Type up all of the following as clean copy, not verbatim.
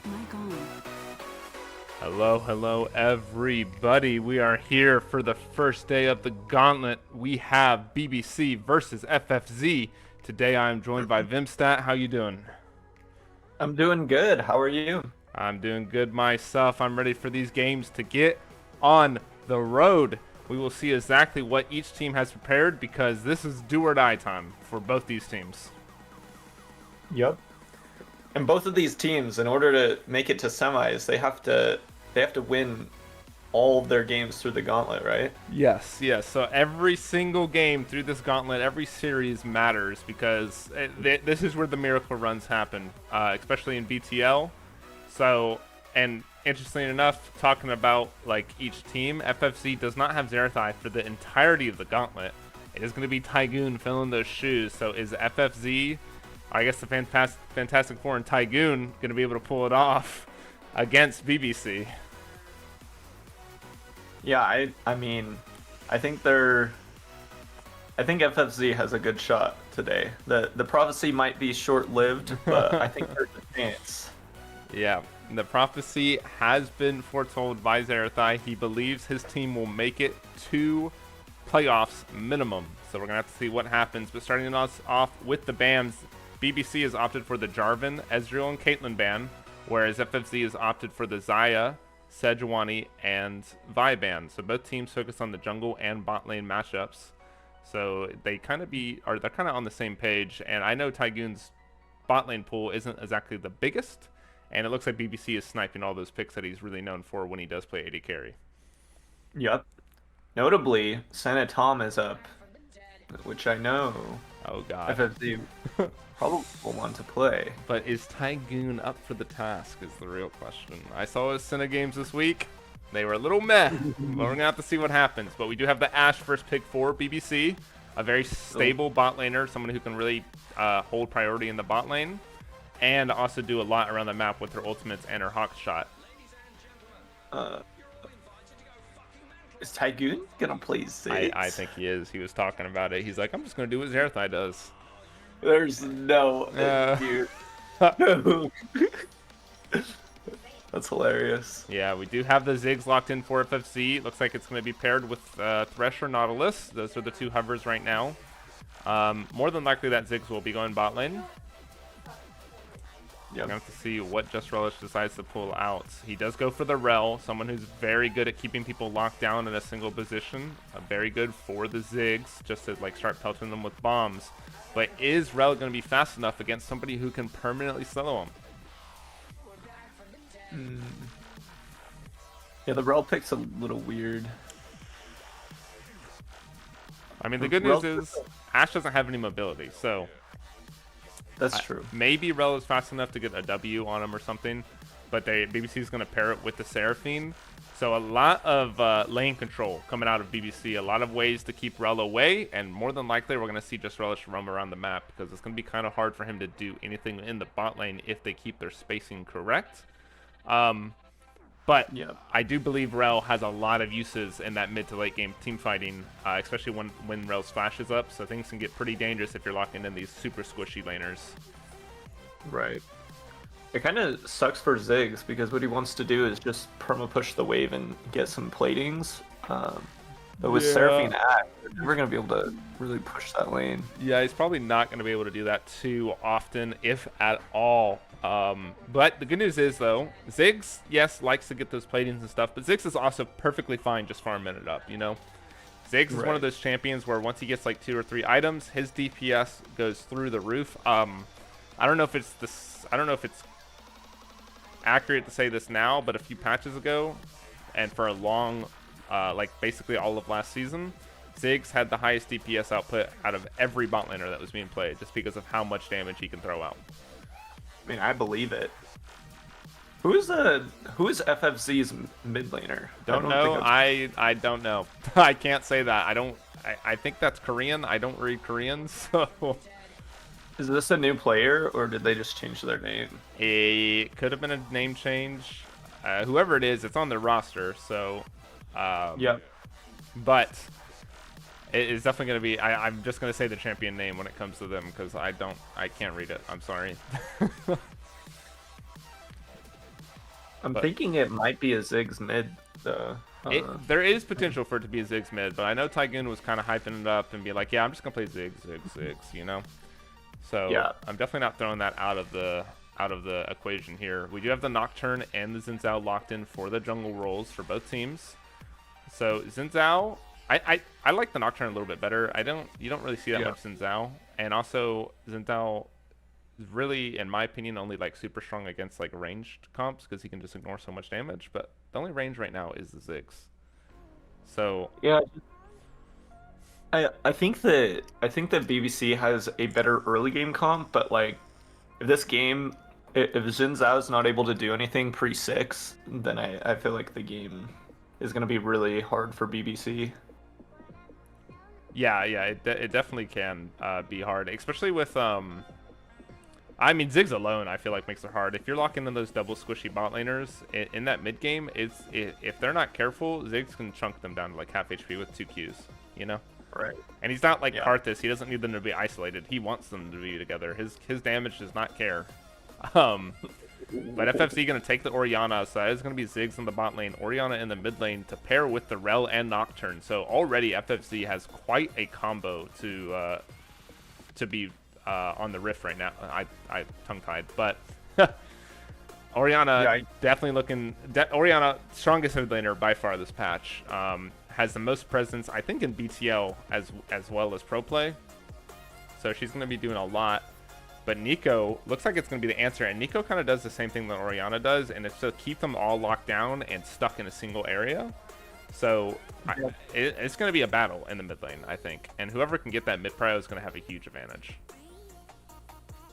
Mic on. Hello, everybody. We are here for the first day of the gauntlet. We have BBC versus FFZ. Today I am joined by Vimstat. How you doing? I'm doing good. How are you? I'm doing good myself. I'm ready for these games to get on the road. We will see exactly what each team has prepared because this is do or die time for both these teams. Yep. And both of these teams, in order to make it to semis, they have to win all of their games through the gauntlet, right? Yes. So every single game through this gauntlet, every series matters because this is where the miracle runs happen, especially in BTL. So, and interestingly enough, talking about like each team, FFZ does not have Zerathai for the entirety of the gauntlet. It is going to be Tygoon filling those shoes. So is FFZ, I guess the Fantastic Four and Tygoon, going to be able to pull it off against BBC? Yeah, I mean, I think they're I think FFZ has a good shot today. The prophecy might be short-lived, but I think there's a chance. Yeah, the prophecy has been foretold by Zerathai. He believes his team will make it to playoffs minimum. So we're going to have to see what happens. But starting us off with the bans, BBC has opted for the Jarvan, Ezreal, and Caitlyn ban, whereas FFZ has opted for the Zaya, Sejuani, and Vi ban. So both teams focus on the jungle and bot lane matchups. So they're kind of on the same page. And I know Tygoon's bot lane pool isn't exactly the biggest, and it looks like BBC is sniping all those picks that he's really known for when he does play AD carry. Yep. Notably, Santa Tom is up, which I know Oh god. FFZ probably will want to play. But is Tygoon up for the task is the real question. I saw his Senna games this week. They were a little meh. But we're gonna have to see what happens. But we do have the Ashe first pick for BBC, a very stable bot laner, someone who can really hold priority in the bot lane, and also do a lot around the map with her ultimates and her hawk shot. Uh, is Tygoon gonna play Ziggs? I think he is. He was talking about it. He's like, I'm just gonna do what Zerathai does. There's no dude. No. That's hilarious. Yeah, we do have the Ziggs locked in for FFC. Looks like it's going to be paired with Thresh or Nautilus. Those are the two hovers right now. More than likely that Ziggs will be going bot lane. Yep. We have to see what Just Relish decides to pull out. He does go for the Rel, someone who's very good at keeping people locked down in a single position. Very good for the Ziggs, just to like start pelting them with bombs. But is Rel going to be fast enough against somebody who can permanently solo him? Yeah, the Rel pick's a little weird. I mean, the good news is Ashe doesn't have any mobility, so That's true. maybe Rel is fast enough to get a W on him or something, but BBC is going to pair it with the Seraphine. So a lot of lane control coming out of BBC, a lot of ways to keep Rel away, and more than likely we're going to see Just Relish roam around the map because it's going to be kind of hard for him to do anything in the bot lane if they keep their spacing correct. But Yep. I do believe Rel has a lot of uses in that mid to late game team fighting, especially when Rel's flash is up, so things can get pretty dangerous if you're locking in these super squishy laners. Right. It kind of sucks for Ziggs because what he wants to do is just perma push the wave and get some platings. But with Seraphine Axe, they're never going to be able to really push that lane. Yeah, he's probably not going to be able to do that too often, if at all. But the good news is, though, Ziggs, yes, likes to get those platings and stuff, but Ziggs is also perfectly fine just farming it up, you know? Ziggs is one of those champions where once he gets like 2 or 3 items, his DPS goes through the roof. I don't know if it's accurate to say this now, but a few patches ago, and for a long, like basically all of last season, Ziggs had the highest DPS output out of every bot laner that was being played, just because of how much damage he can throw out. I mean, I believe it. Who is FFZ's mid laner? Don't know. I don't know. I can't say that. I think that's Korean. I don't read Korean, so. Is this a new player or did they just change their name? It could have been a name change. Whoever it is, it's on their roster, so. Yep. But it is definitely going to be. I'm just going to say the champion name when it comes to them because I can't read it. I'm sorry. I'm But thinking it might be a Ziggs mid, though. there is potential for it to be a Ziggs mid, but I know Tygoon was kind of hyping it up and be like, yeah, I'm just gonna play Ziggs, you know. So Yeah. I'm definitely not throwing that out of the equation here. We do have the Nocturne and the Xin Zhao locked in for the jungle roles for both teams. So Xin Zhao, I like the Nocturne a little bit better. You don't really see that much Xin Zhao, and also Xin Zhao is really, in my opinion, only like super strong against like ranged comps because he can just ignore so much damage. But the only range right now is the Ziggs. So Yeah. I think that BBC has a better early game comp, but like if this game if Xin Zhao is not able to do anything pre-6, then I feel like the game is gonna be really hard for BBC. yeah, it definitely can be hard, especially with I mean, Ziggs alone, I feel like makes it hard. If you're locking in those double squishy bot laners in that mid game, if they're not careful, Ziggs can chunk them down to like half HP with 2 Qs, you know? Right. And he's not like Yeah. Karthus. He doesn't need them to be isolated. He wants them to be together. His damage does not care. But FFZ going to take the Orianna, so that is going to be Ziggs in the bot lane, Orianna in the mid lane to pair with the Rel and Nocturne. So already FFZ has quite a combo to be on the Rift right now. I tongue-tied, but Orianna definitely looking. Orianna, strongest mid laner by far this patch. Has the most presence, I think, in BTL as well as pro play. So she's going to be doing a lot. But Nico looks like it's going to be the answer, and Nico kind of does the same thing that Orianna does, and it's to keep them all locked down and stuck in a single area. So it's going to be a battle in the mid lane, I think, and whoever can get that mid prio is going to have a huge advantage.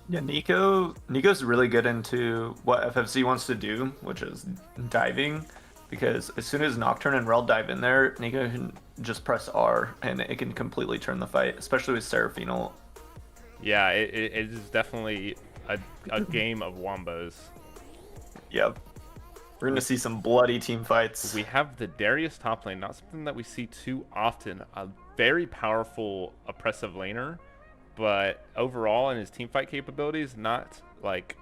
Yeah, Nico's really good into what FFZ wants to do, which is diving, because as soon as Nocturne and Rel dive in there, Nico can just press R and it can completely turn the fight, especially with Seraphine ult. Yeah, it is definitely a game of wombos. Yep. We're going to see some bloody team fights. We have the Darius top lane, not something that we see too often. A very powerful, oppressive laner, but overall in his team fight capabilities, not like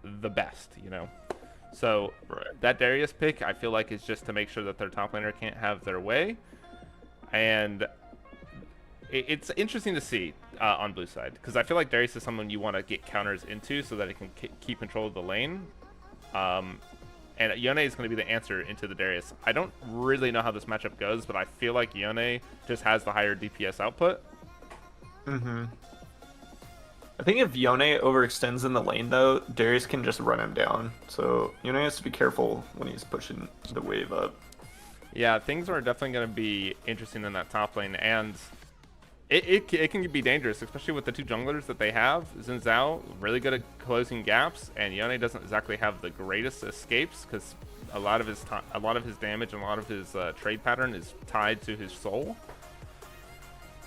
the best, you know? So that Darius pick, I feel like, is just to make sure that their top laner can't have their way. And it's interesting to see on blue side, because I feel like Darius is someone you want to get counters into so that it can keep control of the lane. And Yone is going to be the answer into the Darius. I don't really know how this matchup goes, but I feel like Yone just has the higher DPS output. Mm-hmm. I think if Yone overextends in the lane, though, Darius can just run him down. So Yone has to be careful when he's pushing the wave up. Yeah, things are definitely going to be interesting in that top lane, and it can be dangerous, especially with the two junglers that they have. Xin Zhao, really good at closing gaps, and Yone doesn't exactly have the greatest escapes because a lot of his damage and a lot of his trade pattern is tied to his soul.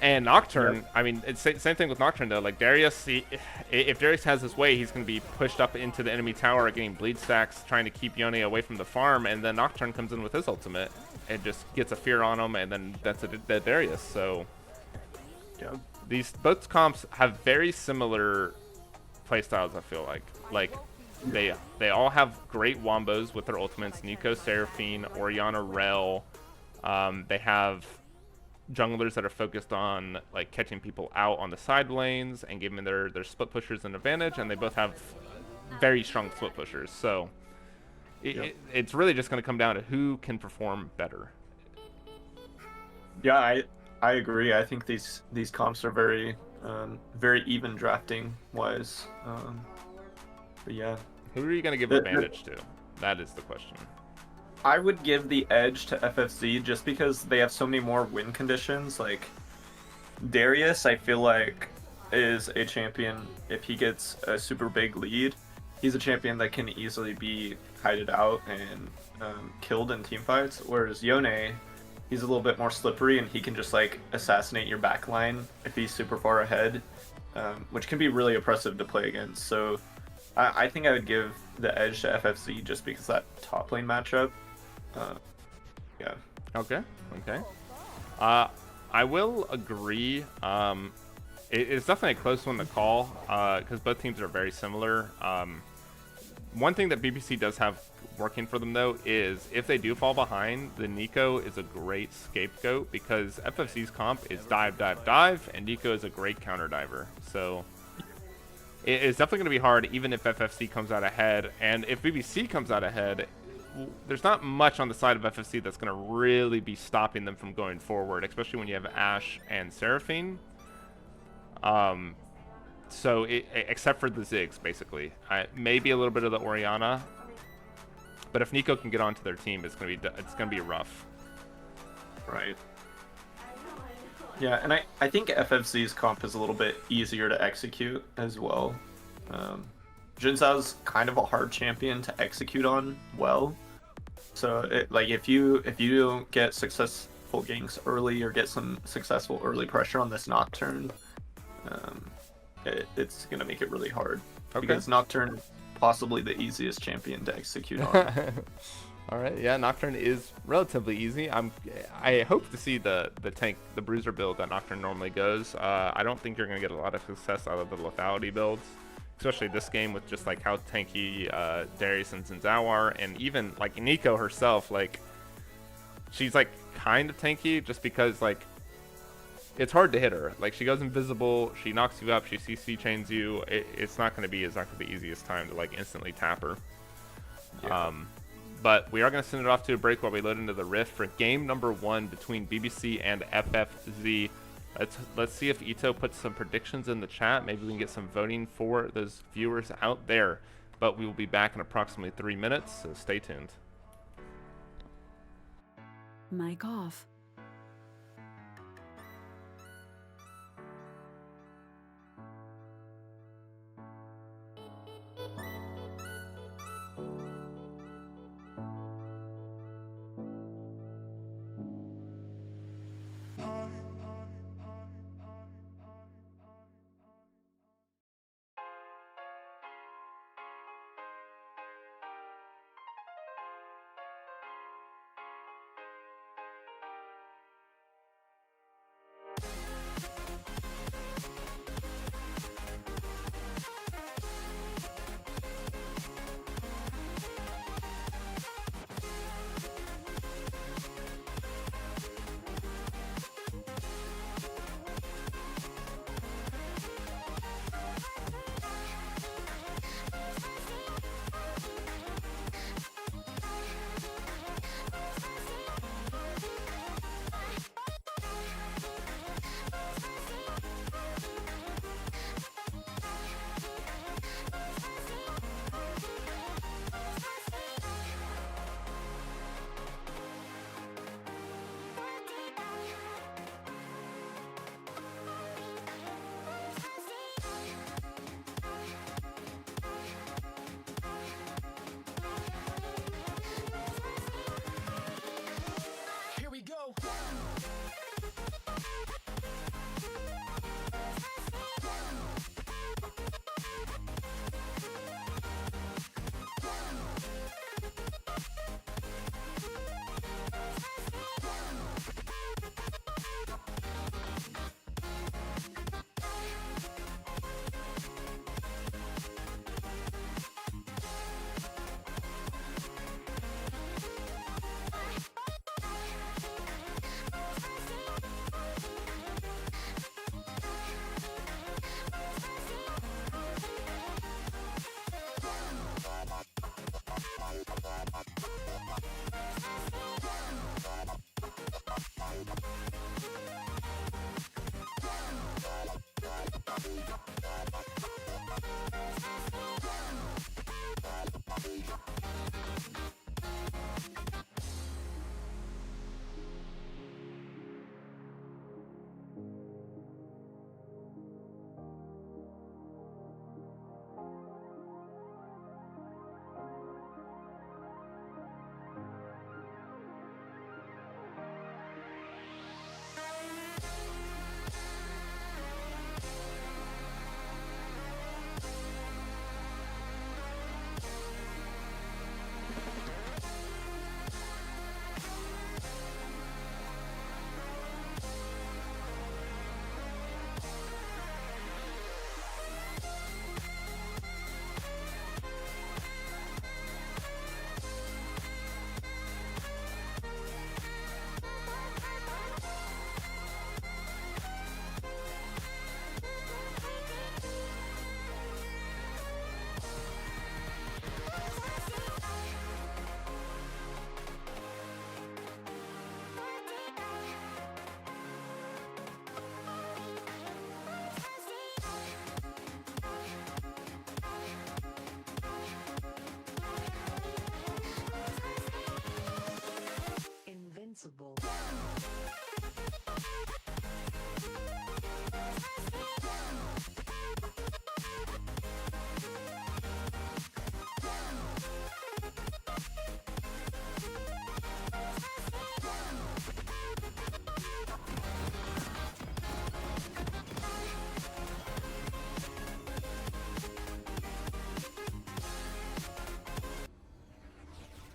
And Nocturne, I mean, it's same thing with Nocturne though. Like Darius, if Darius has his way, he's going to be pushed up into the enemy tower, getting bleed stacks, trying to keep Yone away from the farm, and then Nocturne comes in with his ultimate and just gets a fear on him, and then that's a Darius. So Yeah. these both comps have very similar playstyles. I feel like they all have great wombos with their ultimates. Nico, Seraphine, Orianna, Rel. They have junglers that are focused on like catching people out on the side lanes and giving their split pushers an advantage, and they both have very strong split pushers. So it's really just going to come down to who can perform better. Yeah, I agree. I think these comps are very even drafting wise. But yeah, Who are you going to give advantage to? That is the question. I would give the edge to FFZ just because they have so many more win conditions. Like Darius, I feel like is a champion. If he gets a super big lead, he's a champion that can easily be hided out and killed in team fights. Whereas Yone, he's a little bit more slippery and he can just like assassinate your backline if he's super far ahead, which can be really oppressive to play against. So I think I would give the edge to FFZ just because that top lane matchup. Yeah. Okay. I will agree. It's definitely a close one to call because both teams are very similar. one thing that BBC does have working for them though is if they do fall behind, the Nico is a great scapegoat because FFZ's comp is dive, dive, dive, and Nico is a great counter diver. So it's definitely going to be hard even if FFC comes out ahead. And if BBC comes out ahead, there's not much on the side of FFC that's going to really be stopping them from going forward, especially when you have Ashe and Seraphine. So except for the Ziggs, basically. Maybe a little bit of the Orianna. But if Nico can get onto their team, it's gonna be rough. Right. Yeah, and I think FFZ's comp is a little bit easier to execute as well. Jin Zhao's kind of a hard champion to execute on well. So if you don't get successful ganks early or get some successful early pressure on this Nocturne, it's gonna make it really hard. Okay. Because Nocturne is possibly the easiest champion to execute on. All right, yeah, Nocturne is relatively easy. I hope to see the bruiser build that Nocturne normally goes. I don't think you're gonna get a lot of success out of the lethality builds, especially this game with just like how tanky Darius and Xin are, and even like Nico herself, like she's like kind of tanky just because like it's hard to hit her. Like she goes invisible, she knocks you up, she CC chains you. It's not gonna be the easiest time to like instantly tap her. Yeah. But we are going to send it off to a break while we load into the Rift for game number 1 between BBC and FFZ. Let's see if Ito puts some predictions in the chat. Maybe we can get some voting for those viewers out there. But we will be back in approximately 3 minutes, so stay tuned. Mic off.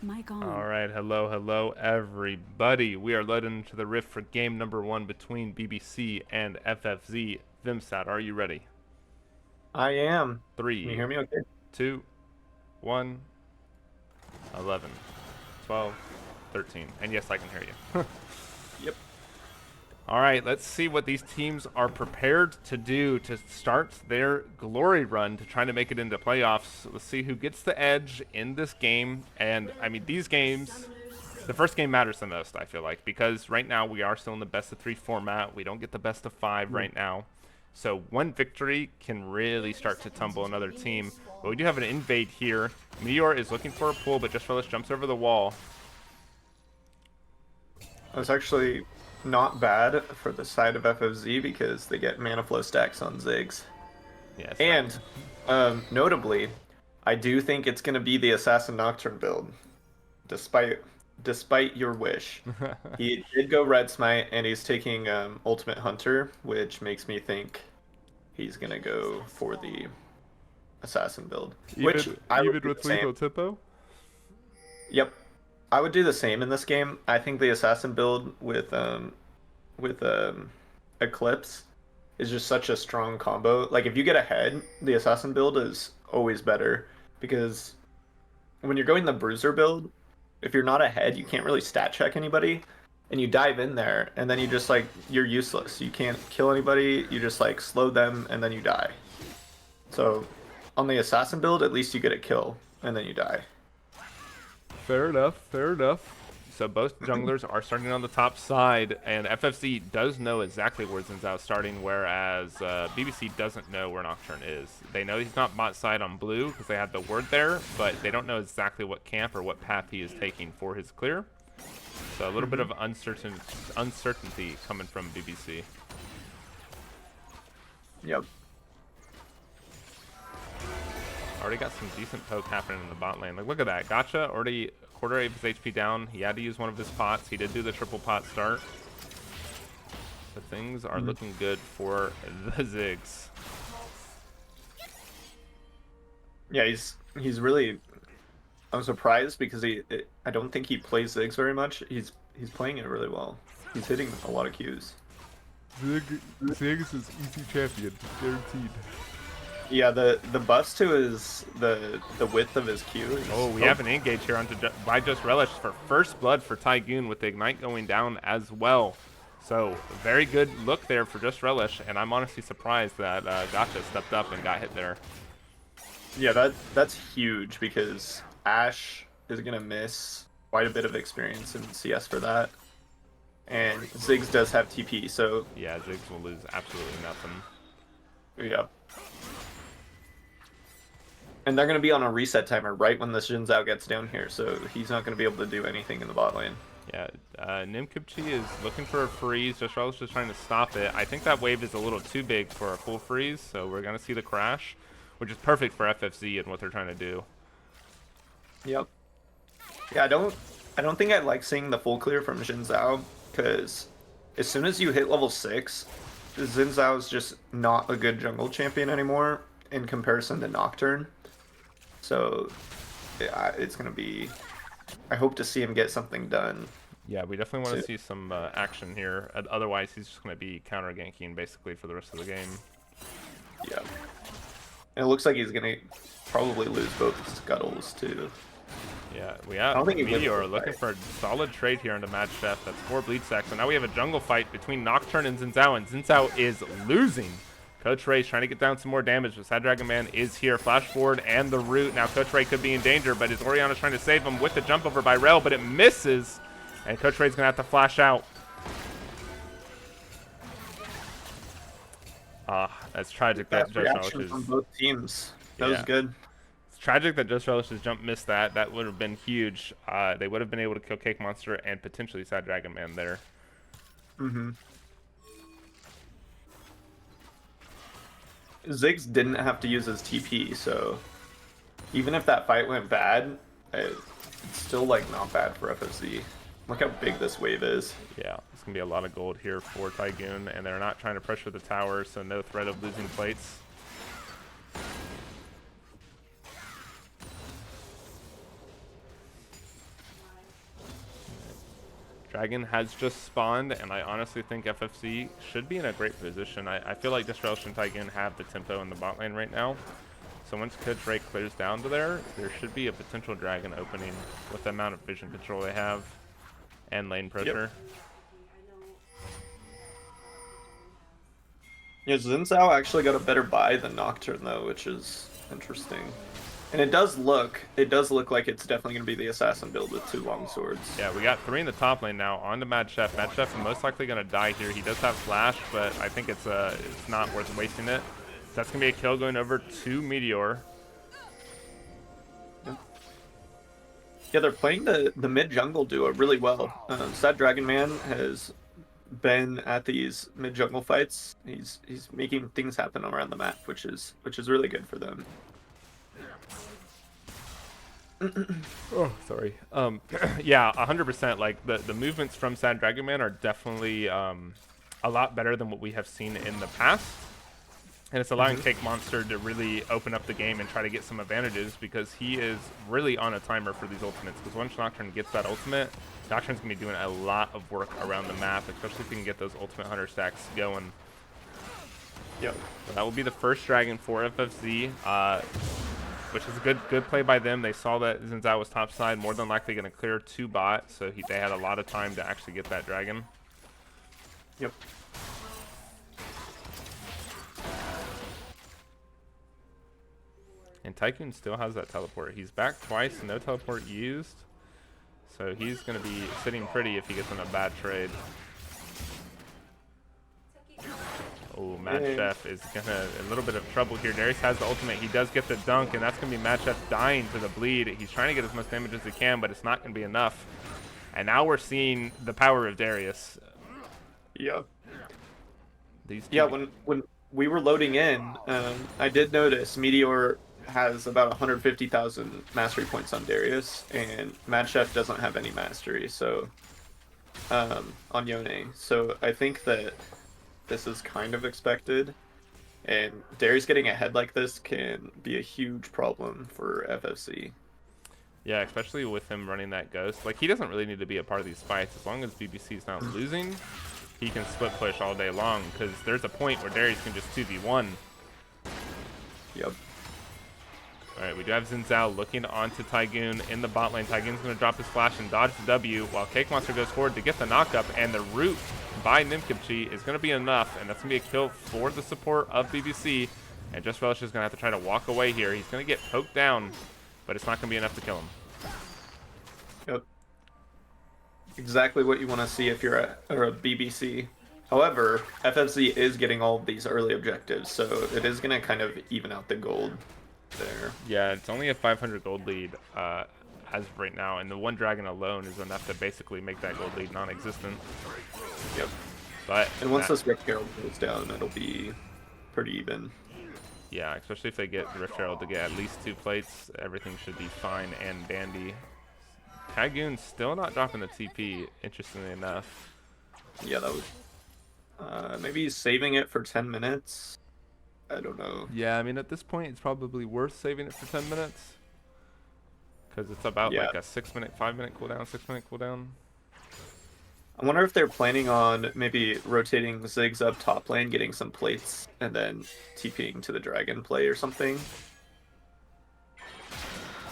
Mic on. All right, hello, everybody. We are led into the rift for game number 1 between BBC and FFZ. Vimsat, are you ready? I am. 3, Can you hear me okay? 2, 1, 11, 12, 13. And yes, I can hear you. Yep. All right, let's see what these teams are prepared to do to start their glory run to try to make it into playoffs. Let's see who gets the edge in this game. And, I mean, these games, the first game matters the most, I feel like, because right now we are still in the best-of-3 format. We don't get the best-of-5 right now. So one victory can really start to tumble another team. But we do have an invade here. Meteor is looking for a pull, but Just Relish jumps over the wall. That's actually not bad for the side of FFZ because they get mana flow stacks on Ziggs. Yes. And notably, I do think it's going to be the Assassin Nocturne build, despite your wish. He did go Red Smite, and he's taking Ultimate Hunter, which makes me think he's going to go for the Assassin build. Which I would do the same. Tempo? Yep. I would do the same in this game. I think the Assassin build with Eclipse is just such a strong combo. Like, if you get ahead, the Assassin build is always better, because when you're going the Bruiser build, if you're not ahead, you can't really stat check anybody, and you dive in there, and then you just, like, you're useless. You can't kill anybody, you just, like, slow them, and then you die. So, on the Assassin build, at least you get a kill, and then you die. Fair enough, fair enough. So both junglers are starting on the top side, and FFZ does know exactly where Zinzao is starting, whereas BBC doesn't know where Nocturne is. They know he's not bot side on blue because they had the word there, but they don't know exactly what camp or what path he is taking for his clear. So a little bit of uncertainty coming from BBC. Yep. Already got some decent poke happening in the bot lane. Like, look at that. Gotcha already a quarter of his HP down. He had to use one of his pots. He did do the triple pot start. So things are looking good for the Ziggs. Yeah, he's really. I'm surprised because I don't think he plays Ziggs very much. He's playing it really well. He's hitting a lot of Qs. Ziggs is easy champion, guaranteed. Yeah, the buffs to his the width of his Q. Oh, we have an engage here onto by Just Relish for first blood for Tygoon with the ignite going down as well. So very good look there for Just Relish, and I'm honestly surprised that Gotcha stepped up and got hit there. Yeah, that's huge because Ashe is gonna miss quite a bit of experience in CS for that, and Ziggs does have TP, so yeah, Ziggs will lose absolutely nothing. Yeah. And they're going to be on a reset timer right when the Xin Zhao gets down here, so he's not going to be able to do anything in the bot lane. Yeah, Nimkipchi is looking for a freeze. Just Relish just trying to stop it. I think that wave is a little too big for a full freeze, so we're going to see the crash, which is perfect for FFZ and what they're trying to do. Yep. Yeah, I don't think I like seeing the full clear from Xin Zhao, because as soon as you hit level 6, Xin Zhao is just not a good jungle champion anymore in comparison to Nocturne. So yeah, it's going to be... I hope to see him get something done. Yeah, we definitely want to see some action here. Otherwise, he's just going to be counter-ganking basically for the rest of the game. Yeah. And it looks like he's going to probably lose both scuttles, too. Yeah, we have Meteor looking for a solid trade here into Mad Chef. That's 4 bleed stacks. So now we have a jungle fight between Nocturne and Xin Zhao, and Xin Zhao is losing. Coach Ray's trying to get down some more damage, but Sad Dragon Man is here. Flash forward and the root. Now Coach Ray could be in danger, but his Orianna's trying to save him with the jump over by Rel, but it misses. And Coach Ray's going to have to flash out. That's tragic that Just Relish from both teams. That was good. It's tragic that Just Relish's jump missed that. That would have been huge. They would have been able to kill Cake Monster and potentially Sad Dragon Man there. Mm-hmm. Ziggs didn't have to use his TP, so even if that fight went bad, it's still like not bad for FFZ. Look how big this wave is. Yeah, it's gonna be a lot of gold here for Tygoon, and they're not trying to pressure the tower, so no threat of losing plates. Dragon has just spawned, and I honestly think FFZ should be in a great position. I feel like Disrelish and Tygoon have the tempo in the bot lane right now. So once Coach Ray clears down to there should be a potential Dragon opening with the amount of vision control they have and lane pressure. Yeah, Xin Zhao actually got a better buy than Nocturne though, which is interesting. And it does look like it's definitely going to be the assassin build with 2 long swords. Yeah, we got 3 in the top lane now. On to Mad Chef. Mad Chef is most likely going to die here. He does have flash, but I think it's not worth wasting it. So that's going to be a kill going over to Meteor. Yeah, they're playing the mid jungle duo really well. Sad Dragon Man has been at these mid jungle fights. He's making things happen around the map, which is really good for them. Oh, sorry. Yeah, 100%. Like the movements from Sad Dragon Man are definitely a lot better than what we have seen in the past, and it's allowing Cake Monster to really open up the game and try to get some advantages because he is really on a timer for these ultimates. Because once Nocturne gets that ultimate, Nocturne's gonna be doing a lot of work around the map, especially if he can get those ultimate hunter stacks going. Yep. So that will be the first dragon for FFZ. Which is a good play by them. They saw that Xin Zhao was topside, more than likely going to clear 2 bot, so they had a lot of time to actually get that dragon. Yep. And Tycoon still has that teleport. He's back twice, no teleport used. So he's going to be sitting pretty if he gets in a bad trade. Oh, Mad Chef is gonna a little bit of trouble here. Darius has the ultimate. He does get the dunk, and that's gonna be Mad Chef dying to the bleed. He's trying to get as much damage as he can, but it's not gonna be enough. And now we're seeing the power of Darius. Yeah. These yeah, when we were loading in, I did notice Meteor has about 150,000 mastery points on Darius, and Mad Chef doesn't have any mastery, so on Yone. So I think that this is kind of expected, and Darius getting ahead like this can be a huge problem for FFC. Yeah, especially with him running that ghost. Like, he doesn't really need to be a part of these fights. As long as BBC's not losing, he can split push all day long, because there's a point where Darius can just 2v1. Yep. Alright, we do have Xin Zhao looking onto Tygoon in the bot lane. Tygoon's going to drop his flash and dodge the W, while Cake Monster goes forward to get the knockup, and the root by Nimkimchi is going to be enough, and that's going to be a kill for the support of BBC. And Just Relish is going to have to try to walk away here. He's going to get poked down, but it's not going to be enough to kill him. Yep. Exactly what you want to see if you're a BBC. However, FFZ is getting all of these early objectives, so it is going to kind of even out the gold there. Yeah, it's only a 500 gold lead as of right now, and the 1 dragon alone is enough to basically make that gold lead non-existent. Yep. But and once this Rift Herald goes down, it'll be pretty even. Yeah, especially if they get Rift Herald to get at least 2 plates, everything should be fine and dandy. Tygoon's still not dropping the TP, interestingly enough. Yeah, that was... maybe he's saving it for 10 minutes. I don't know. Yeah, I mean, at this point, it's probably worth saving it for 10 minutes. Because it's about like a 6-minute, 5-minute cooldown, 6-minute cooldown. I wonder if they're planning on maybe rotating Ziggs up top lane, getting some plates, and then TPing to the dragon play or something.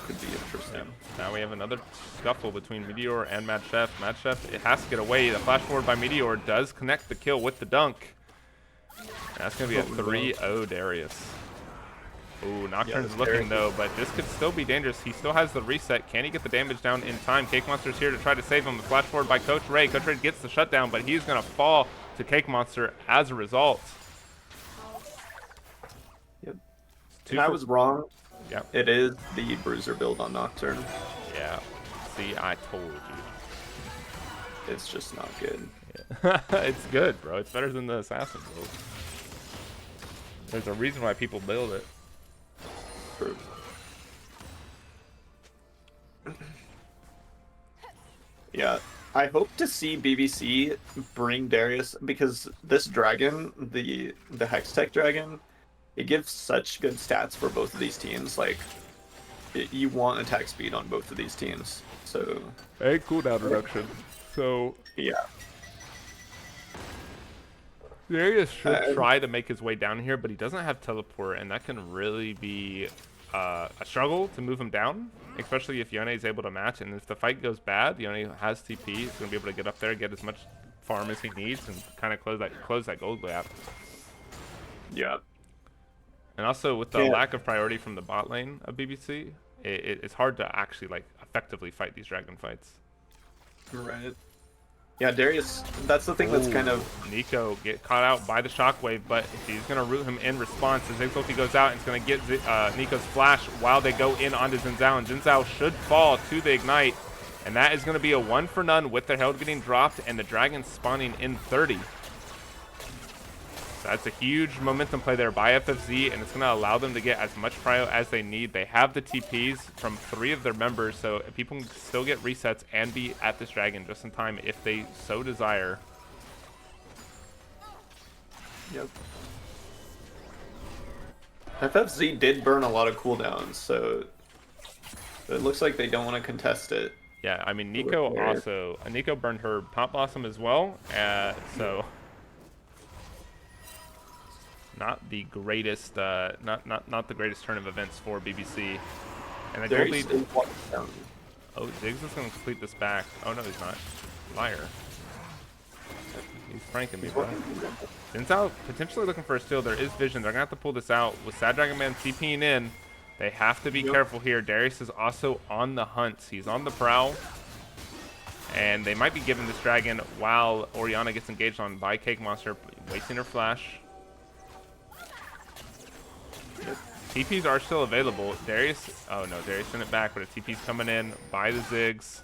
Could be interesting. Yeah. Now we have another scuffle between Meteor and Mad Chef. Mad Chef, it has to get away. The flash forward by Meteor does connect the kill with the dunk. And that's going to be a 3-0 Darius. Ooh, Nocturne's looking though, but this could still be dangerous. He still has the reset. Can he get the damage down in time? Cake Monster's here to try to save him. The flash forward by Coach Ray. Coach Ray gets the shutdown, but he's going to fall to Cake Monster as a result. Yep. And I was wrong. Yep. It is the Bruiser build on Nocturne. Yeah. See, I told you. It's just not good. Yeah. It's good, bro. It's better than the Assassin build. There's a reason why people build it. True. Yeah, I hope to see BBC bring Darius, because this dragon, the Hextech dragon, it gives such good stats for both of these teams. Like, you want attack speed on both of these teams. So hey, cooldown reduction. So Yeah. Darius should try to make his way down here, but he doesn't have teleport, and that can really be a struggle to move him down, especially if Yone is able to match. And if the fight goes bad, Yone has TP. He's going to be able to get up there, get as much farm as he needs, and kind of close that gold gap. Yeah. And also with the lack of priority from the bot lane of BBC, it's hard to actually like effectively fight these dragon fights. Right. Yeah, Darius, that's the thing that's kind of... Nico get caught out by the shockwave, but he's going to root him in response. As Ziggs ulti goes out, and it's going to get Nico's flash while they go in onto Xin Zhao. And Xin Zhao should fall to the ignite. And that is going to be a 1 for none with their herald getting dropped and the dragon spawning in 30. So that's a huge momentum play there by FFZ, and it's going to allow them to get as much prio as they need. They have the TPs from 3 of their members, so people can still get resets and be at this dragon just in time if they so desire. Yep. FFZ did burn a lot of cooldowns, so it looks like they don't want to contest it. Yeah, I mean, Nico burned her Pop Blossom as well, so not the greatest, not the greatest turn of events for BBC. And the gold lead. Oh, Ziggs is going to complete this back. Oh no, he's not. Liar. He's pranking me, bro. Xin Zhao potentially looking for a steal. There is vision. They're going to have to pull this out. With Sad Dragon Man TPing in, they have to be careful here. Darius is also on the hunt. He's on the prowl. And they might be giving this dragon while Orianna gets engaged on by Cake Monster, wasting her flash. TPs are still available. Darius, oh no, Darius sent it back, but a TP's coming in by the Ziggs.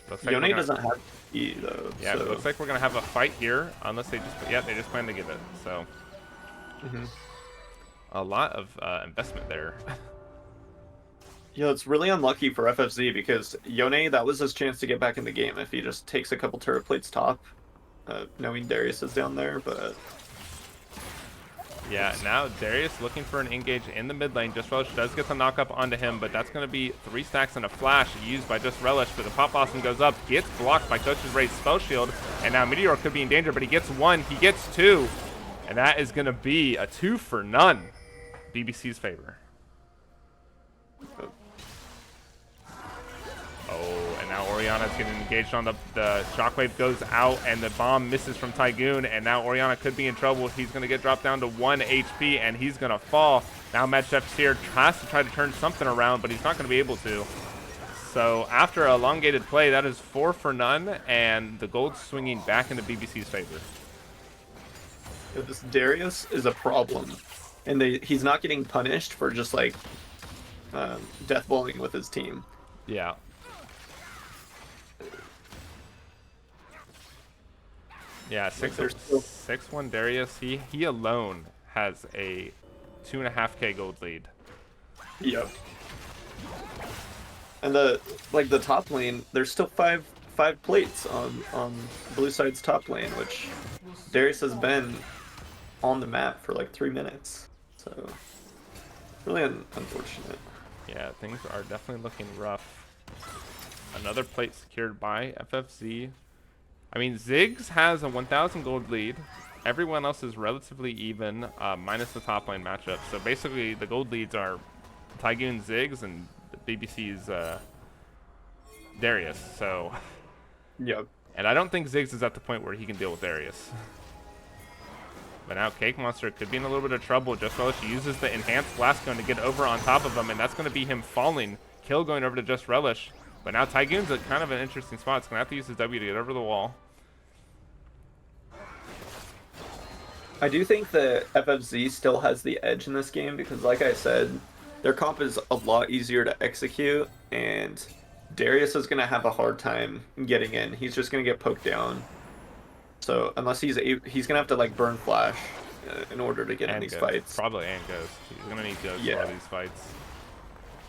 Like Yone doesn't have E though. Yeah, so. It looks like we're gonna have a fight here, unless they just, yeah, they just plan to give it. So, a lot of investment there. Yeah, it's really unlucky for FFZ because Yone, that was his chance to get back in the game if he just takes a couple turret plates top, knowing Darius is down there, but... Yeah, now Darius looking for an engage in the mid lane. Just Relish does get the knock up onto him, but that's going to be 3 stacks and a flash used by Just Relish. But the Pop Blossom goes up, gets blocked by Coach's raised spell shield, and now Meteor could be in danger, but he gets 1, he gets 2, and that is going to be a 2 for none. BBC's favor. Oh, and now Orianna's getting engaged on the shockwave goes out, and the bomb misses from Tygoon, and now Orianna could be in trouble. He's going to get dropped down to 1 HP, and he's going to fall. Now Mad Chef's here, has to try to turn something around, but he's not going to be able to. So after an elongated play, that is 4 for none, and the gold swinging back into BBC's favor. This Darius is a problem, and he's not getting punished for just like death bowling with his team. Yeah. Yeah, 6-1 Darius. He alone has a 2.5K gold lead. Yep. And the top lane, there's still five plates on blue side's top lane, which Darius has been on the map for like 3 minutes. So really unfortunate. Yeah, things are definitely looking rough. Another plate secured by FFZ. I mean, Ziggs has a 1,000 gold lead. Everyone else is relatively even, minus the top lane matchup. So basically, the gold leads are Tygoon, Ziggs, and BBC's Darius. So, yep. And I don't think Ziggs is at the point where he can deal with Darius. But now Cake Monster could be in a little bit of trouble. Just Relish uses the enhanced blast cone to get over on top of him, and that's going to be him falling. Kill going over to Just Relish. But now Tygoon's at kind of an interesting spot. It's going to have to use his W to get over the wall. I do think that FFZ still has the edge in this game because, like I said, their comp is a lot easier to execute, and Darius is going to have a hard time getting in. He's just going to get poked down. So unless he's going to have to like burn flash in order to get in these fights. Probably and Ghost. He's going to need Ghost for these fights.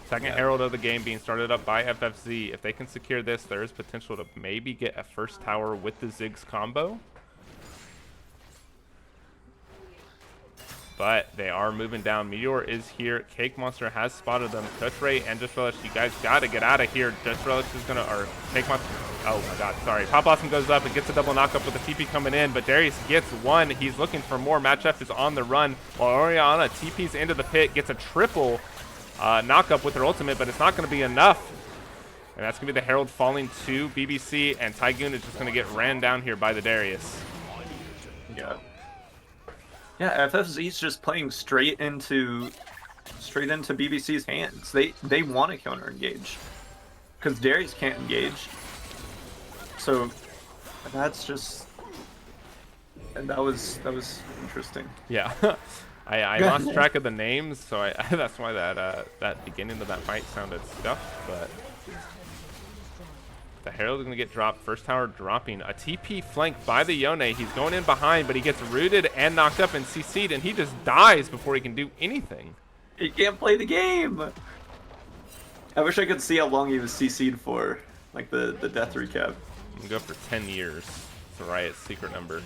Second Herald of the game being started up by FFZ. If they can secure this, there is potential to maybe get a first tower with the Ziggs combo. but they are moving down. Meteor is here. Cake Monster has spotted them. Coach Ray and Just Relish, you guys got to get out of here. Just Relish is going to, or Cake Monster, oh my god, sorry. Pop Blossom goes up and gets a double knockup with the TP coming in, but Darius gets one. He's looking for more. Mad Chef is on the run, while Oriana TPs into the pit, gets a triple knockup with her ultimate, but it's not going to be enough. And that's going to be the Herald falling to BBC, and Tygoon is just going to get ran down here by the Darius. Yeah. Yeah, FFZ's just playing straight into BBC's hands. They want to counter engage because Darius can't engage. So that's just, and that was interesting. Yeah, I lost track of the names, so that's why that beginning of that fight sounded scuffed. But the Herald is going to get dropped. First tower dropping. A TP flanked by the Yone. He's going in behind, but he gets rooted and knocked up and CC'd, and he just dies before he can do anything. He can't play the game. I wish I could see how long he was CC'd for, like the death recap. I'm going to go for 10 years. It's a Riot's secret number.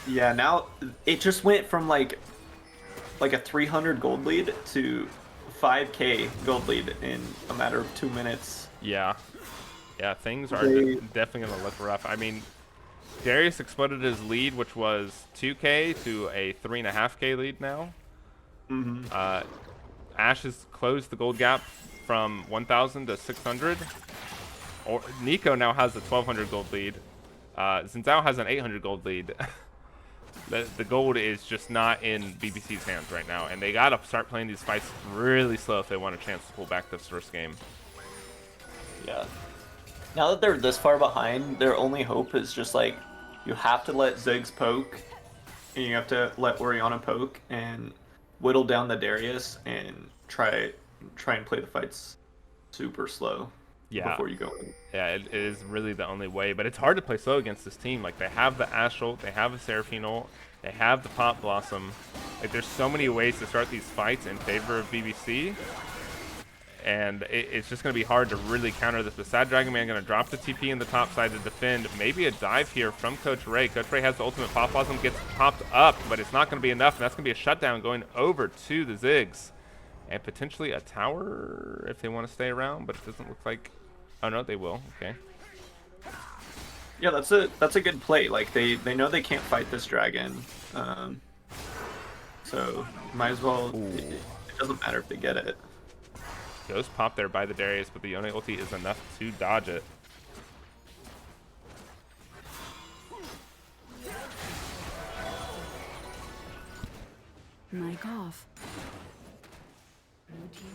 Yeah, now it just went from like a 300 gold lead to 5k gold lead in a matter of 2 minutes. Yeah, things are definitely going to look rough. I mean, Darius exploded his lead, which was 2k to a 3.5k lead now. Ash has closed the gold gap from 1,000 to 600. Or Nico now has a 1,200 gold lead. Xin Zhao has an 800 gold lead. The gold is just not in BBC's hands right now, and they gotta start playing these fights really slow if they want a chance to pull back this first game. Yeah. Now that they're this far behind, their only hope is just like, you have to let Ziggs poke, and you have to let Oriana poke, and whittle down the Darius, and try and play the fights super slow. Yeah. Before you go in. Yeah, it is really the only way, but it's hard to play slow against this team. Like, they have the Ash ult, they have a Seraphine ult, they have the Pop Blossom. Like, there's so many ways to start these fights in favor of BBC, and it's just going to be hard to really counter this. The Sad Dragon Man going to drop the TP in the top side to defend. Maybe a dive here from Coach Ray. Coach Ray has the ultimate. Pop Blossom gets popped up, but it's not going to be enough, and that's going to be a shutdown going over to the Ziggs. And potentially a tower if they want to stay around, but it doesn't look like... Oh no, they will. Okay. Yeah, that's a good play. Like they know they can't fight this dragon, so might as well. It doesn't matter if they get it. Ghost pop there by the Darius, but the Yone ulti is enough to dodge it. Mic off.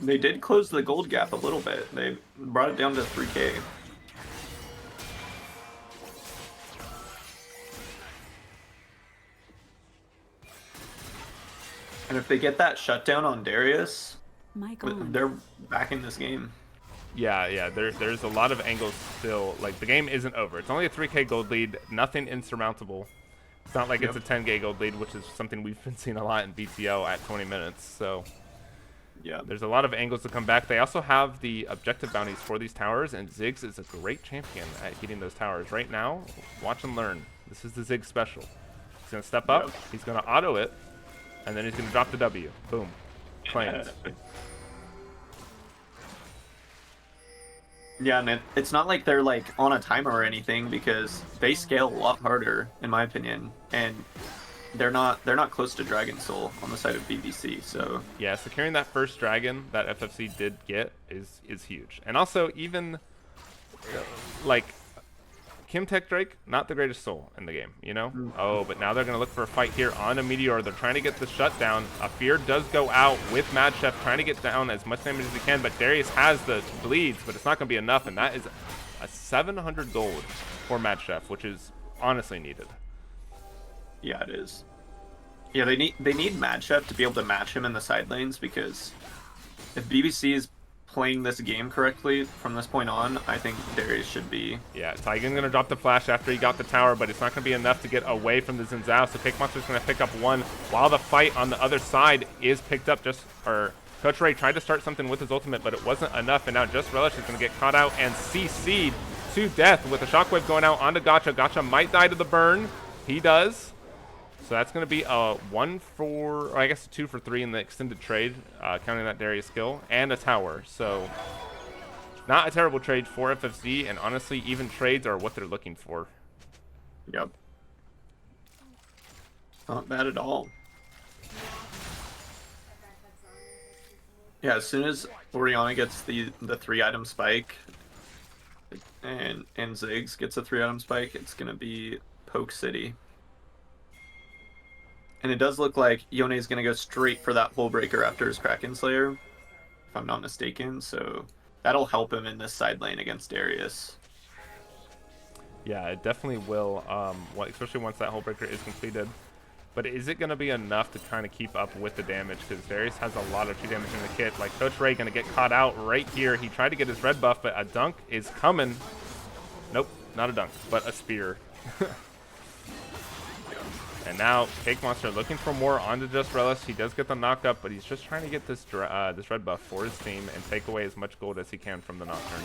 They did close the gold gap a little bit. They brought it down to 3k. And if they get that shutdown on Darius, they're back in this game. Yeah, there's a lot of angles still. Like, the game isn't over. It's only a 3k gold lead, nothing insurmountable. It's not like it's a 10k gold lead, which is something we've been seeing a lot in BTL at 20 minutes. So yeah, there's a lot of angles to come back. They also have the objective bounties for these towers, and Ziggs is a great champion at hitting those towers. Right now, watch and learn. This is the Ziggs special. He's going to step up, he's going to auto it, and then he's going to drop the W. Boom. Claims. Yeah, and it's not like they're like on a timer or anything, because they scale a lot harder, in my opinion, and they're not close to Dragon Soul on the side of BBC. So yeah, securing that first dragon that FFC did get is huge. And also, even like Kim Tech Drake, not the greatest soul in the game, you know? Oh, but now they're gonna look for a fight here on a Meteor. They're trying to get the shutdown. A Fear does go out with Mad Chef trying to get down as much damage as he can, but Darius has the bleeds, but it's not gonna be enough, and that is a 700 gold for Mad Chef, which is honestly needed. Yeah, it is. Yeah, they need Mad Chef to be able to match him in the side lanes, because if BBC is playing this game correctly from this point on, I think Darius should be. Yeah, Tygon's going to drop the flash after he got the tower, but it's not going to be enough to get away from the Xin Zhao, so Cake Monster's going to pick up one, while the fight on the other side is picked up. Coach Ray tried to start something with his ultimate, but it wasn't enough, and now Just Relish is going to get caught out and CC'd to death with a shockwave going out onto Gacha. Gacha might die to the burn. He does. So that's going to be a 1 for, or I guess a 2 for 3 in the extended trade, counting that Darius skill, and a tower. So not a terrible trade for FFZ, and honestly, even trades are what they're looking for. Yep. Not bad at all. Yeah, as soon as Orianna gets the 3-item spike, and Ziggs gets a 3-item spike, it's gonna be Poke City. And it does look like Yone is gonna go straight for that Hull Breaker after his Kraken Slayer, if I'm not mistaken. So that'll help him in this side lane against Darius. Yeah, it definitely will, especially once that Hull Breaker is completed. But is it going to be enough to kind of keep up with the damage? Because Darius has a lot of 2 damage in the kit. Like, Coach Ray going to get caught out right here. He tried to get his red buff, but a dunk is coming. Nope, not a dunk, but a spear. And now, Cake Monster looking for more onto Just Relish. He does get the knock up, but he's just trying to get this this red buff for his team and take away as much gold as he can from the Nocturne.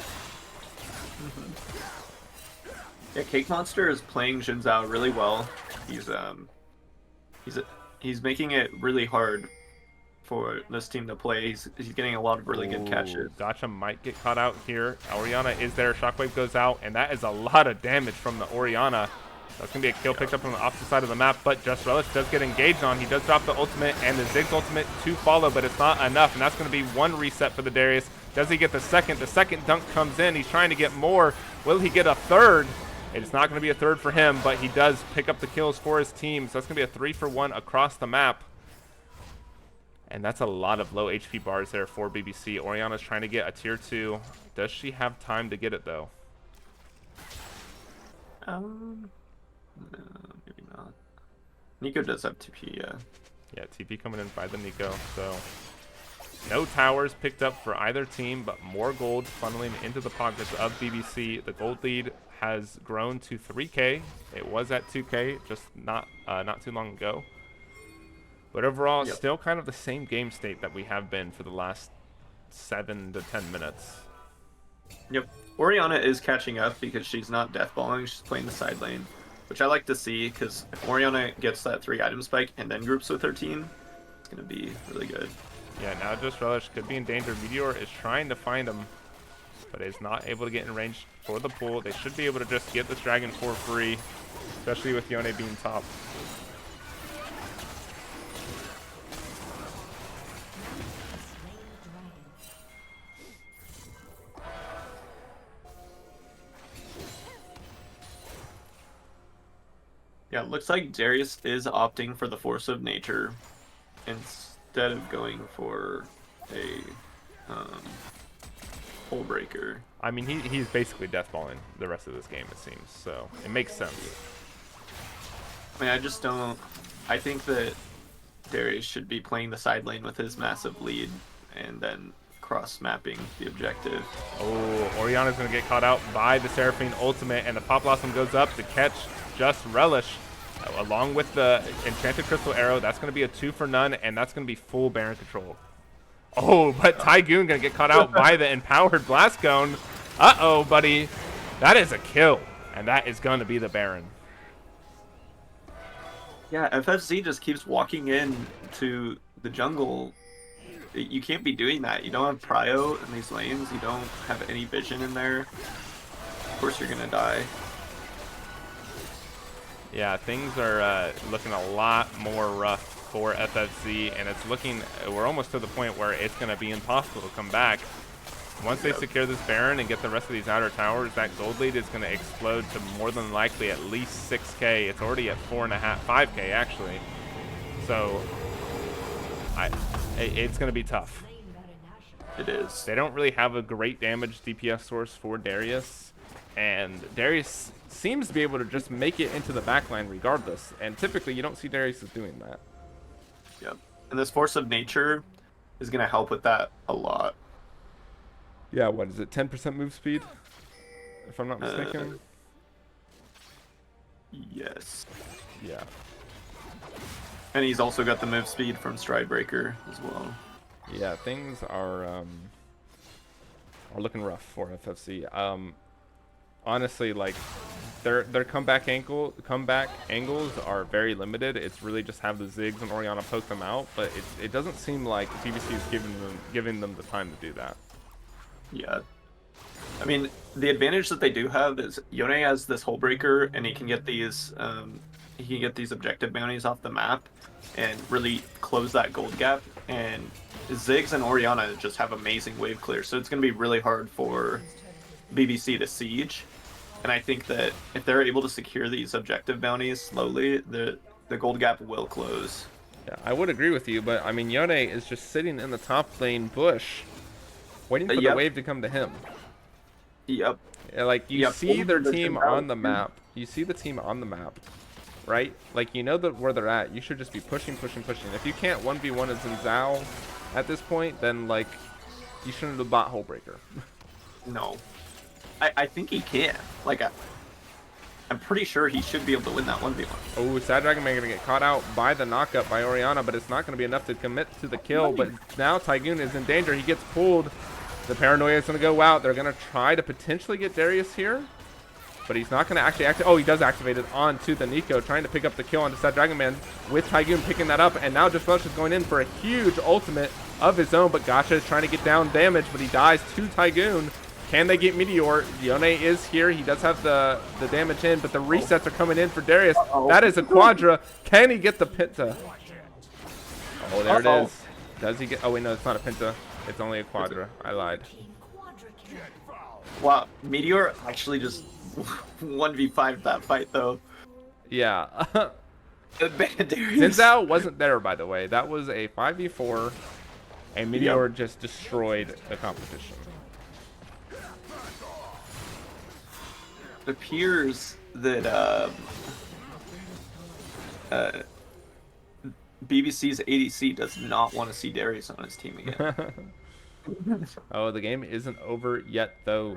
Yeah, Cake Monster is playing Xin Zhao really well. He's making it really hard for this team to play. He's getting a lot of really good catches. Gotcha might get caught out here. Orianna is there. Shockwave goes out, and that is a lot of damage from the Orianna. That's going to be a kill picked up on the opposite side of the map, but Just Relish does get engaged on. He does drop the ultimate and the Ziggs ultimate to follow, but it's not enough, and that's going to be 1 reset for the Darius. Does he get the second? The second dunk comes in. He's trying to get more. Will he get a third? It's not going to be a third for him, but he does pick up the kills for his team, so that's going to be a 3 for 1 across the map. And that's a lot of low HP bars there for BBC. Orianna's trying to get a tier 2. Does she have time to get it, though? No, maybe not. Nico does have TP, yeah. Yeah, TP coming in by the Nico, so no towers picked up for either team, but more gold funneling into the pockets of BBC. The gold lead has grown to 3K. It was at 2K just not too long ago. But overall, Yep. Still kind of the same game state that we have been for the last 7 to 10 minutes. Yep. Orianna is catching up because she's not deathballing, she's playing the side lane, which I like to see, because if Orianna gets that 3-item spike and then groups with her team, it's going to be really good. Yeah, now Just Relish could be in danger. Meteor is trying to find him, but is not able to get in range for the pool. They should be able to just get this dragon for free, especially with Yone being top. Yeah, it looks like Darius is opting for the Force of Nature instead of going for a Hull Breaker. I mean, he's basically deathballing the rest of this game, it seems, so it makes sense. I mean, I just don't... I think that Darius should be playing the side lane with his massive lead and then cross-mapping the objective. Oh, Orianna's going to get caught out by the Seraphine ultimate, and the Pop Blossom goes up to catch Just Relish, along with the Enchanted Crystal Arrow. That's going to be a 2 for none, and that's going to be full Baron control. Oh, but Tygoon going to get caught out by the Empowered Blast Cone. Uh-oh, buddy. That is a kill, and that is going to be the Baron. Yeah, FFZ just keeps walking in to the jungle. You can't be doing that. You don't have prio in these lanes. You don't have any vision in there. Of course you're going to die. Yeah, things are looking a lot more rough for FFZ, and it's looking, we're almost to the point where it's going to be impossible to come back. Once they secure this Baron and get the rest of these outer towers, that gold lead is going to explode to more than likely at least 6K. It's already at 4.5, 5K actually. So it's going to be tough. It is. They don't really have a great damage DPS source for Darius, and Darius seems to be able to just make it into the backline regardless, and typically you don't see Darius as doing that. Yep. And this Force of Nature is going to help with that a lot. Yeah, what is it, 10% move speed, if I'm not mistaken? Yes. Yeah. And he's also got the move speed from Stridebreaker as well. Yeah, things are looking rough for FFC. Honestly, like, Their comeback angles are very limited. It's really just have the Ziggs and Orianna poke them out, but it doesn't seem like BBC is giving them the time to do that. Yeah. I mean, the advantage that they do have is Yone has this Hull Breaker, and he can get these objective bounties off the map and really close that gold gap. And Ziggs and Orianna just have amazing wave clear, so it's going to be really hard for BBC to siege. And I think that if they're able to secure these objective bounties slowly, the gold gap will close. Yeah, I would agree with you, but I mean, Yone is just sitting in the top lane bush, waiting for the wave to come to him. Yep. Yeah, like you see their team on the map. You see the team on the map, right? Like you know where they're at. You should just be pushing. If you can't 1v1 as Zhao at this point, then like you shouldn't have bought Hull Breaker. No. I think he can. Like I'm pretty sure he should be able to win that 1v1. Oh, Sad Dragon Man gonna get caught out by the knockup by Orianna, but it's not gonna be enough to commit to the kill. But now Tygoon is in danger. He gets pulled. The paranoia is going to go out. They're going to try to potentially get Darius here, but he's not going to actually activate. Oh, he does activate it onto the Nico, trying to pick up the kill onto Sad Dragon Man with Tygoon picking that up. And now Just Rush is going in for a huge ultimate of his own, but Gacha is trying to get down damage, but he dies to Tygoon. Can they get Meteor? Yone is here. He does have the damage in, but the resets are coming in for Darius. That is a Quadra. Can he get the Penta? Oh, there it is. Does he get? Oh, wait, no, it's not a Penta. It's only a Quadra. I lied. Wow, Meteor actually just 1v5'd that fight, though. Yeah. Darius. Zhao wasn't there, by the way. That was a 5v4, and Meteor just destroyed the competition. It appears that BBC's ADC does not want to see Darius on his team again. Oh, the game isn't over yet, though.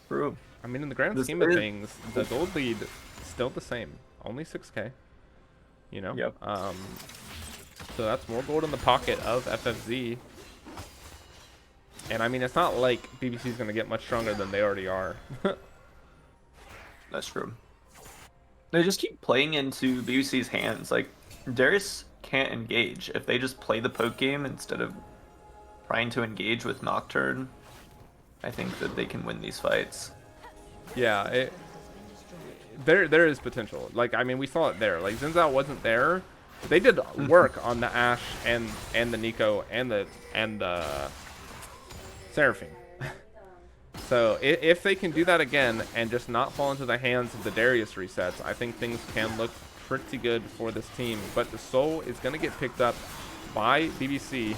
True. I mean, in the grand scheme of things, the gold lead is still the same. Only 6K. You know? Yep. So that's more gold in the pocket of FFZ. And I mean, it's not like BBC is going to get much stronger than they already are. That's true. They just keep playing into BBC's hands. Like, Darius can't engage. If they just play the poke game instead of trying to engage with Nocturne, I think that they can win these fights. Yeah, there is potential. Like, I mean, we saw it there. Like, Xin Zhao wasn't there. They did work on the Ashe and the Nico and the Seraphine. So if they can do that again and just not fall into the hands of the Darius resets, I think things can look pretty good for this team. But the Soul is going to get picked up by BBC.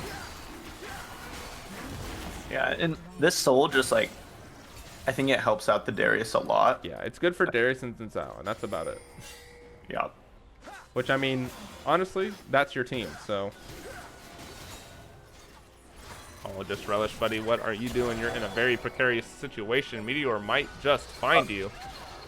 Yeah, and this Soul just, like, I think it helps out the Darius a lot. Yeah, it's good for Darius and Xin Zhao, and that's about it. Yeah. Which, I mean, honestly, that's your team, so... Oh, Just Relish, buddy. What are you doing? You're in a very precarious situation. Meteor might just find you.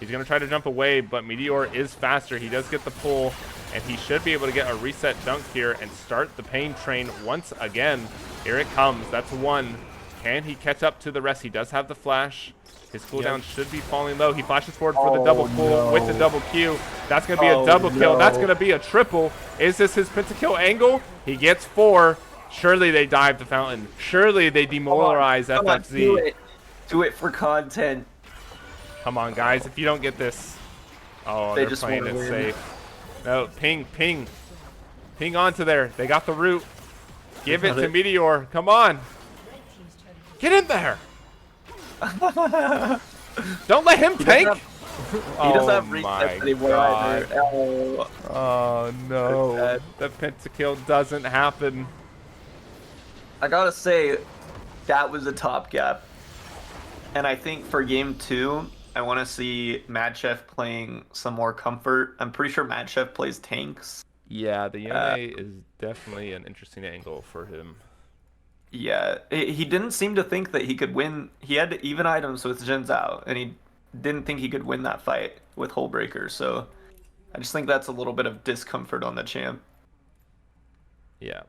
He's going to try to jump away, but Meteor is faster. He does get the pull, and he should be able to get a reset dunk here and start the pain train once again. Here it comes. That's one. Can he catch up to the rest? He does have the flash. His cooldown should be falling low. He flashes forward for the double pull with the double Q. That's going to be a double kill. That's going to be a triple. Is this his pentakill angle? He gets 4. Surely they dive the fountain. Surely they demoralize FFZ. Do it for content. Come on, guys. If you don't get this. Oh, they're just playing it win. safe. No, ping. Ping onto there. They got the root. Give it to Meteor. Come on. Get in there. Don't let him tank. He doesn't have resets anymore either. Oh, no. The pentakill doesn't happen. I gotta say, that was a top gap. And I think for game 2, I want to see Mad Chef playing some more comfort. I'm pretty sure Mad Chef plays tanks. Yeah, the Yone is definitely an interesting angle for him. Yeah, he didn't seem to think that he could win. He had even items with Xin Zhao, and he didn't think he could win that fight with Hull Breaker. So I just think that's a little bit of discomfort on the champ. Yeah.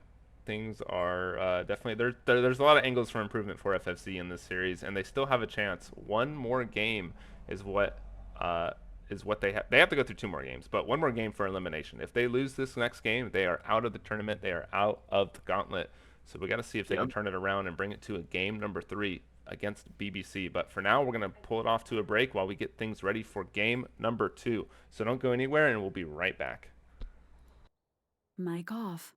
things are definitely there's a lot of angles for improvement for FFC in this series, and they still have a chance. One more game is what they have. They have to go through 2 more games, but 1 more game for elimination. If they lose this next game, they are out of the tournament. They are out of the gauntlet. So we got to see if they can turn it around and bring it to a game number 3 against BBC. But for now, we're going to pull it off to a break while we get things ready for game number 2. So don't go anywhere, and we'll be right back. Mic off.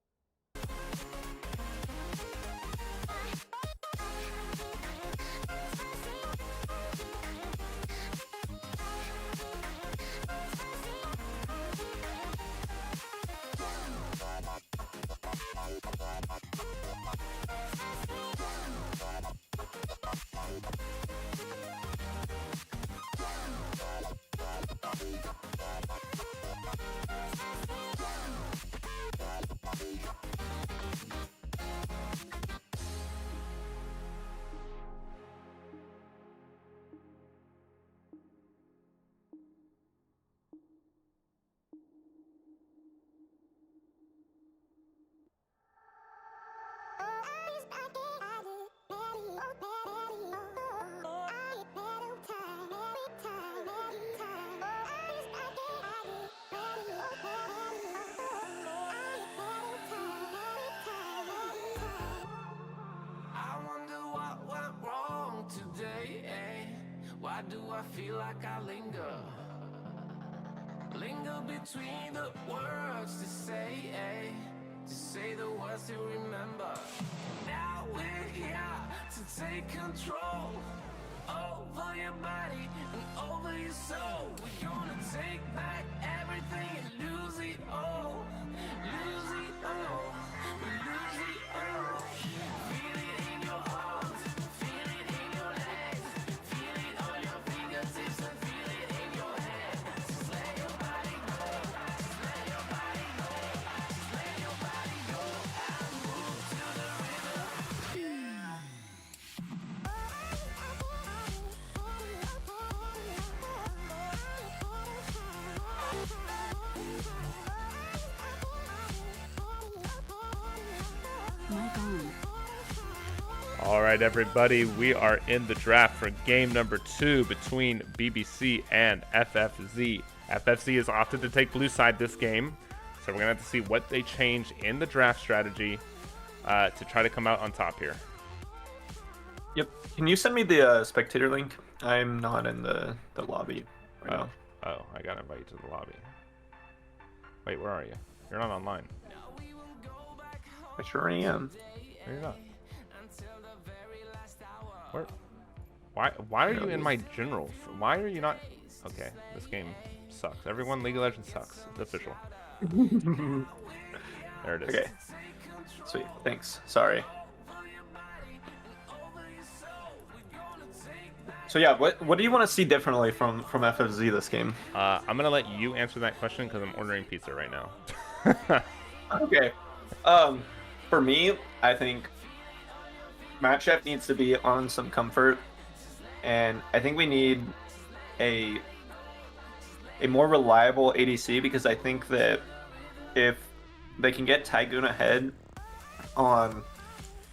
Why do I feel like I linger? Linger between the words to say the words to remember. Now we're here to take control over your body and over your soul. We're gonna take back everything and lose it all. Lose it all. Lose it all. Feel it in your arms. Feel it in your legs. Feel it on your fingertips and feel it in your head. Just let your body go. Just let your body go. Just let your body go and move to the rhythm. Mic on. All right, everybody, we are in the draft for game number 2 between BBC and FFZ. FFZ is opted to take blue side this game, so we're going to have to see what they change in the draft strategy to try to come out on top here. Yep. Can you send me the spectator link? I'm not in the lobby right now. Oh, I got to invite you to the lobby. Wait, where are you? You're not online. I sure am. No, you're not. Where? Why are you in my generals? Why are you not? Okay, this game sucks. Everyone, League of Legends sucks. It's official. There it is. Okay. Sweet. Thanks. Sorry. So yeah, what do you want to see differently from FFZ this game? I'm gonna let you answer that question because I'm ordering pizza right now. Okay. For me, I think Matt Chef needs to be on some comfort, and I think we need a more reliable ADC, because I think that if they can get Tygoon ahead on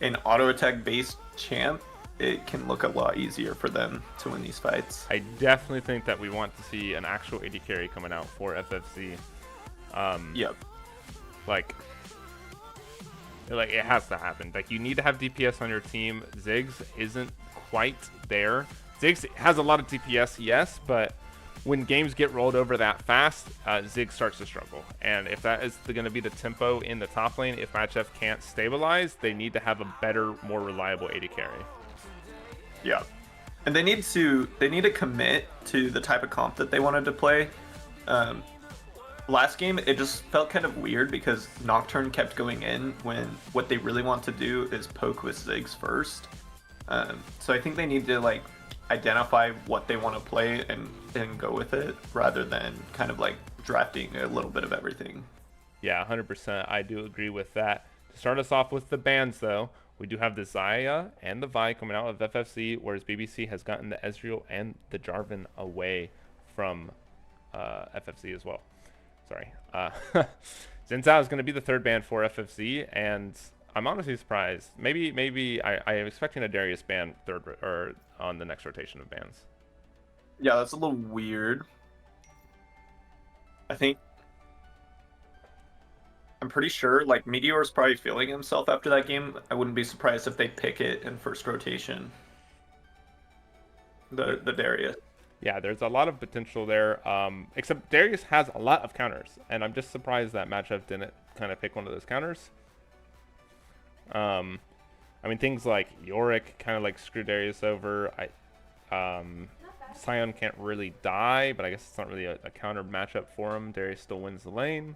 an auto attack based champ, it can look a lot easier for them to win these fights. I definitely think that we want to see an actual AD carry coming out for FFC. Yep. Like it has to happen. Like, you need to have DPS on your team. Ziggs isn't quite there. Ziggs has a lot of DPS, yes, but when games get rolled over that fast, Ziggs starts to struggle. And if that is going to be the tempo in the top lane, if Matchup can't stabilize, they need to have a better, more reliable AD carry. Yeah. And they need to commit to the type of comp that they wanted to play. Last game, it just felt kind of weird because Nocturne kept going in when what they really want to do is poke with Ziggs first. So I think they need to like identify what they want to play and go with it, rather than kind of like drafting a little bit of everything. Yeah, 100%. I do agree with that. To start us off with the bans, though, we do have the Xayah and the Vi coming out of FFC, whereas BBC has gotten the Ezreal and the Jarvan away from FFC as well. Sorry. Xin Zhao is going to be the third ban for FFC, and I'm honestly surprised. Maybe I am expecting a Darius ban or on the next rotation of bans. Yeah, that's a little weird. I think I'm pretty sure like Meteor's probably feeling himself after that game. I wouldn't be surprised if they pick it in first rotation. The Darius. Yeah, there's a lot of potential there. Except Darius has a lot of counters, and I'm just surprised that matchup didn't kind of pick one of those counters. I mean, things like Yorick kind of like screw Darius over. Sion can't really die, but I guess it's not really a counter matchup for him. Darius still wins the lane.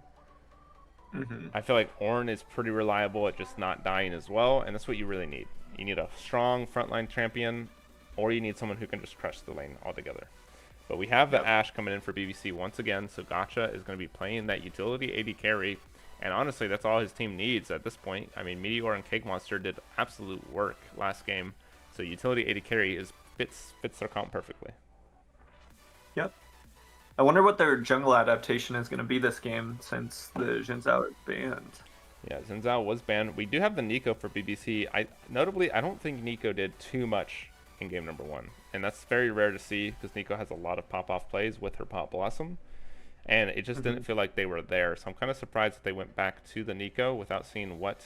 I feel like Ornn is pretty reliable at just not dying as well, and that's what you really need. You need a strong frontline champion, or you need someone who can just crush the lane altogether. But we have the Ashe coming in for BBC once again, so Gotcha is going to be playing that utility AD carry, and honestly, that's all his team needs at this point. I mean, Meteor and Cake Monster did absolute work last game, so utility AD carry fits their comp perfectly. Yep. I wonder what their jungle adaptation is going to be this game since the Xin Zhao is banned. Yeah, Xin Zhao was banned. We do have the Nico for BBC. Notably, I don't think Nico did too much in game number 1. And that's very rare to see because Nico has a lot of pop-off plays with her Pop Blossom. And it just didn't feel like they were there. So I'm kind of surprised that they went back to the Nico without seeing what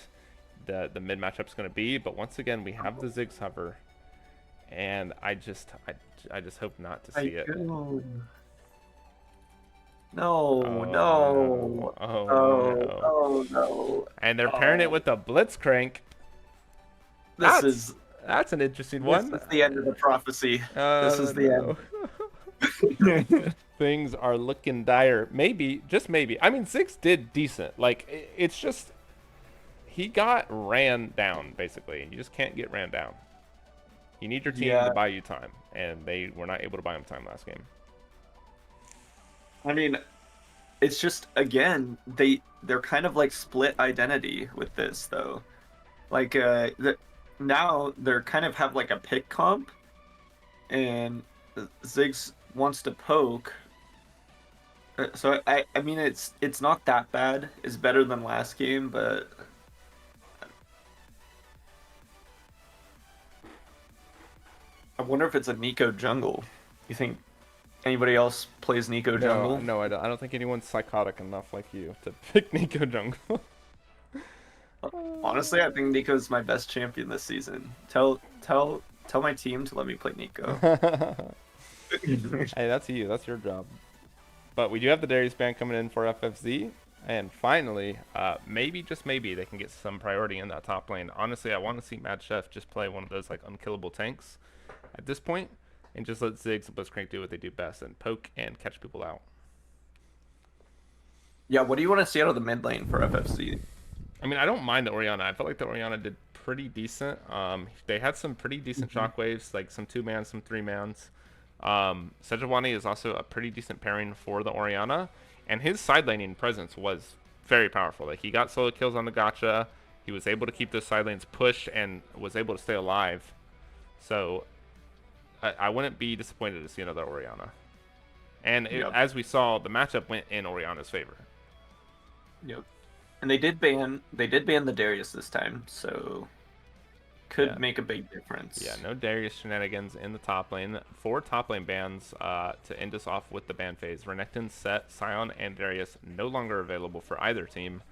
the mid matchup's going to be. But once again, we have the Ziggs hover. And I just hope not to see it. No, Oh, no. Oh, no. And they're pairing it with the Blitzcrank. That's an interesting one. This is the end of the prophecy. This is the end. Things are looking dire. Maybe, just maybe. I mean, Ziggs did decent. Like, it's just he got ran down, basically, and you just can't get ran down. You need your team to buy you time, and they were not able to buy him time last game. I mean, it's just, again, they're kind of like split identity with this, though. Like, now they're kind of have like a pick comp, and Ziggs wants to poke. So I mean, it's not that bad. It's better than last game, but I wonder if it's a Nico jungle. You think anybody else plays Nico jungle? No, I don't think anyone's psychotic enough like you to pick Nico jungle. Honestly, I think Nico's my best champion this season. Tell my team to let me play Nico. Hey, that's you. That's your job. But we do have the Darius ban coming in for FFZ. And finally, maybe, just maybe, they can get some priority in that top lane. Honestly, I want to see Mad Chef just play one of those like unkillable tanks at this point, and just let Ziggs and Blitzcrank do what they do best and poke and catch people out. Yeah, what do you want to see out of the mid lane for FFC? I mean, I don't mind the Orianna. I felt like the Orianna did pretty decent. They had some pretty decent shockwaves, like some 2-man, some 3-mans. Sejuani is also a pretty decent pairing for the Orianna, and his side laning presence was very powerful. Like, he got solo kills on the Gotcha. He was able to keep those side lanes pushed and was able to stay alive. So I wouldn't be disappointed to see another Orianna. And as we saw, the matchup went in Orianna's favor. Yep. And they did ban the Darius this time, so could make a big difference. Yeah, no Darius shenanigans in the top lane. 4 top lane bans to end us off with the ban phase. Renekton, Set, Sion, and Darius no longer available for either team.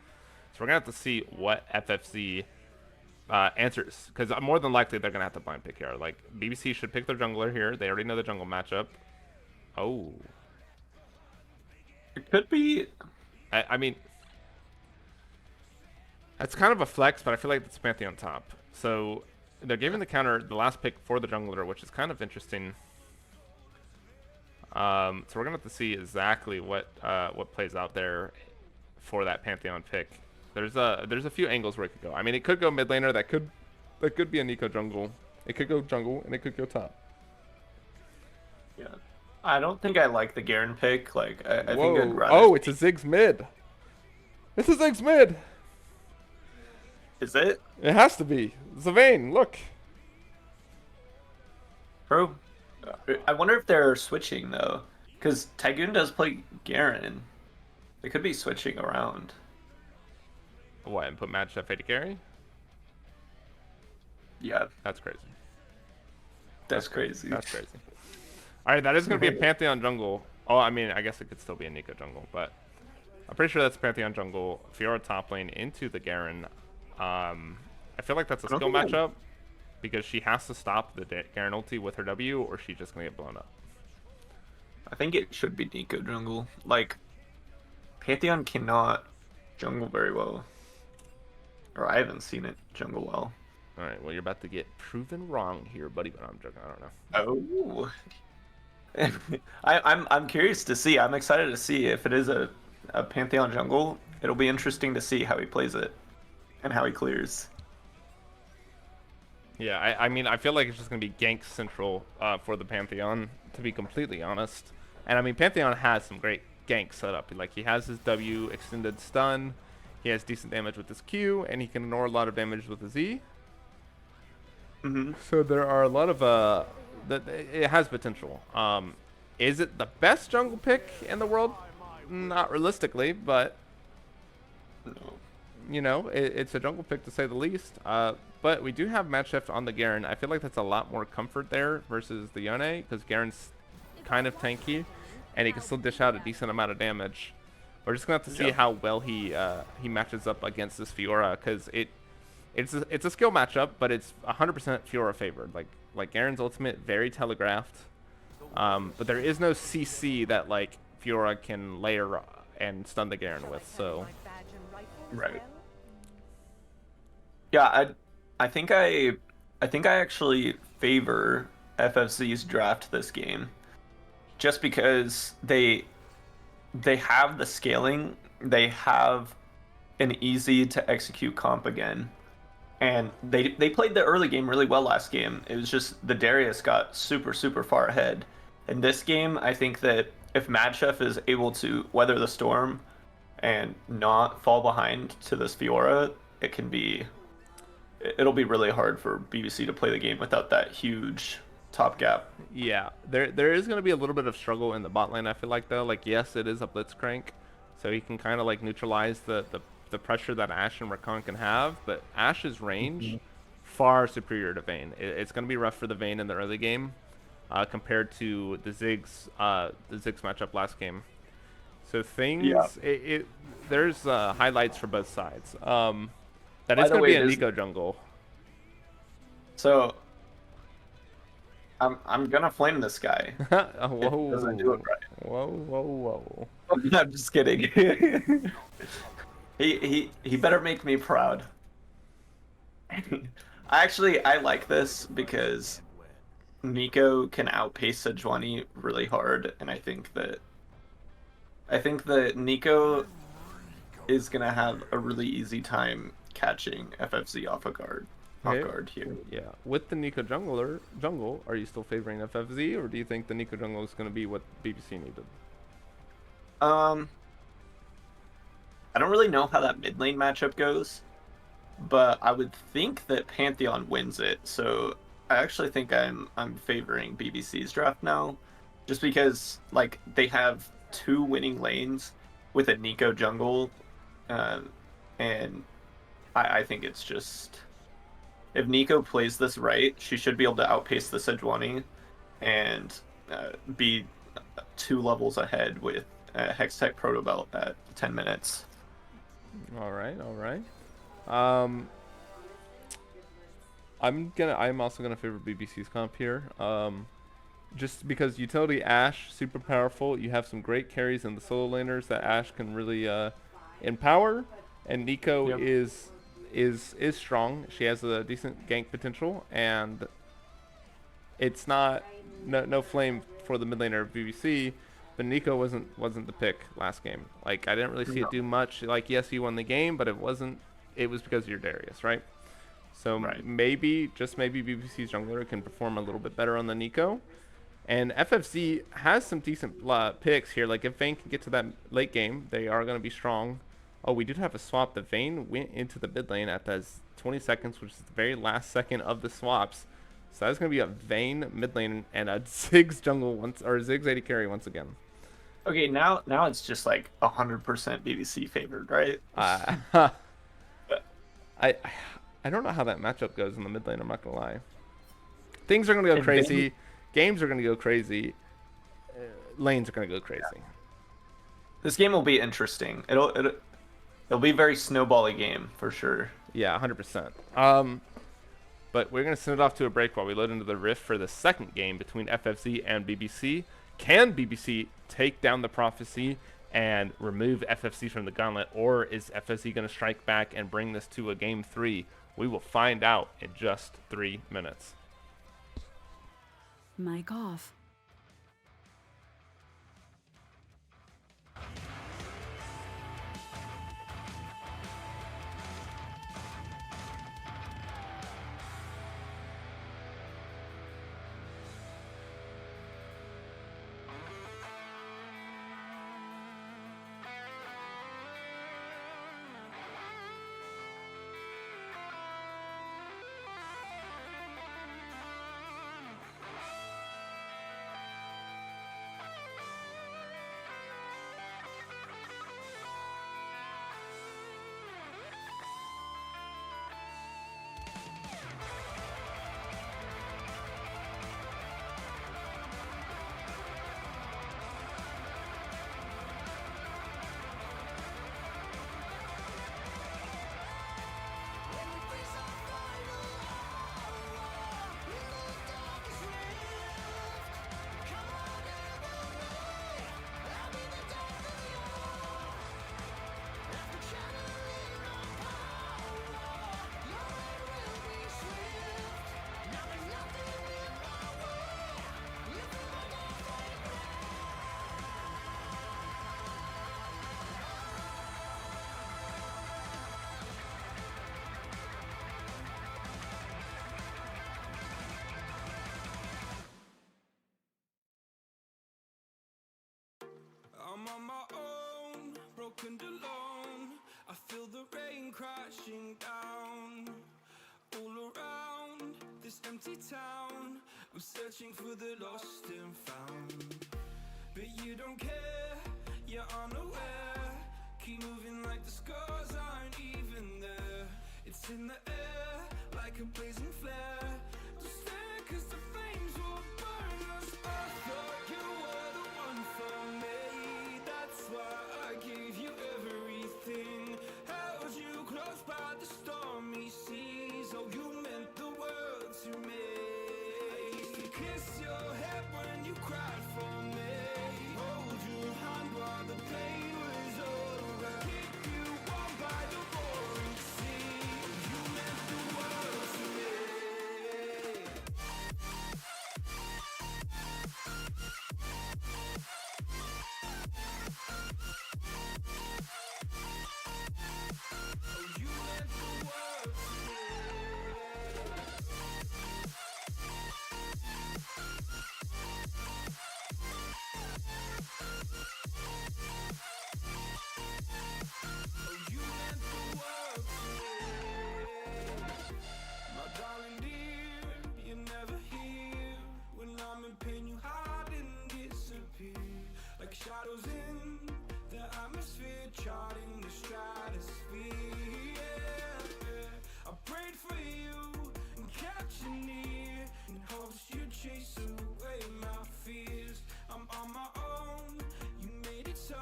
So we're going to have to see what FFZ answers, because more than likely they're going to have to blind pick here. Like, BBC should pick their jungler here. They already know the jungle matchup. Oh. It could be... I mean... That's kind of a flex, but I feel like it's Pantheon top. So they're giving the counter the last pick for the jungler, which is kind of interesting. So we're gonna have to see exactly what plays out there for that Pantheon pick. There's a few angles where it could go. I mean, it could go mid laner. That could be a Nico jungle. It could go jungle, and it could go top. Yeah, I don't think I like the Garen pick. Like, I think I'd rather. Oh, it's a Ziggs mid. It's a Ziggs mid. Is it? It has to be. Zavane, look. Bro, I wonder if they're switching, though. Because Tygoon does play Garen. They could be switching around. What, and put Mad Chef AD carry? Yeah, That's crazy. that's crazy. That's crazy. All right, that is going to be a Pantheon jungle. Oh, I mean, I guess it could still be a Nico jungle, but I'm pretty sure that's Pantheon jungle. Fiora top lane into the Garen. I feel like that's a I don't skill think matchup because she has to stop the Garen ulti with her W or she's just going to get blown up. I think it should be Nico jungle. Like, Pantheon cannot jungle very well. Or I haven't seen it jungle well. All right, well, you're about to get proven wrong here, buddy, but I'm joking. I don't know. Oh. I'm curious to see. I'm excited to see if it is a Pantheon jungle. It'll be interesting to see how he plays it and how he clears. Yeah, I mean, I feel like it's just going to be gank central for the Pantheon, to be completely honest. And I mean, Pantheon has some great gank setup. Like, he has his W extended stun, he has decent damage with his Q, and he can ignore a lot of damage with his E. So there are a lot of it has potential. Is it the best jungle pick in the world? Not realistically, but No. you know, it's a jungle pick to say the least. But we do have match shift on the Garen. I feel like that's a lot more comfort there versus the Yone, because Garen's kind of tanky, and he can still dish out a decent amount of damage. We're just gonna have to see how well he matches up against this Fiora, because it's a skill matchup, but it's 100% Fiora favored. Like Garen's ultimate, very telegraphed. But there is no CC that like Fiora can layer and stun the Garen with. So Right. Yeah, I think I actually favor FFZ's draft this game, just because they have the scaling, they have an easy to execute comp again, and they played the early game really well last game. It was just the Darius got super far ahead. In this game, I think that if Madchef is able to weather the storm and not fall behind to this Fiora, it'll be really hard for BBC to play the game without that huge top gap. yeah, there is going to be a little bit of struggle in the bot lane, I feel like, though. Like, yes, it is a Blitzcrank, so he can kind of like neutralize the pressure that Ashe and Rakan can have, but Ashe's range far superior to Vayne. It's going to be rough for the Vayne in the early game compared to the Ziggs matchup last game. So things, there's highlights for both sides. That is going to be a Nico jungle. So I'm gonna flame this guy. Whoa! Doesn't do it right. Whoa! I'm just kidding. he better make me proud. I like this because Nico can outpace Sejuani really hard, and I think that Nico is gonna have a really easy time catching FFZ off guard here. Yeah, with the Nico jungle, are you still favoring FFZ, or do you think the Nico jungle is going to be what BBC needed? I don't really know how that mid lane matchup goes, but I would think that Pantheon wins it. So I actually think I'm favoring BBC's draft now, just because like they have two winning lanes with a Nico jungle, and I think it's just, if Nico plays this right, she should be able to outpace the Sejuani and be 2 levels ahead with Hextech Proto Belt at 10 minutes. All right. I'm also gonna favor BBC's comp here. Just because utility Ashe super powerful. You have some great carries in the solo laners that Ashe can really empower, and Nico is strong. She has a decent gank potential, and it's not no flame for the mid laner of BBC, but Nico wasn't the pick last game. Like, I didn't really see it do much. Like, yes, you won the game, but it was because of your Darius, right? So maybe, just maybe, BBC's jungler can perform a little bit better on the Nico. And FFZ has some decent picks here. Like, if Vayne can get to that late game, they are going to be strong. Oh, we did have a swap. The Vayne went into the mid lane at those 20 seconds, which is the very last second of the swaps. So that's going to be a Vayne mid lane and a Ziggs jungle Ziggs AD carry once again. Okay, now it's just like 100% BBC favored, right? I I don't know how that matchup goes in the mid lane. I'm not gonna lie. Things are gonna go And crazy. Games are gonna go crazy. Lanes are gonna go crazy. This game will be interesting. It'll be a very snowbally game for sure. Yeah, 100%. But we're gonna send it off to a break while we load into the Rift for the second game between FFZ and BBC. Can BBC take down the Prophecy and remove FFC from the Gauntlet, or is FFC gonna strike back and bring this to a game 3? We will find out in just 3 minutes. Mic off. I'm on my own, broken alone. I feel the rain crashing down all around this empty town. I'm searching for the lost and found, but you don't care, you're unaware. Keep moving like the scars aren't even there. It's in the air like a blazing flare. Don't stare 'cause the flames will burn us. I thought you were the one for me. That's why I gave you everything. Held you close by the stormy seas. Oh, you meant the world to me. I used to kiss your head when you cried for me. Hold your hand while the pain was over. Keep you warm by the roaring sea. You meant the world to me. Oh, you meant the world to me. Oh, you meant the world to me. My darling dear, you're never here. When I'm in pain, you hide and disappear. Like shadows in the atmosphere, charting the stratosphere. Yeah. I prayed for you and kept you near, in hopes you'd chase away my fears. I'm on my own, you made it so,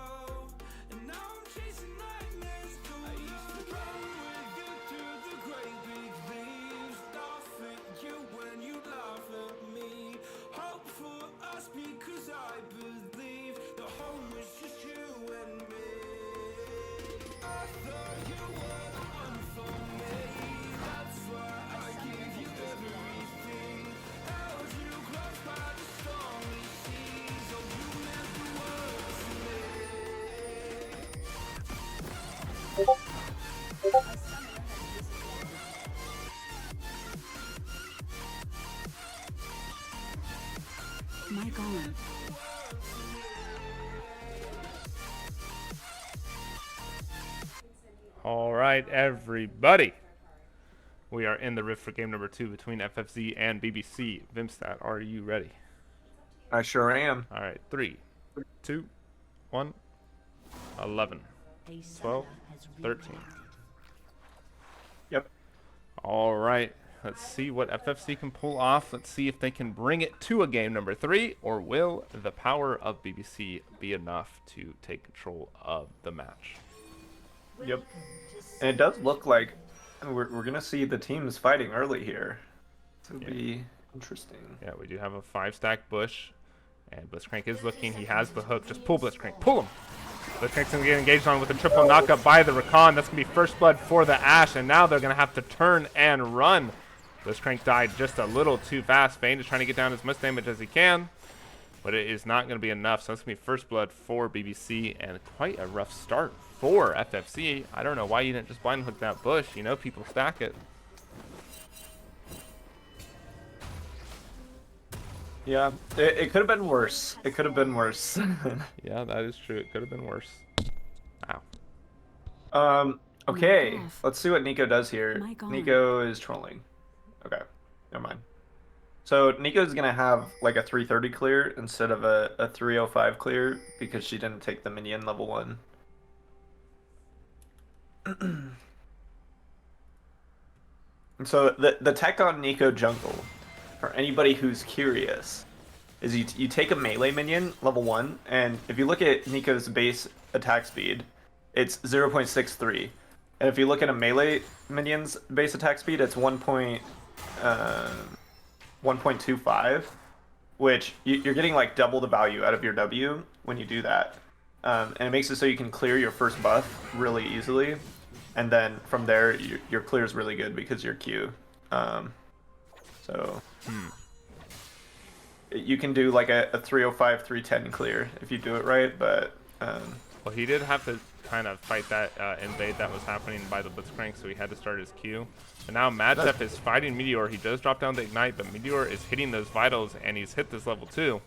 and now I'm chasing nightmares through. I used to run with you through the great big leaves, laugh at you when you laugh at me. Hope for us because I believe the home was just you and me. I thought you were the one for me. That's why I gave you everything. Held you close by the stormy seas. Oh, you meant the world to me. Mic on. All right, everybody. We are in the Rift for game number 2 between FFZ and BBC. Vimstat, are you ready? I sure am. All right, 3, 2, 1, 11, 12, 13. Yep. All right. Let's see what FFC can pull off. Let's see if they can bring it to a game number 3, or will the power of BBC be enough to take control of the match? Yep. And it does look like we're going to see the teams fighting early here. It'll be interesting. Yeah, we do have a 5-stack Bush, and Blitzcrank is looking. He has the hook. Just pull Blitzcrank. Pull him. Blitzcrank's going to get engaged on with a triple knockup by the Rakan. That's going to be first blood for the Ashe, and now they're going to have to turn and run. Blitzcrank died just a little too fast. Vayne is trying to get down as much damage as he can, but it is not going to be enough. So that's going to be first blood for BBC, and quite a rough start for FFC. I don't know why you didn't just blind hook that Bush. You know people stack it. Yeah, it could have been worse. It could have been worse. Yeah, that is true. It could have been worse. Wow. Okay, let's see what Nico does here. Mic on. Nico is trolling. Okay, never mind. So Nico's gonna have like a 330 clear instead of a 305 clear because she didn't take the minion level 1. And so the tech on Nico jungle, for anybody who's curious, is you take a melee minion level 1, and if you look at Nico's base attack speed, it's 0.63. And if you look at a melee minion's base attack speed, it's 1.25, which you're getting like double the value out of your W when you do that. And it makes it so you can clear your first buff really easily. And then from there, your clear is really good because you're Q. You can do like a 305, 310 clear if you do it right, but... Well, he did have to kind of fight that invade that was happening by the Blitzcrank, so he had to start his Q. And now Madchef is fighting Meteor. He does drop down the Ignite, but Meteor is hitting those Vitals, and he's hit this level 2.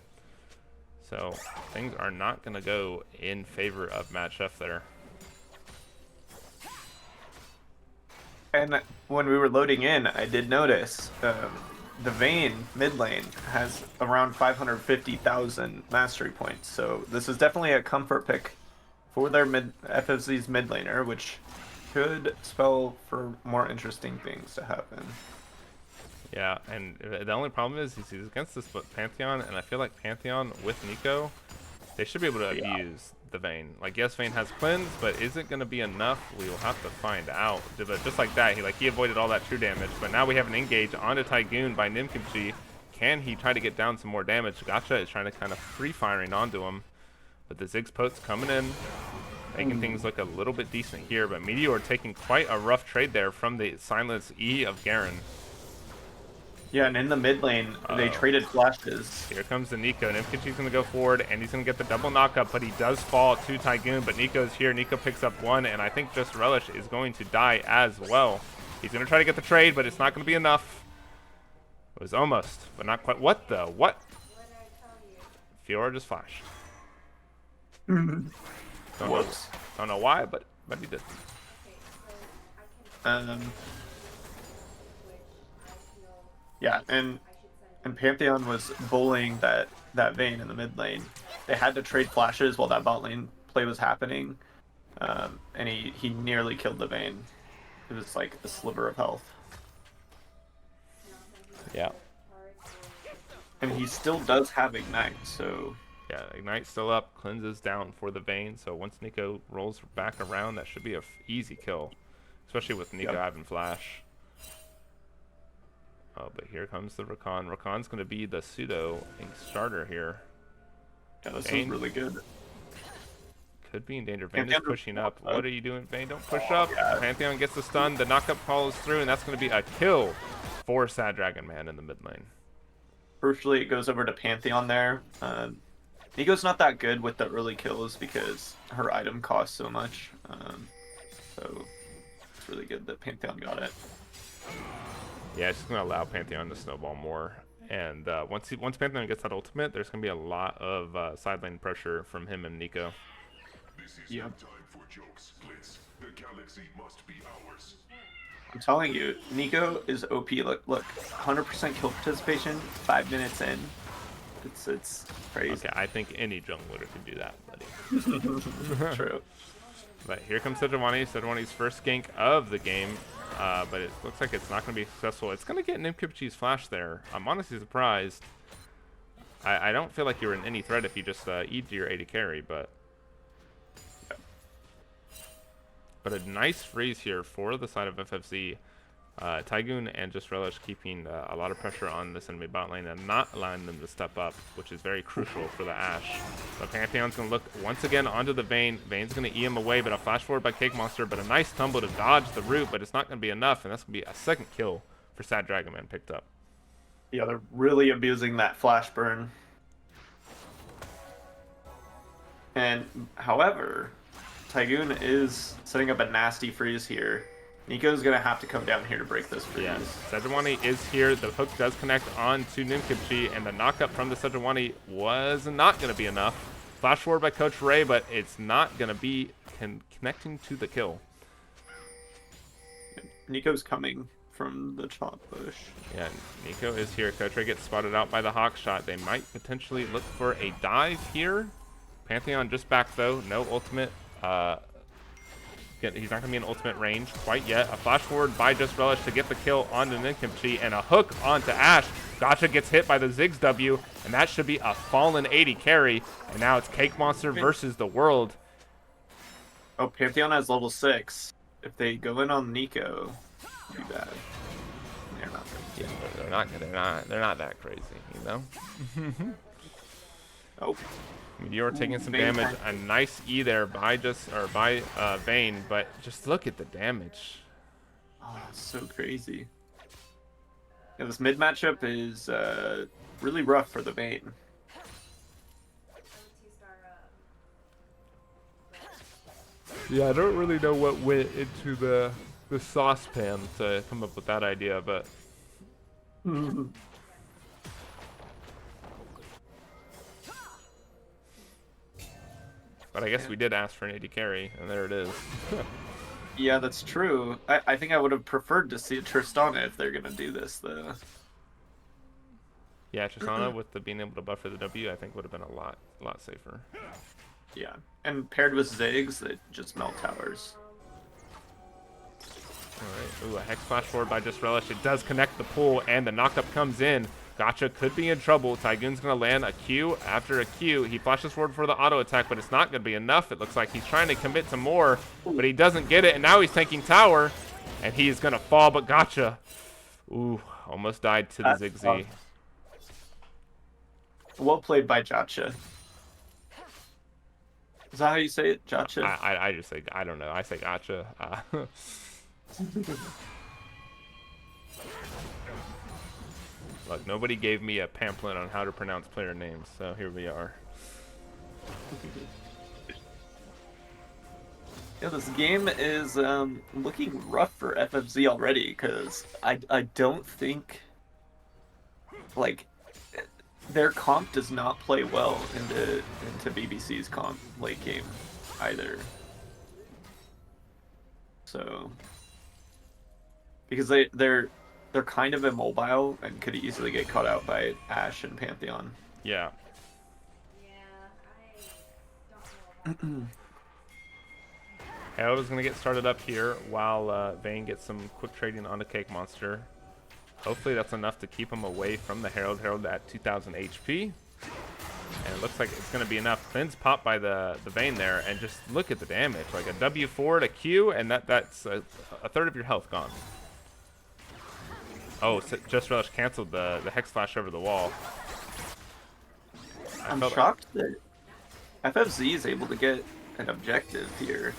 So things are not going to go in favor of Madchef there. And when we were loading in, I did notice the Vayne mid lane has around 550,000 mastery points. So this is definitely a comfort pick for their FFZ's mid laner, which could spell for more interesting things to happen. Yeah, and the only problem is he's against this Pantheon, and I feel like Pantheon with Nico, they should be able to abuse the Vayne. Like, yes, Vayne has cleanse, but is it going to be enough? We will have to find out. But just like that, he avoided all that true damage. But now we have an engage onto Tygoon by Nimkimchi. Can he try to get down some more damage? Gotcha is trying to kind of free-firing onto him. But the Ziggs Pote's coming in, making things look a little bit decent here. But Meteor taking quite a rough trade there from the Silence E of Garen. Yeah, and in the mid lane, they traded flashes. Here comes the Nico. Nimkimchi's going to go forward, and he's going to get the double knockup, but he does fall to Tygoon. But Nico's here. Nico picks up 1, and I think Just Relish is going to die as well. He's going to try to get the trade, but it's not going to be enough. It was almost, but not quite. What the? What? Fiora just flashed. Whoops. Don't know why, but he did. Yeah, and Pantheon was bullying that Vayne in the mid lane. They had to trade flashes while that bot lane play was happening, and he nearly killed the Vayne. It was like a sliver of health. Yeah. And he still does have Ignite, so... Yeah, Ignite's still up. Cleanses down for the Vayne, so once Nico rolls back around, that should be a easy kill. Especially with Nico having flash. Oh, but here comes the Rakan. Rakan's going to be the pseudo starter here. Yeah, this Vayne is really good. could be in danger. Vayne is pushing up. What are you doing, Vayne? Don't push up. Pantheon gets the stun. The knockup follows through, and that's going to be a kill for Sad Dragon Man in the mid lane. Crucially, it goes over to Pantheon there. Nico's not that good with the early kills because her item costs so much. So it's really good that Pantheon got it. Yeah, it's just going to allow Pantheon to snowball more. And once Pantheon gets that ultimate, there's going to be a lot of side lane pressure from him and Nico. This is no time for jokes, Blitz. The galaxy must be ours. I'm telling you, Nico is OP. Look, 100% kill participation, 5 minutes in. It's crazy. Okay, I think any jungler could do that, buddy. True. But here comes Sejuani. Sejuani's first gank of the game. but it looks like it's not going to be successful. It's going to get Nimkipchi's flash there. I'm honestly surprised. I don't feel like you're in any threat if you just eat your AD carry, but a nice freeze here for the side of FFZ. Tygoon and Just Relish keeping a lot of pressure on this enemy bot lane and not allowing them to step up, which is very crucial for the Ashe. But Pantheon's going to look once again onto the Vayne. Vayne's going to E him away, but a flash forward by Cake Monster, but a nice tumble to dodge the root, but it's not going to be enough, and that's going to be a second kill for Sad Dragon Man picked up. Yeah, they're really abusing that flash burn. And, however, Tygoon is setting up a nasty freeze here. Nico's going to have to come down here to break this freeze. Yeah, Sejuani is here. The hook does connect on to Nimkipchi, and the knockup from the Sejuani was not going to be enough. Flash forward by Coach Ray, but it's not going to be connecting to the kill. Nico's coming from the chop bush. Yeah, Nico is here. Coach Ray gets spotted out by the Hawk shot. They might potentially look for a dive here. Pantheon just back though. No ultimate. He's not going to be in ultimate range quite yet. A flash forward by Just Relish to get the kill onto Nimkipchi, and a hook onto Ashe. Gotcha gets hit by the Ziggs W, and that should be a fallen 80 carry. And now it's Cake Monster versus the world. Oh, Pantheon has level 6. If they go in on Nico, too bad. They're not going to. They're not that crazy, you know. Oh. Meteor taking some Vayne damage. A nice E there by Vayne, but just look at the damage. Oh, it's so crazy. Yeah, this mid matchup is really rough for the Vayne. Yeah, I don't really know what went into the saucepan to come up with that idea, but I guess we did ask for an AD carry, and there it is. Yeah, that's true. I think I would have preferred to see Tristana if they're gonna do this though. Yeah, Tristana with the being able to buffer the W, I think would have been a lot safer. Yeah, and paired with Ziggs, it just melt towers. Alright, ooh, a Hex Flash forward by Just Relish. It does connect the pull, and the knockup comes in. Gotcha could be in trouble. Tygoon's going to land a Q after a Q. He flashes forward for the auto attack, but it's not going to be enough. It looks like he's trying to commit to more, but he doesn't get it, and now he's tanking tower, and he's going to fall, but Gotcha. Ooh, almost died to the Ziggsy. Well played by Gotcha. Is that how you say it, Gotcha? I just say, I don't know. I say Gotcha. Look, nobody gave me a pamphlet on how to pronounce player names, so here we are. Yeah, this game is looking rough for FFZ already, because I don't think, like, their comp does not play well into BBC's comp late game either. So, because they're kind of immobile and could easily get caught out by Ashe and Pantheon. Yeah. Herald is going to get started up here while Vayne gets some quick trading on the Cake Monster. Hopefully that's enough to keep him away from the Herald. Herald at 2,000 HP. And it looks like it's going to be enough. Cleanse pop by the Vayne there, and just look at the damage. Like a W forward, a Q, and that's a third of your health gone. Oh, Just Relish canceled the Hex Flash over the wall. I'm shocked that FFZ is able to get an objective here.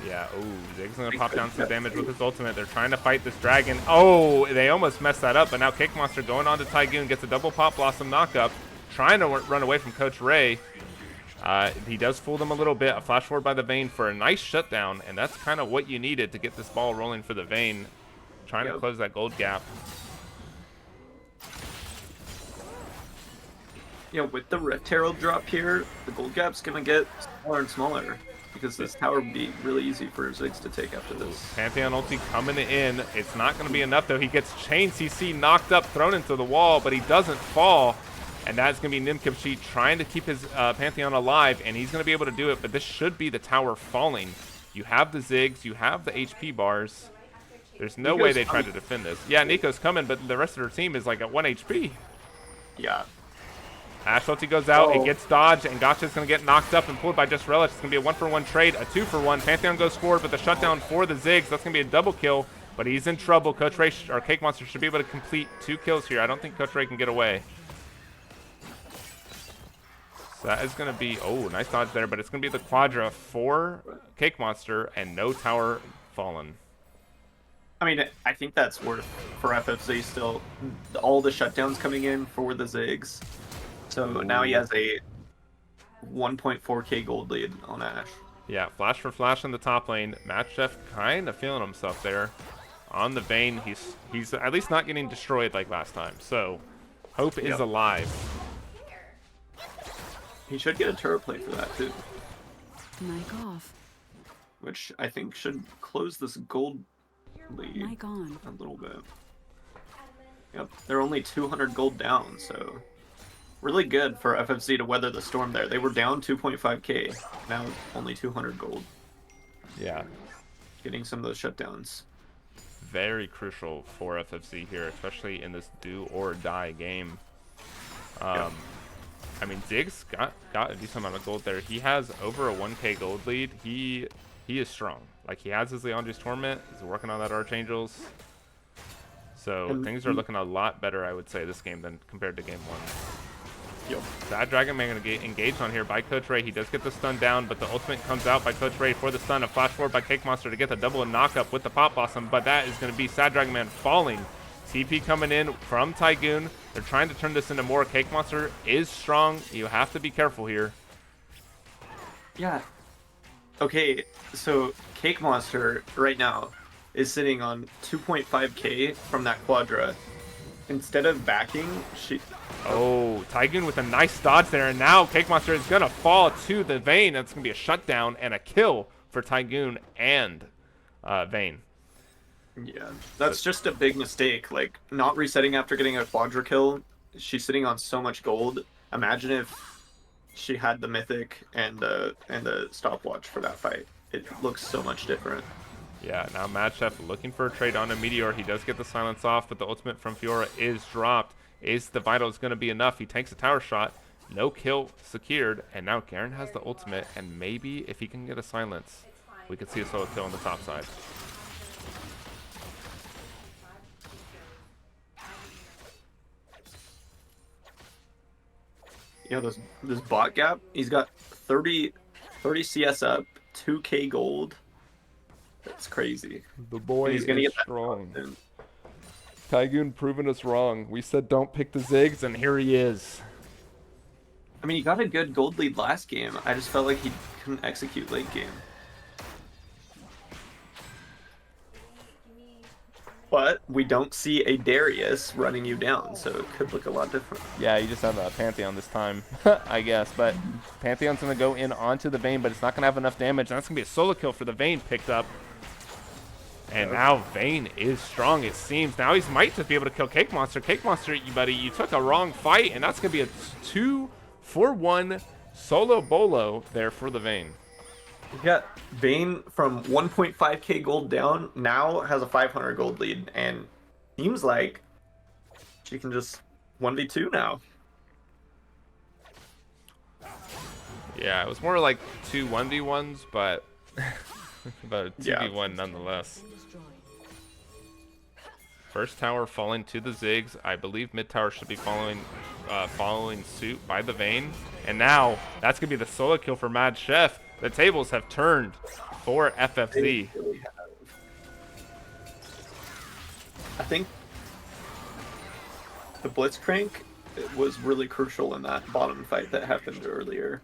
Yeah, ooh, Ziggs gonna pop down some damage with his ultimate. They're trying to fight this dragon. Oh, they almost messed that up, but now Cake Monster going on to Tygoon, gets a double Pop Blossom knockup, trying to run away from Coach Ray. He does fool them a little bit. A flash forward by the Vayne for a nice shutdown, and that's kind of what you needed to get this ball rolling for the Vayne. Trying to close that gold gap. Yeah, with the Rift Herald drop here, the gold gap's gonna get smaller and smaller, because this tower would be really easy for Ziggs to take after this. Pantheon ulti coming in. It's not going to be enough, though. He gets Chain CC knocked up, thrown into the wall, but he doesn't fall. And that's going to be Nimkipchi trying to keep his Pantheon alive, and he's going to be able to do it, but this should be the tower falling. You have the Ziggs, you have the HP bars. There's no way Nico's they tried to coming. defend this. Yeah, Nico's coming, but the rest of their team is like at 1 HP. Yeah. Ash ulti goes out, it Oh. gets dodged, and Gotcha's going to get knocked up and pulled by Just Relish. It's going to be a 1-for-1 trade, a 2-for-1. Pantheon goes forward with a shutdown for the Ziggs. That's going to be a double kill, but he's in trouble. Coach Ray, or Cake Monster, should be able to complete 2 kills here. I don't think Coach Ray can get away. So that is going to be, oh, nice dodge there, but it's going to be the Quadra for Cake Monster and no tower fallen. I mean, I think that's worth for FFZ still. All the shutdowns coming in for the Ziggs. So now he has a 1.4k gold lead on Ash. Yeah, flash for flash in the top lane. Matt Chef kind of feeling himself there. On the Vayne, he's at least not getting destroyed like last time. So, hope is alive. He should get a turret play for that too, Mic off. which I think should close this gold lead Mic on. a little bit. Yep, they're only 200 gold down, so really good for FFZ to weather the storm there. They were down 2.5k, now only 200 gold. Yeah, Getting some of those shutdowns. very crucial for FFC here, especially in this do or die game. I mean, Ziggs got a decent amount of gold there. He has over a 1k gold lead. He is strong. Like, he has his Leandri's Torment. He's working on that Archangels. So things are looking a lot better, I would say, this game than compared to game 1. Yep. That Dragon Man going to get engaged on here by Coach Ray. He does get the stun down, but the ultimate comes out by Coach Ray for the stun. A flash forward by Cake Monster to get the double and knock up with the Pop Blossom, but that is going to be Sad Dragon Man falling. TP coming in from Tygoon. They're trying to turn this into more. Cake Monster is strong. You have to be careful here. Yeah. Okay, so Cake Monster right now is sitting on 2.5k from that Quadra. Instead of backing, she... Oh, Tygoon with a nice dodge there, and now Cake Monster is going to fall to the Vayne. That's going to be a shutdown and a kill for Tygoon and Vayne. Yeah, that's just a big mistake. Like, not resetting after getting a Quadra kill. She's sitting on so much gold. Imagine if she had the Mythic and the stopwatch for that fight. It looks so much different. Yeah, now Mad Chef looking for a trade on a Meteor. He does get the silence off, but the ultimate from Fiora is dropped. Is the Vital's going to be enough? He takes a tower shot. No kill secured, and now Garen has the ultimate, and maybe if he can get a silence, we could see a solo kill on the top side. You know, this bot gap, he's got 30 CS up, 2k gold. That's crazy. The boy And he's gonna is get that strong. soon. Tygoon proving us wrong. We said don't pick the Ziggs, and here he is. I mean, he got a good gold lead last game. I just felt like he couldn't execute late game. But we don't see a Darius running you down, so it could look a lot different. Yeah, you just have a Pantheon this time, I guess. But Pantheon's going to go in onto the Vayne, but it's not going to have enough damage. And that's going to be a solo kill for the Vayne picked up. And now Vayne is strong, it seems. Now he might just be able to kill Cake Monster. Cake Monster, buddy, you took a wrong fight, and that's going to be a 2-for-1 solo bolo there for the Vayne. We got Vayne from 1.5k gold down, now has a 500 gold lead, and seems like she can just 1v2 now. Yeah, it was more like 2 1v1s, but but a 2v1 nonetheless. First tower falling to the Ziggs. I believe mid tower should be following suit by the Vayne. And now that's gonna be the solo kill for Mad Chef. The tables have turned for FFZ. I think the Blitzcrank was really crucial in that bottom fight that happened earlier.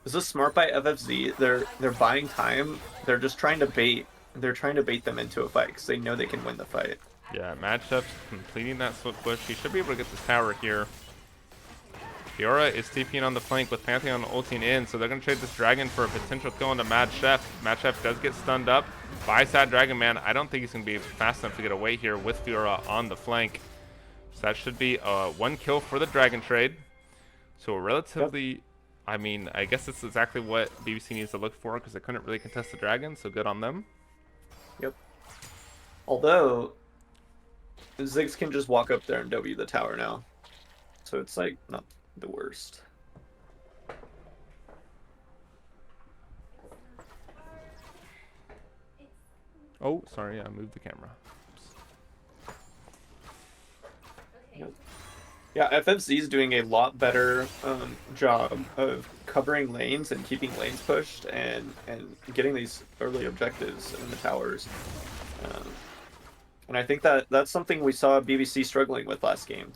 This is smart by FFZ. They're buying time. They're just trying to bait. They're trying to bait them into a fight because they know they can win the fight. Yeah, Mad Chef's completing that swift push. He should be able to get this tower here. Fiora is TPing on the flank with Pantheon ulting in, so they're going to trade this dragon for a potential kill into Mad Chef. Mad Chef does get stunned up by Sad Dragon Man. I don't think he's going to be fast enough to get away here with Fiora on the flank. So that should be 1 kill for the dragon trade. So a relatively I mean, I guess this is exactly what BBC needs to look for because they couldn't really contest the dragon, so good on them. Yep. Although, Ziggs can just walk up there and W the tower now. So it's like not the worst. Oh, sorry, I moved the camera. Yep. Yeah, FFZ is doing a lot better job of covering lanes and keeping lanes pushed and getting these early objectives in the towers. And I think that that's something we saw BBC struggling with last game.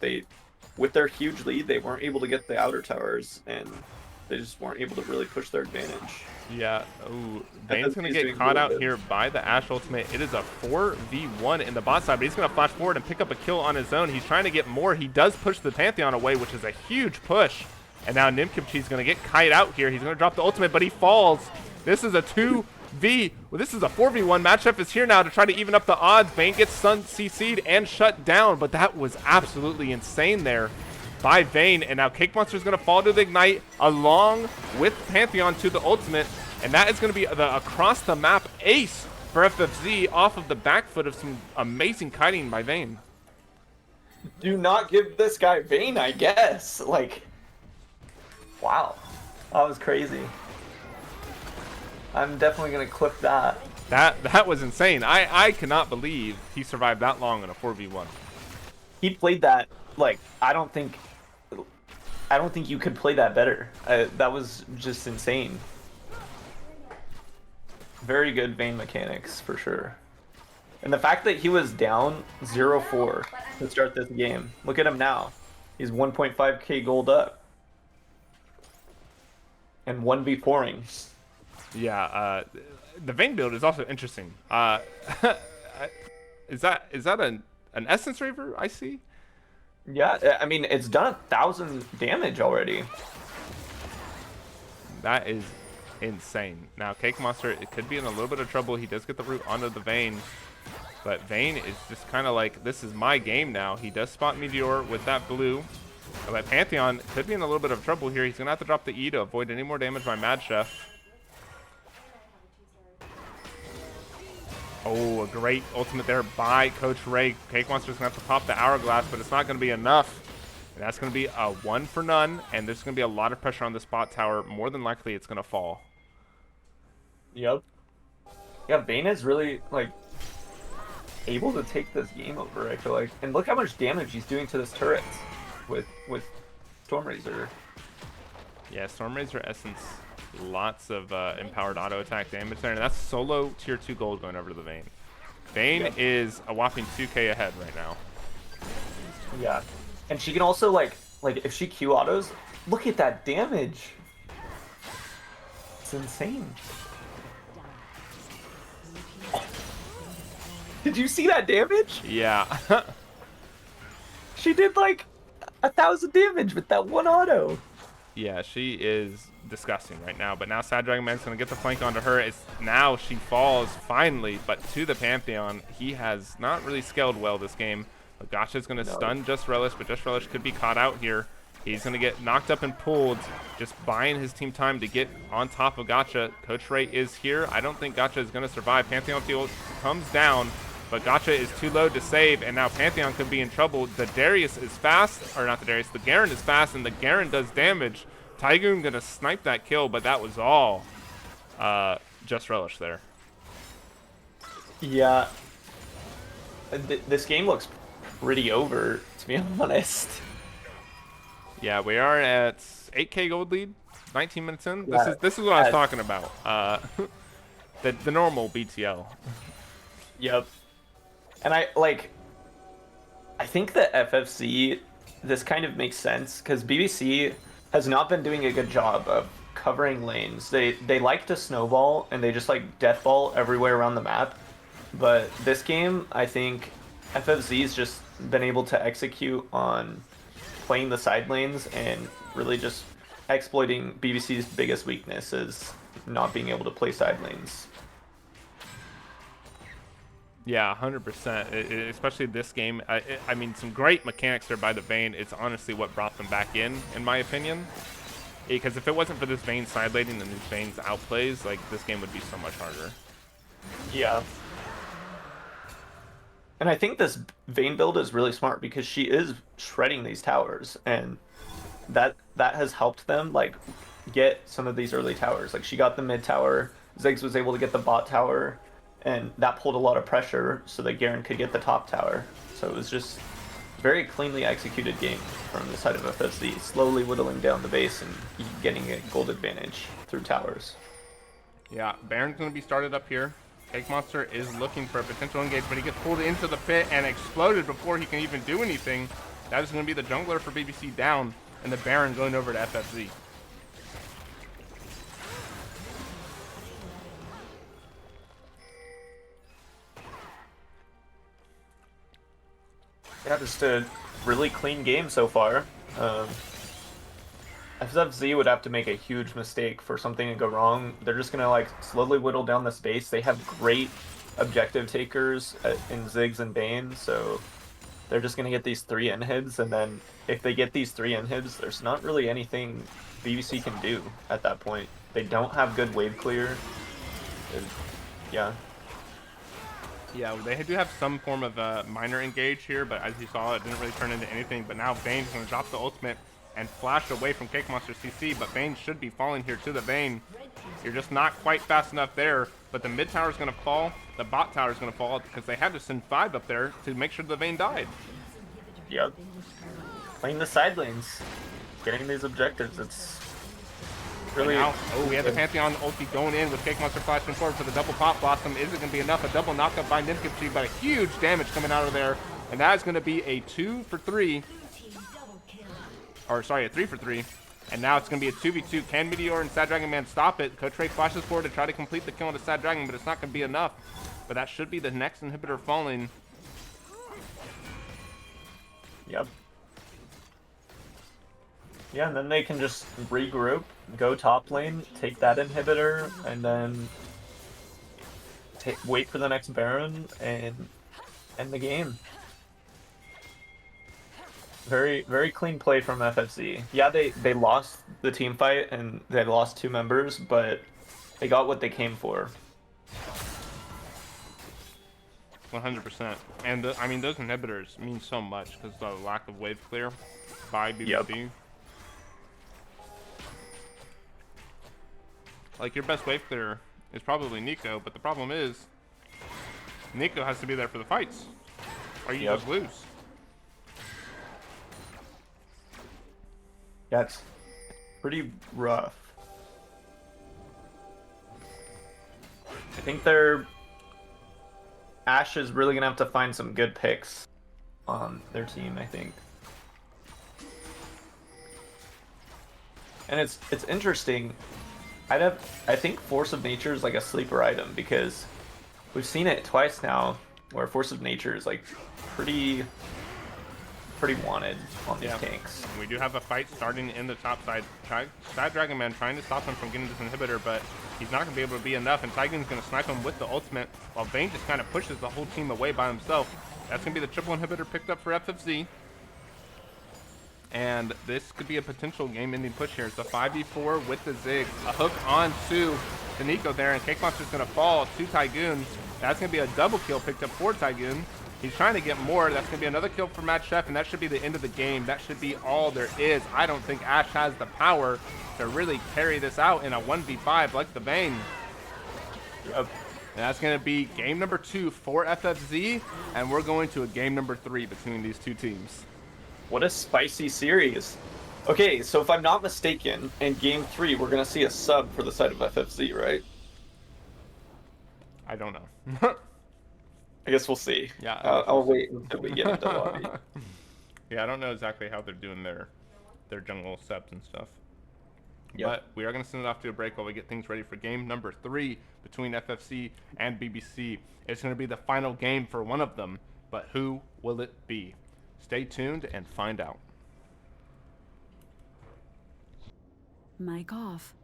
With their huge lead, they weren't able to get the outer towers, and they just weren't able to really push their advantage. Yeah, ooh, Vane's going to FFZ is get doing caught really out good. here by the Ashe ultimate. It is a 4v1 in the bot side, but he's going to flash forward and pick up a kill on his own. He's trying to get more. He does push the Pantheon away, which is a huge push. And now Nimkimchi is going to get kite out here. He's going to drop the ultimate, but he falls. This is a 2v. Well, this is a 4v1. Matchup is here now to try to even up the odds. Vane gets stun CC'd and shut down, but that was absolutely insane there by Vane. And now Cake Monster is going to fall to the Ignite along with Pantheon to the ultimate. And that is going to be the across the map ace for FFZ off of the back foot of some amazing kiting by Vane. Do not give this guy Vayne, I guess. Like, wow. That was crazy. I'm definitely going to clip that. That was insane. I cannot believe he survived that long in a 4v1. He played that, like, I don't think you could play that better. That was just insane. Very good Vayne mechanics, for sure. And the fact that he was down 0-4 to start this game. Look at him now. He's 1.5k gold up. And 1v4ing. Yeah, the Vayne build is also interesting. Is that an Essence Raver I see? Yeah, I mean, it's done 1,000 damage already. That is insane. Now, Cake Monster, it could be in a little bit of trouble. He does get the root onto the Vayne. But Vayne is just kind of like, this is my game now. He does spot Meteor with that blue. But Pantheon could be in a little bit of trouble here. He's going to have to drop the E to avoid any more damage by Mad Chef. Oh, a great ultimate there by Coach Ray. Cake Monster's going to have to pop the Hourglass, but it's not going to be enough. And that's going to be a 1 for none, and there's going to be a lot of pressure on the spot tower. More than likely, it's going to fall. Yep. Yeah, Vayne is really, like, able to take this game over, I feel like. And look how much damage he's doing to this turret with Stormrazor. Yeah, Stormrazor Essence. Lots of empowered auto attack damage there, and that's solo tier 2 gold going over to the Vayne. Vayne is a whopping 2k ahead right now. Yeah. And she can also, like if she Q autos, look at that damage. It's insane. Did you see that damage? Yeah. She did like 1,000 damage with that one auto. Yeah, she is disgusting right now. But now Sad Dragon Man's going to get the flank onto her. Now she falls finally, but to the Pantheon. He has not really scaled well this game. But Gotcha's going to stun Just Relish, but Just Relish could be caught out here. He's going to get knocked up and pulled, just buying his team time to get on top of Gotcha. Coach Ray is here. I don't think Gotcha is going to survive. Pantheon field comes down, but Gotcha is too low to save, and now Pantheon could be in trouble. The Darius is fast, or not the Darius, the Garen is fast, and the Garen does damage. Tygoon going to snipe that kill, but that was all Just Relish there. Yeah. This game looks pretty over, to be honest. Yeah, we are at 8k gold lead, 19 minutes in. Yeah, This is what I was talking about. The normal BTL. Yep. And I think that FFC, this kind of makes sense because BBC has not been doing a good job of covering lanes. They like to snowball and they just like deathball everywhere around the map. But this game, I think FFZ's just been able to execute on playing the side lanes and really just exploiting BBC's biggest weakness is not being able to play side lanes. Yeah, 100%. Especially this game. I mean, some great mechanics there by the Vayne. It's honestly what brought them back in my opinion. Because if it wasn't for this Vayne side laning and these Vayne's outplays, like, this game would be so much harder. Yeah. And I think this Vayne build is really smart because she is shredding these towers, and that has helped them like get some of these early towers. Like she got the mid tower, Ziggs was able to get the bot tower, and that pulled a lot of pressure so that Garen could get the top tower. So it was just very cleanly executed game from the side of FFZ, slowly whittling down the base and getting a gold advantage through towers. Yeah, Baron's going to be started up here. Cake Monster is looking for a potential engage, but he gets pulled into the pit and exploded before he can even do anything. That is going to be the jungler for BBC down, and the Baron going over to FFZ. Yeah, just a really clean game so far. FFZ would have to make a huge mistake for something to go wrong. They're just gonna like slowly whittle down the space. They have great objective takers in Ziggs and Bane, so they're just gonna get these 3 inhibs, and then if they get these 3 inhibs, there's not really anything BBC can do at that point. They don't have good wave clear. Yeah. Yeah, they do have some form of minor engage here, but as you saw, it didn't really turn into anything. But now Vayne's going to drop the ultimate and flash away from Cake Monster CC, but Vayne should be falling here to the Vayne. You're just not quite fast enough there, but the mid tower is going to fall, the bot tower is going to fall, because they had to send 5 up there to make sure the Vayne died. Yep. Playing the side lanes, getting these objectives, it's really... Now, oh, we have the Pantheon ulti going in with Cake Monster flashing forward for the double pop blossom. Is it going to be enough? A double knockup by Nimkipchi, but a huge damage coming out of there, and that is going to be a 2 for 3. Or sorry, a 3 for 3. And now it's going to be a 2v2. Can Meteor and Sad Dragon Man stop it? Coach Ray flashes forward to try to complete the kill on the Sad Dragon, but it's not going to be enough. But that should be the next inhibitor falling. Yep. Yeah, and then they can just regroup, go top lane, take that inhibitor, and then wait for the next Baron and end the game. Very, very clean play from FFZ. Yeah, they lost the team fight and they lost 2 members, but they got what they came for. 100%. And I mean, those inhibitors mean so much because the lack of wave clear by BBC. Yep. Like, your best wave clear is probably Nico, but the problem is Nico has to be there for the fights, or you just lose. That's pretty rough. I think Ashe is really gonna have to find some good picks on their team, I think. And it's interesting. I think Force of Nature is like a sleeper item because we've seen it twice now where Force of Nature is like pretty wanted on these tanks. We do have a fight starting in the top side. Sad Dragon Man trying to stop him from getting this inhibitor, but he's not going to be able to be enough, and Tygoon's going to snipe him with the ultimate, while Vayne just kind of pushes the whole team away by himself. That's going to be the triple inhibitor picked up for FFZ. And this could be a potential game-ending push here. It's a 5v4 with the Ziggs. A hook on to the Nico there, and Cake Monster's going to fall to Tygoon. That's going to be a double kill picked up for Tygoon. He's trying to get more. That's going to be another kill for Mad Chef, and that should be the end of the game. That should be all there is. I don't think Ashe has the power to really carry this out in a 1v5 like the Vayne. Yep. And that's going to be game number 2 for FFZ, and we're going to a game number 3 between these two teams. What a spicy series. Okay, so if I'm not mistaken, in game 3, we're going to see a sub for the side of FFZ, right? I don't know. I guess we'll see. Yeah. I'll wait until we get into the lobby. Yeah, I don't know exactly how they're doing their jungle subs and stuff. Yep. But we are going to send it off to a break while we get things ready for game number 3 between FFC and BBC. It's going to be the final game for one of them, but who will it be? Stay tuned and find out. Mic off.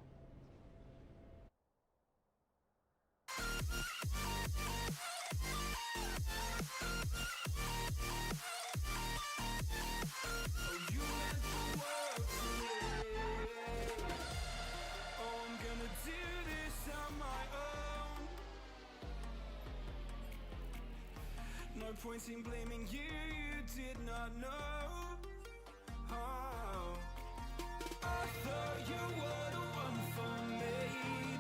No point in blaming you, you did not know. Oh. I thought you were the one for me.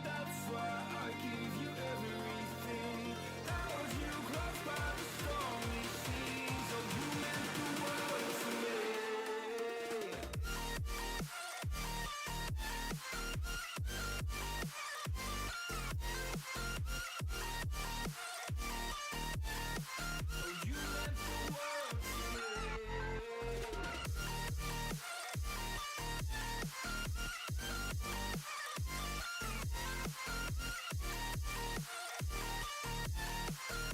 That's why I give you everything. Held you close by the stormy seas. Oh, you meant the world to me. Oh, you meant the world to me.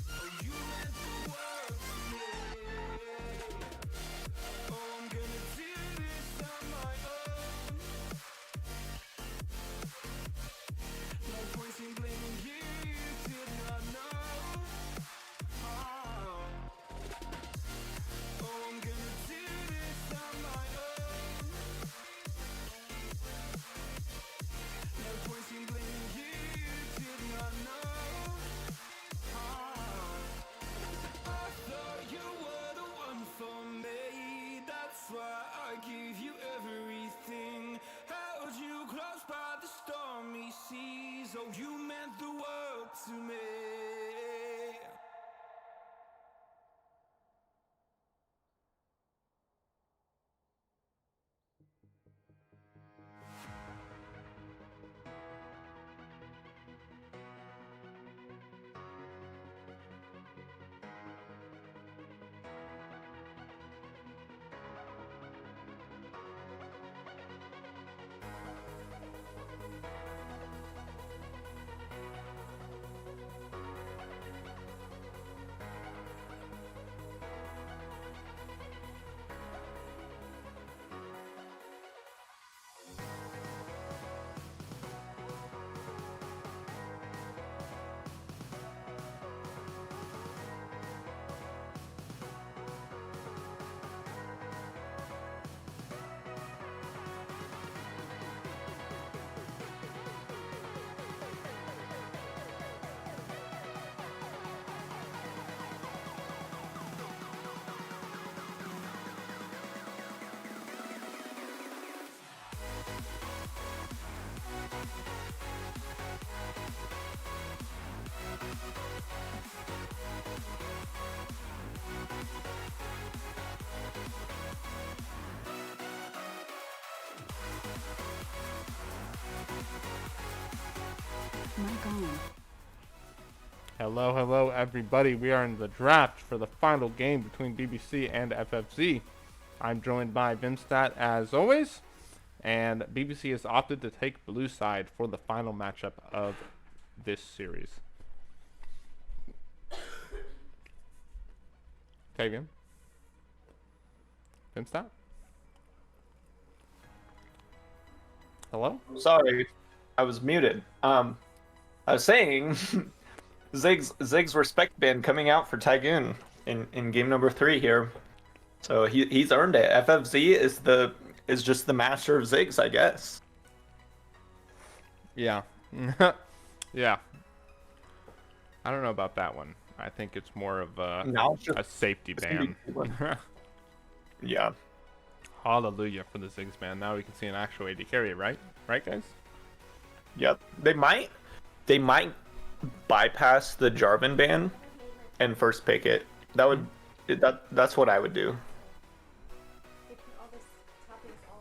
Oh, you meant the world to me. Oh, I'm gonna do this on my own. No point in blaming you, you did not know. Oh, I'm gonna do this on my own. No point in blaming you, you did not know. I thought you were the one for me. That's why I give you everything. Held you close by the stormy seas. Oh, you meant the world to me. Mic on. Hello, hello, everybody. We are in the draft for the final game between BBC and FFZ. I'm joined by Vimstat as always, and BBC has opted to take blue side for the final matchup of this series. Tavian? Vimstat? Hello? Sorry, I was muted. I was saying, Zig's respect band coming out for Tygoon in game number 3 here. So he's earned it. FFZ is just the master of Ziggs, I guess. Yeah. Yeah. I don't know about that one. I think it's more of Now it's just a safety ban. yeah. Hallelujah for the Ziggs ban. Now we can see an actual AD carry, right? Right, guys? Yep. They might bypass the Jarvan ban and first pick it. That's what I would do.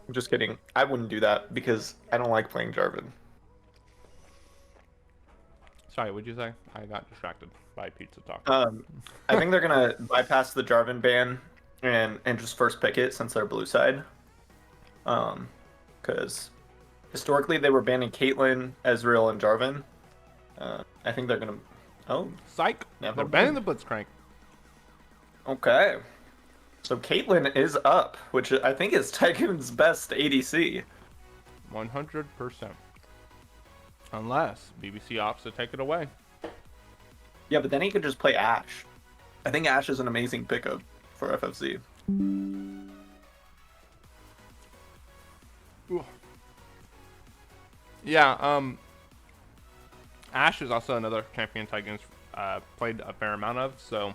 I'm just kidding. I wouldn't do that because I don't like playing Jarvan. Sorry, what'd you say? I got distracted by pizza talk. I think they're gonna bypass the Jarvan ban and just first pick it since they're blue side. Because historically they were banning Caitlyn, Ezreal, and Jarvan. I think they're gonna. Oh, Psych! never They're banning mind. the Blitzcrank. Okay. So Caitlyn is up, which I think is Tycoon's best ADC. 100%. Unless BBC opts to take it away. Yeah, but then he could just play Ashe. I think Ashe is an amazing pickup for FFZ. Ooh. Yeah, Ashe is also another champion Tycoon's played a fair amount of, so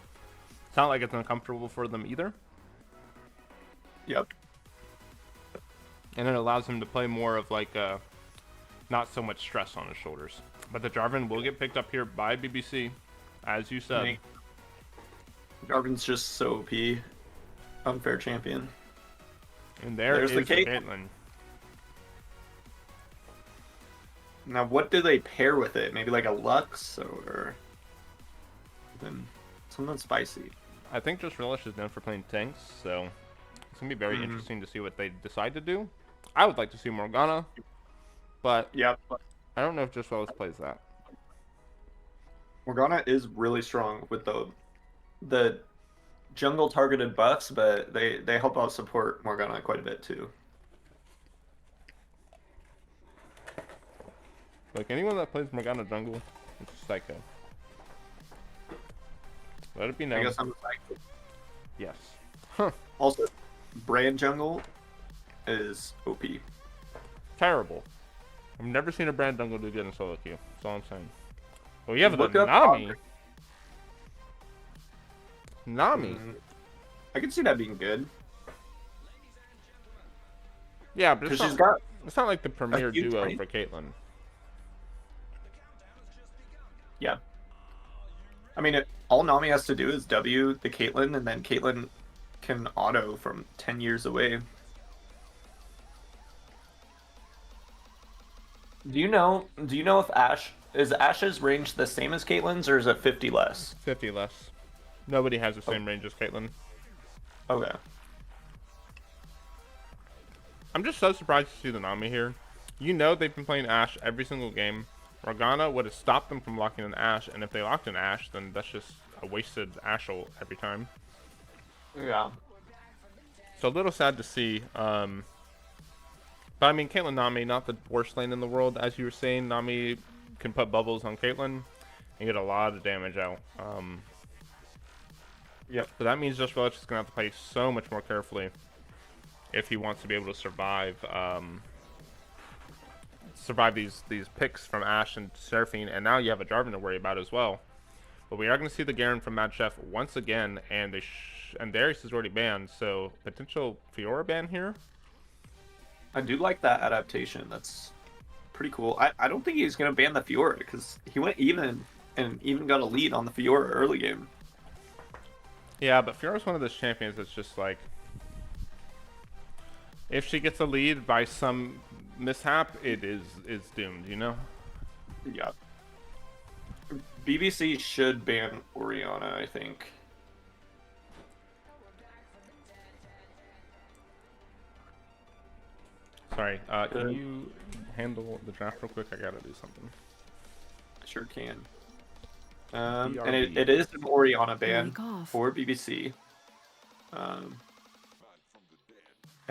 It's not like it's uncomfortable for them either. Yep. And it allows him to play more of like not so much stress on his shoulders. But the Jarvan will get picked up here by BBC, as you said. Jarvan's just so OP. Unfair champion. And there's the Caitlyn. Now, what do they pair with it? Maybe like a Lux or then something spicy. I think just Relish is known for playing tanks, so it's gonna be very interesting to see what they decide to do. I would like to see Morgana, but Yep. I don't know if just Relish plays that. Morgana is really strong with the jungle targeted buffs, but they help out support Morgana quite a bit too. Like anyone that plays Morgana jungle, it's a psycho. Let it be known. I guess I'm a psycho. Yes. Also, Brand jungle is OP. Terrible. I've never seen a Brand jungle do good in solo queue. That's all I'm saying. Well, you have the Look up Nami. Nami. I can see that being good. Yeah, but Because it's not like the premier huge duo range. for Caitlyn. Yeah. I mean, all Nami has to do is W the Caitlyn, and then Caitlyn can auto from 10 years away. Do you know if Ash's range the same as Caitlyn's, or is it 50 less? 50 less. Nobody has the same range as Caitlyn. Okay. I'm just so surprised to see the Nami here. You know they've been playing Ashe every single game. Morgana would have stopped them from locking in Ashe, and if they locked in Ashe, then that's just a wasted Ashe ult every time. Yeah. So a little sad to see. But I mean, Caitlyn Nami, not the worst lane in the world. As you were saying, Nami can put bubbles on Caitlyn and get a lot of damage out. Yep. But that means just Relish is going to have to play so much more carefully if he wants to be able to survive these picks from Ashe and Seraphine, and now you have a Jarvan to worry about as well. But we are going to see the Garen from Mad Chef once again, and and Darius is already banned, so potential Fiora ban here. I do like that adaptation. That's pretty cool. I don't think he's going to ban the Fiora, because he went even and even got a lead on the Fiora early game. Yeah, but Fiora's one of those champions that's just like, if she gets a lead by some mishap, it is doomed, you know? Yeah. BBC should ban Orianna, I think. Sorry, can you handle the draft real quick? I gotta do something. Sure can. And it is an Orianna ban Mic off. for BBC. I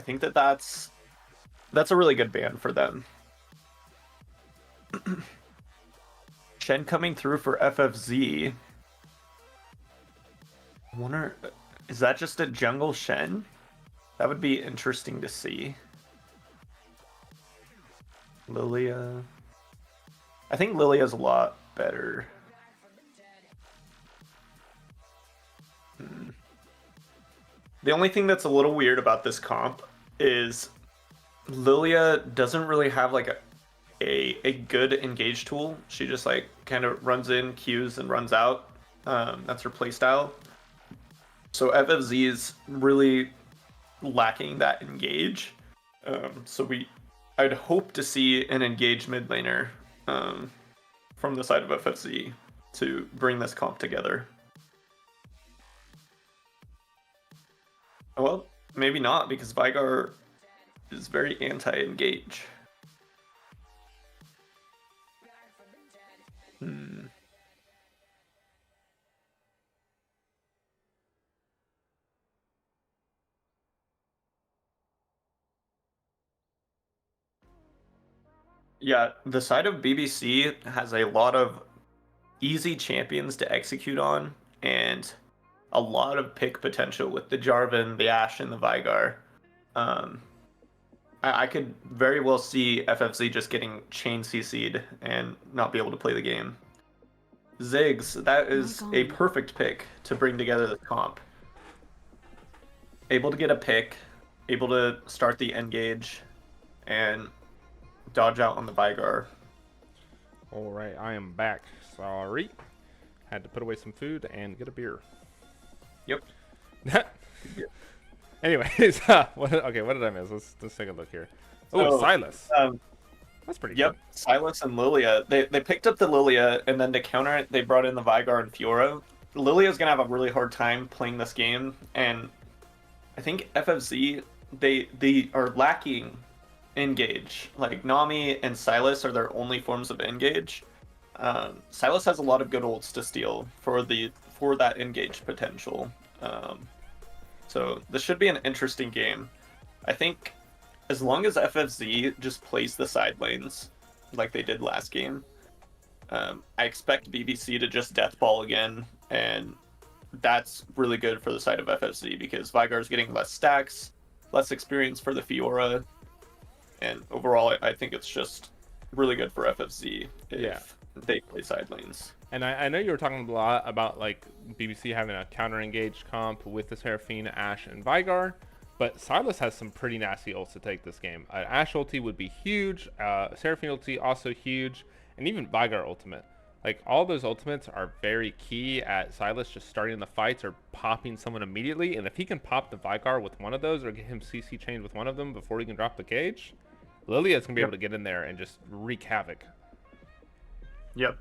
think that's a really good ban for them. Shen coming through for FFZ. I wonder, is that just a jungle Shen? That would be interesting to see. Lilia. I think Lilia's a lot better. The only thing that's a little weird about this comp is Lilia doesn't really have like a good engage tool. She just like kind of runs in, queues, and runs out. That's her playstyle. So FFZ is really lacking that engage. I'd hope to see an engaged mid laner from the side of FFZ to bring this comp together. Well, maybe not, because Vigar is very anti-engage. Yeah, the side of BBC has a lot of easy champions to execute on, and a lot of pick potential with the Jarvan, the Ashe, and the Vigar. I could very well see FFZ just getting chain CC'd and not be able to play the game. Ziggs, that is a God. perfect pick to bring together the comp. Able to get a pick, able to start the engage, and dodge out on the Vigar. All right, I am back. Sorry. Had to put away some food and get a beer. Yep. Anyways, what did I miss? Let's take a look here. Oh, So, Silas. Um, That's pretty yep, good. Silas and Lilia. They picked up the Lilia, and then to counter it, they brought in the Vigar and Fiora. Lilia's gonna have a really hard time playing this game, and I think FFZ they are lacking engage. Like Nami and Silas are their only forms of engage. Silas has a lot of good ults to steal for that engage potential. So this should be an interesting game. I think as long as FFZ just plays the side lanes like they did last game, I expect BBC to just deathball again, and that's really good for the side of FFZ because Vigar's getting less stacks, less experience for the Fiora, and overall I think it's just really good for FFZ if they play side lanes. And I know you were talking a lot about like BBC having a counter engaged comp with the Seraphine, Ashe, and Vigar, but Silas has some pretty nasty ults to take this game. Ashe ulti would be huge, Seraphine ulti also huge, and even Vigar ultimate. Like all those ultimates are very key at Silas just starting the fights or popping someone immediately, and if he can pop the Vigar with one of those or get him CC chained with one of them before he can drop the cage, Lilia's gonna be able to get in there and just wreak havoc. Yep.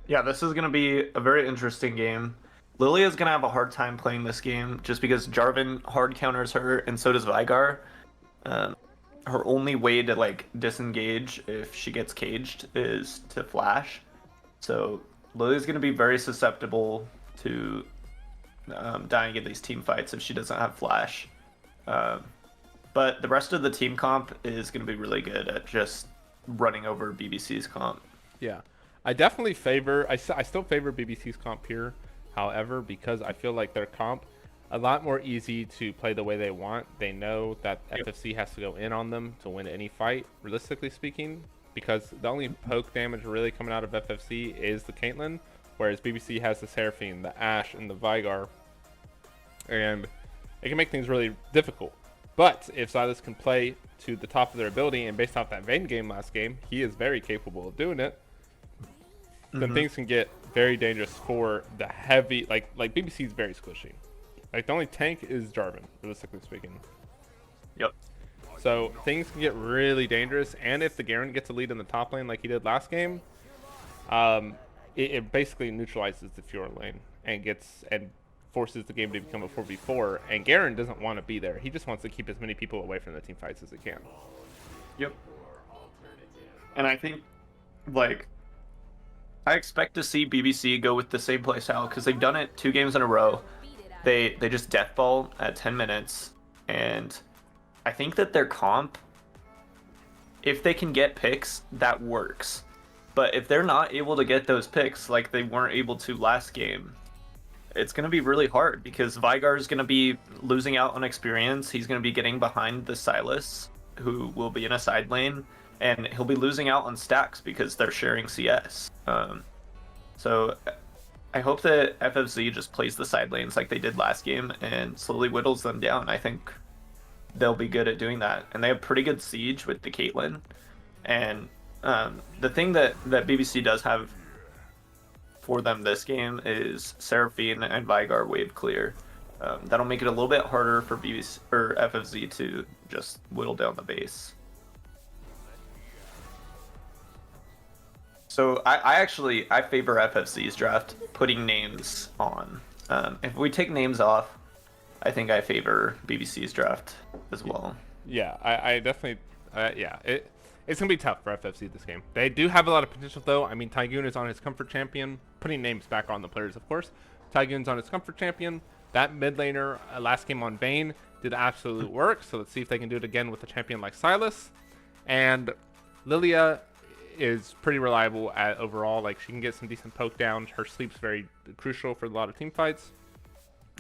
Yeah, this is going to be a very interesting game. Lilia's going to have a hard time playing this game just because Jarvan hard counters her, and so does Vigar. Her only way to like disengage if she gets caged is to flash. So Lilia's going to be very susceptible to dying in these team fights if she doesn't have flash. But the rest of the team comp is going to be really good at just running over BBC's comp. Yeah, I definitely favor. I still favor BBC's comp here. However, because I feel like their comp a lot more easy to play the way they want. They know that FFC has to go in on them to win any fight, realistically speaking, because the only poke damage really coming out of FFC is the Caitlyn, whereas BBC has the Seraphine, the Ashe, and the Vigar, and it can make things really difficult. But if Silas can play to the top of their ability, and based off that Vayne game last game, he is very capable of doing it, then things can get very dangerous for the heavy, like BBC is very squishy. Like the only tank is Jarvan, realistically speaking. Yep. So things can get really dangerous, and if the Garen gets a lead in the top lane like he did last game, it basically neutralizes the Fiora lane and forces the game to become a 4v4, and Garen doesn't want to be there. He just wants to keep as many people away from the team fights as he can. Yep. And I think, like, I expect to see BBC go with the same playstyle because they've done it 2 games in a row. They just deathball at 10 minutes, and I think that their comp, if they can get picks, that works. But if they're not able to get those picks like they weren't able to last game, it's going to be really hard because Vigar is going to be losing out on experience. He's going to be getting behind the Silas, who will be in a side lane, and he'll be losing out on stacks because they're sharing CS. So I hope that FFZ just plays the side lanes like they did last game and slowly whittles them down. I think they'll be good at doing that. And they have pretty good siege with the Caitlyn. And the thing that BBC does have for them this game is Seraphine and Vigar wave clear. That'll make it a little bit harder for BBC or FFZ to just whittle down the base. So I favor FFC's draft, putting names on. If we take names off, I think I favor BBC's draft as well. Yeah, I definitely, it's going to be tough for FFC this game. They do have a lot of potential, though. I mean, Tygoon is on his comfort champion. Putting names back on the players, of course. Tygoon's on his comfort champion. That mid laner last game on Vayne did absolute work, so let's see if they can do it again with a champion like Silas. And Lilia is pretty reliable at overall. Like, she can get some decent poke downs. Her sleep's very crucial for a lot of team fights.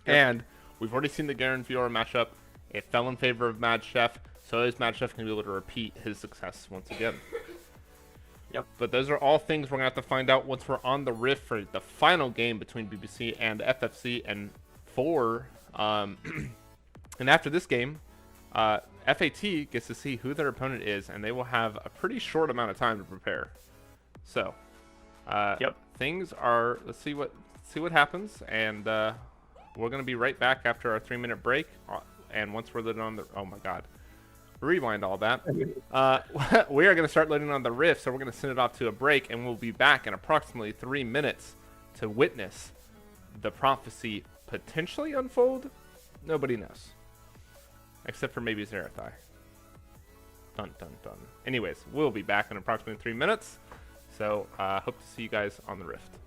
Yep. And we've already seen the Garen Fiora matchup. It fell in favor of Mad Chef, so is Mad Chef going to be able to repeat his success once again? Yep. But those are all things we're going to have to find out once we're on the Rift for the final game between BBC and FFC and 4. And after this game, FAT gets to see who their opponent is, and they will have a pretty short amount of time to prepare. So, Yep. things are. Let's see what happens, and we're gonna be right back after our 3-minute break. And once we're loading on the, oh my God, rewind all that. We are gonna start loading on the Rift, so we're gonna send it off to a break, and we'll be back in approximately 3 minutes to witness the prophecy potentially unfold. Nobody knows. Except for maybe Zerathai. Dun dun dun. Anyways, we'll be back in approximately 3 minutes. So, hope to see you guys on the Rift.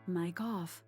Mic off.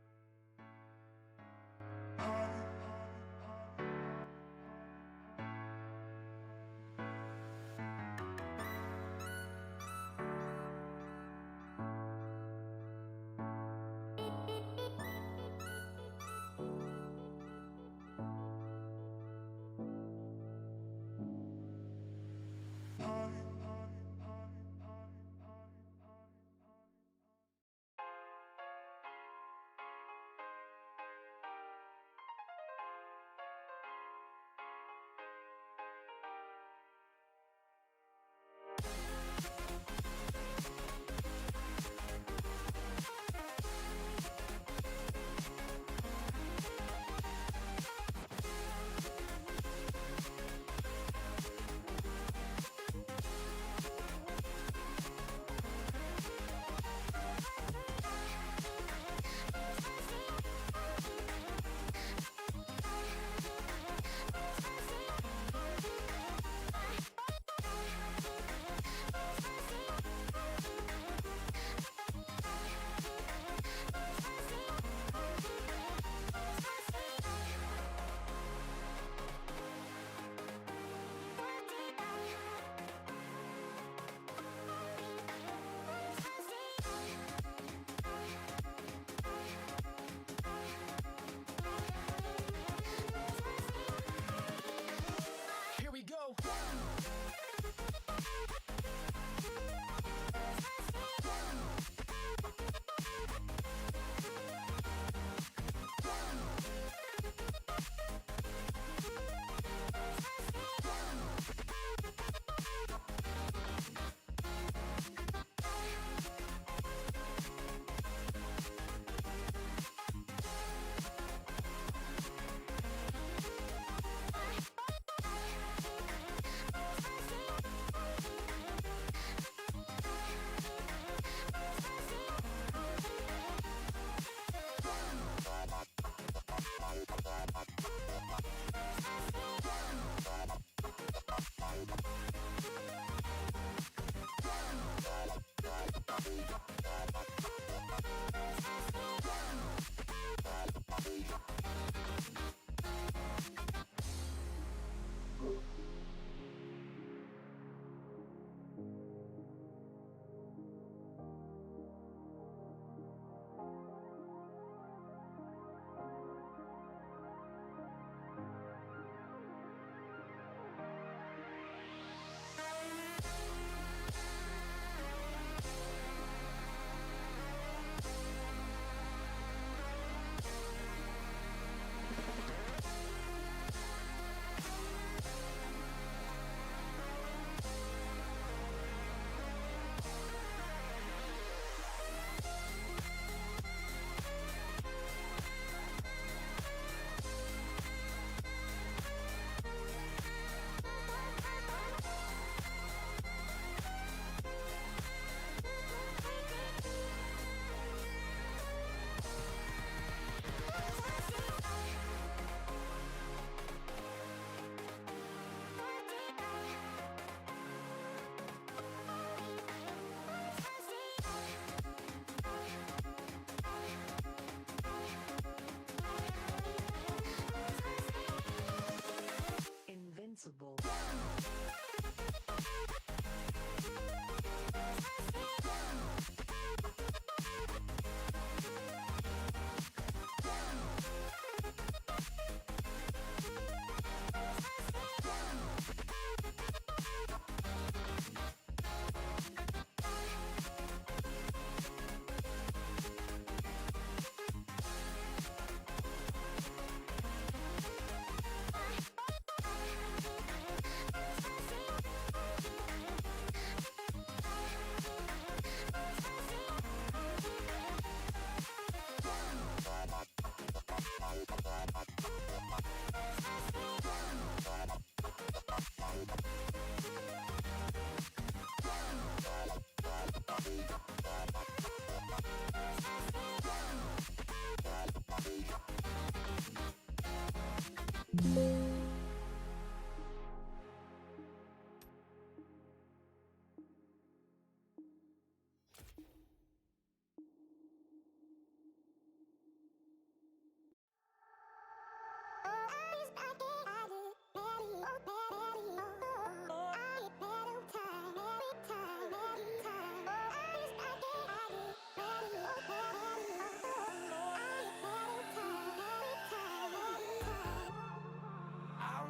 I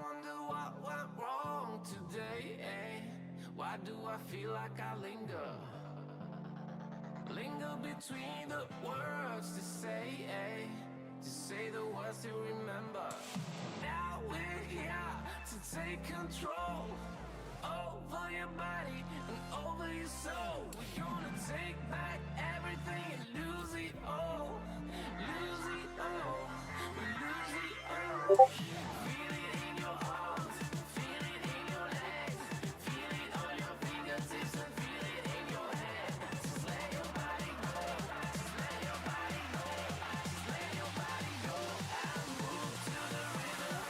wonder what went wrong today, eh? Why do I feel like I linger? Linger between the words to say, eh? To say the words to remember. Now we're here to take control over your body and over your soul. We're gonna take back everything and lose it all. Lose it all. Lose it all. Feel it in your arms. Feel it in your legs. Feel it on your fingertips and feel it in your head. Just let your body go. Just let your body go. Just let your body go and move to the rhythm.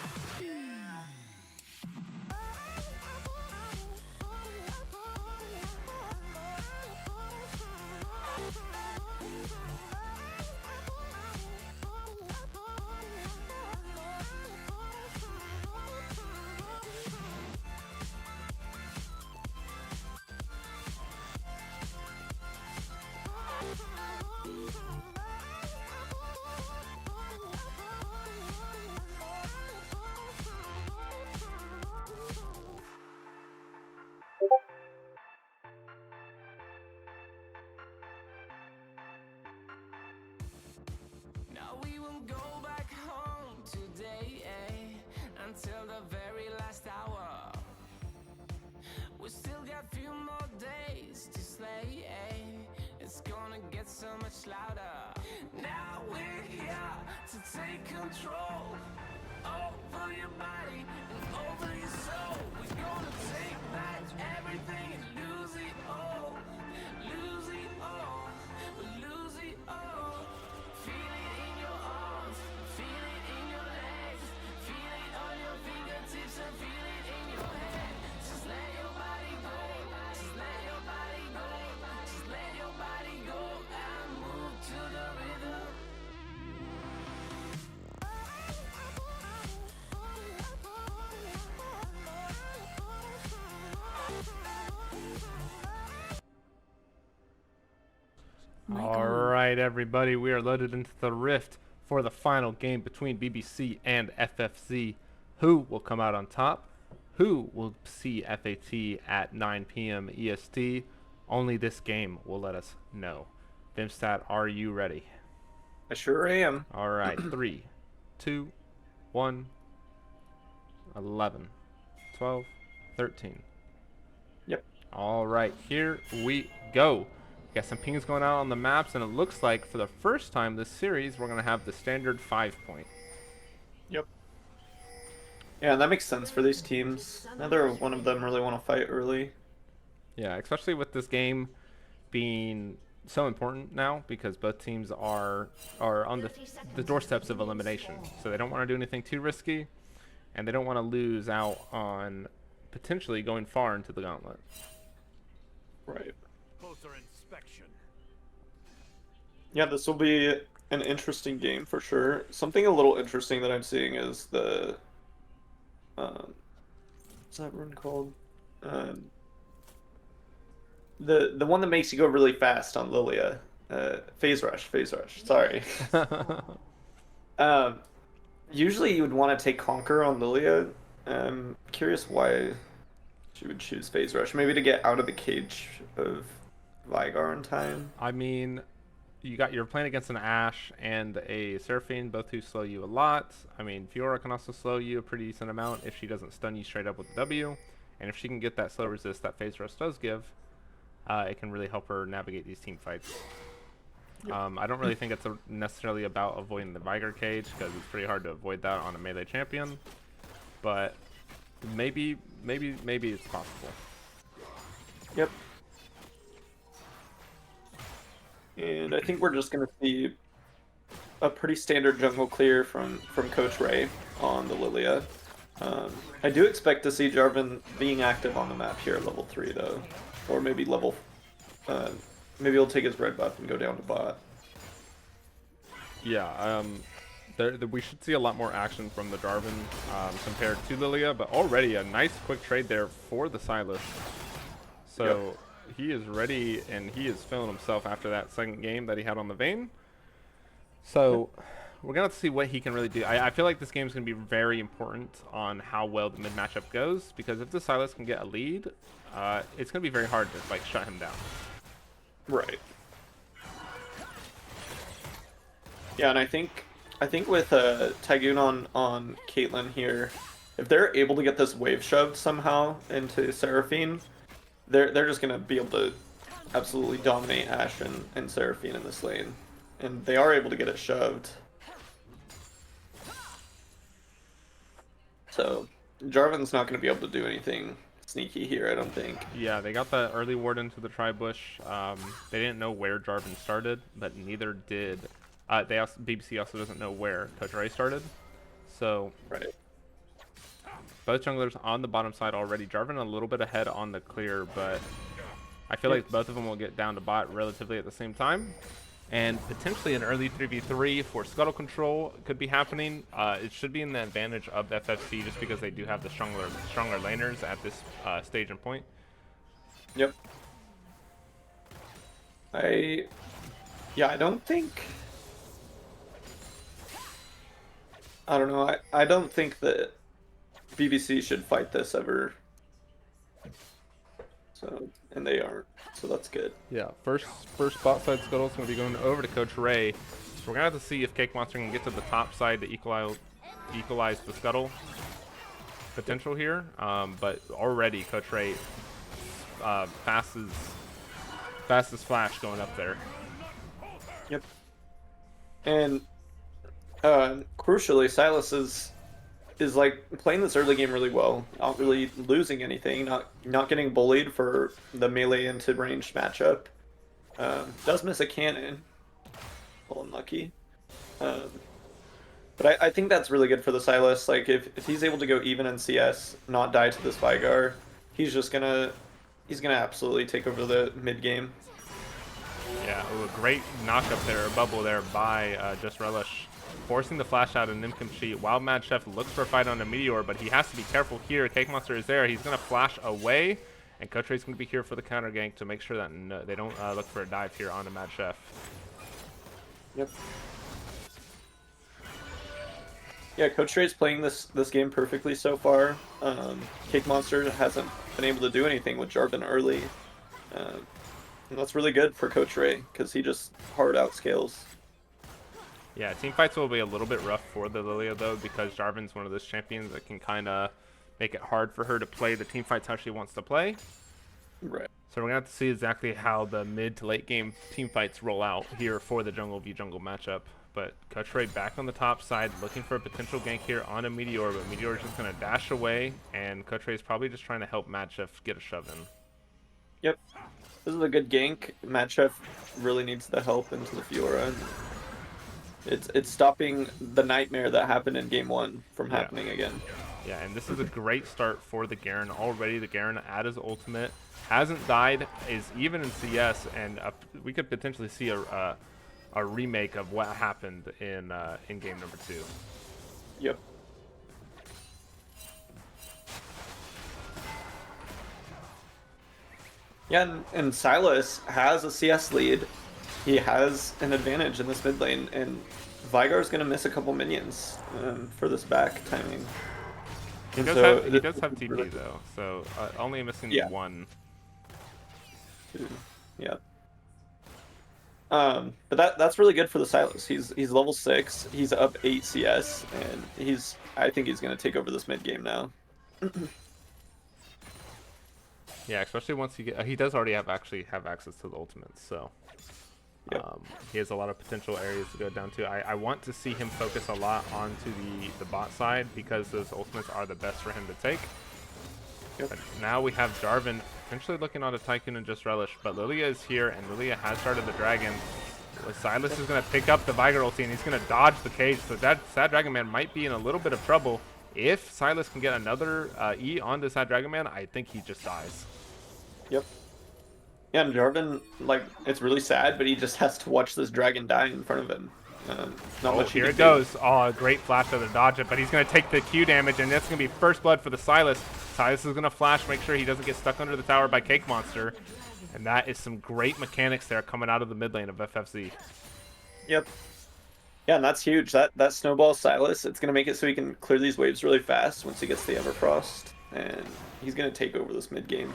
Now we won't go back home today, eh? Until the very last hour. We still got few more days to slay, eh? It's gonna get so much louder. Now we're here to take control over your body and over your soul. We're gonna take back everything and lose it all. Lose it all. Lose it all. Feel it in your arms. Feel it in your legs. Feel it on your fingertips and feel it in your head. Just let your body go. Just let your body go. Just let your body go and move to the rhythm. Mic All on. right, everybody, we are loaded into the Rift for the final game between BBC and FFZ. Who will come out on top? Who will see FAT at 9 p.m. EST? Only this game will let us know. Vimstat, are you ready? I sure am. All right, 3, 2, 1, 11, 12, 13. Yep. All right, here we go. Got some pings going out on the maps, and it looks like for the first time this series, we're going to have the standard 5-point. Yep. Yeah, that makes sense for these teams. Neither one of them really want to fight early. Yeah, especially with this game being so important now because both teams are on the doorsteps of elimination. So they don't want to do anything too risky, and they don't want to lose out on potentially going far into the gauntlet. Right. Closer inspection. Yeah, this will be an interesting game for sure. Something a little interesting that I'm seeing is the what's that rune called? The one that makes you go really fast on Lilia. Phase rush. Sorry. Usually you would want to take Conquer on Lilia. I'm curious why she would choose Phase Rush. Maybe to get out of the cage of Vigar in time. I mean, you're playing against an Ashe and a Seraphine, both who slow you a lot. I mean, Fiora can also slow you a pretty decent amount if she doesn't stun you straight up with the W. And if she can get that slow resist that Phase Rush does give, it can really help her navigate these team fights. Yep. I don't really think it's necessarily about avoiding the Vigar cage, because it's pretty hard to avoid that on a melee champion. But maybe it's possible. Yep. And I think we're just going to see a pretty standard jungle clear from Coach Ray on the Lilia. I do expect to see Jarvan being active on the map here at level 3 though, or maybe level. Maybe he'll take his red buff and go down to bot. Yeah, we should see a lot more action from the Jarvan compared to Lilia, but already a nice quick trade there for the Sylas. So he is ready, and he is feeling himself after that second game that he had on the Vayne. So we're going to see what he can really do. I feel like this game is going to be very important on how well the mid matchup goes, because if the Sylas can get a lead, it's going to be very hard to like shut him down. Right. Yeah, and I think with Tygoon on Caitlyn here, if they're able to get this wave shoved somehow into Seraphine, they're just gonna be able to absolutely dominate Ashe and Seraphine in this lane. And they are able to get it shoved. So Jarvan's not gonna be able to do anything sneaky here, I don't think. Yeah, they got the early ward into the tri-bush. They didn't know where Jarvan started, but neither did BBC also doesn't know where Coach Ray started. So right. Both junglers on the bottom side already. Jarvan a little bit ahead on the clear, but I feel like both of them will get down to bot relatively at the same time. And potentially an early 3v3 for scuttle control could be happening. It should be in the advantage of FFC just because they do have the stronger laners at this stage and point. Yep. I don't think... I don't know. I don't think that BBC should fight this ever. So, and they aren't. So that's good. Yeah, first bot side scuttle is going to be going over to Coach Ray. So we're going to have to see if Cake Monster can get to the top side to equalize the scuttle potential here. But already Coach Ray fastest flash going up there. Yep. And crucially, Sylas is like playing this early game really well, not really losing anything, not getting bullied for the melee into range matchup. Does miss a cannon, a little unlucky. But I think that's really good for the Sylas. Like if he's able to go even in CS, not die to this Vigar, he's gonna absolutely take over the mid game. Yeah, a great knock up there, a bubble there by Just Relish. Forcing the flash out and Nimcom cheat. Wild Mad Chef looks for a fight on a Meteor, but he has to be careful here. Cake Monster is there. He's going to flash away, and Coach Ray's going to be here for the counter gank to make sure that they don't look for a dive here on a Mad Chef. Yep. Yeah, Coach Ray's playing this game perfectly so far. Cake Monster hasn't been able to do anything with Jarvan early. And that's really good for Coach Ray, because he just hard outscales. Yeah, team fights will be a little bit rough for the Lilia though, because Jarvan's one of those champions that can kind of make it hard for her to play the team fights how she wants to play. Right. So we're gonna have to see exactly how the mid to late game team fights roll out here for the jungle v jungle matchup. But Coach Ray back on the top side, looking for a potential gank here on a Meteor, but Meteor is just gonna dash away, and Coach Ray is probably just trying to help Mad Chef get a shove in. Yep. This is a good gank. Mad Chef really needs the help into the Fiora. It's stopping the nightmare that happened in game 1 from happening again. Yeah, and this is a great start for the Garen. Already the Garen at his ultimate hasn't died, is even in CS, and we could potentially see a remake of what happened in game number 2. Yep. Yeah, and Sylas has a CS lead. He has an advantage in this mid lane, and Vigar's going to miss a couple minions for this back timing. He does have TP though, so only missing one. Yeah. But that's really good for the Sylas. He's level 6. He's up 8 CS, and I think he's going to take over this mid game now. Yeah, especially once he does already have access to the ultimates, so. Yep. He has a lot of potential areas to go down to. I want to see him focus a lot onto the bot side because those ultimates are the best for him to take. Yep. But now we have Jarvan potentially looking on a Tycoon and Just Relish, but Lilia is here, and Lilia has started the dragon. Well, Silas is going to pick up the Viger ulti, and he's going to dodge the cage. So that Sad Dragon Man might be in a little bit of trouble. If Silas can get another E onto Sad Dragon Man, I think he just dies. Yep. Yeah, and Jarvan, like, it's really sad, but he just has to watch this dragon die in front of him. Not much he Here can it do. goes. Oh, a great flash to dodge it, but he's going to take the Q damage, and that's going to be first blood for the Silas. Silas is going to flash, make sure he doesn't get stuck under the tower by Cake Monster. And that is some great mechanics there coming out of the mid lane of FFZ. Yep. Yeah, and that's huge. That snowball Silas, it's going to make it so he can clear these waves really fast once he gets the Everfrost. And he's going to take over this mid game.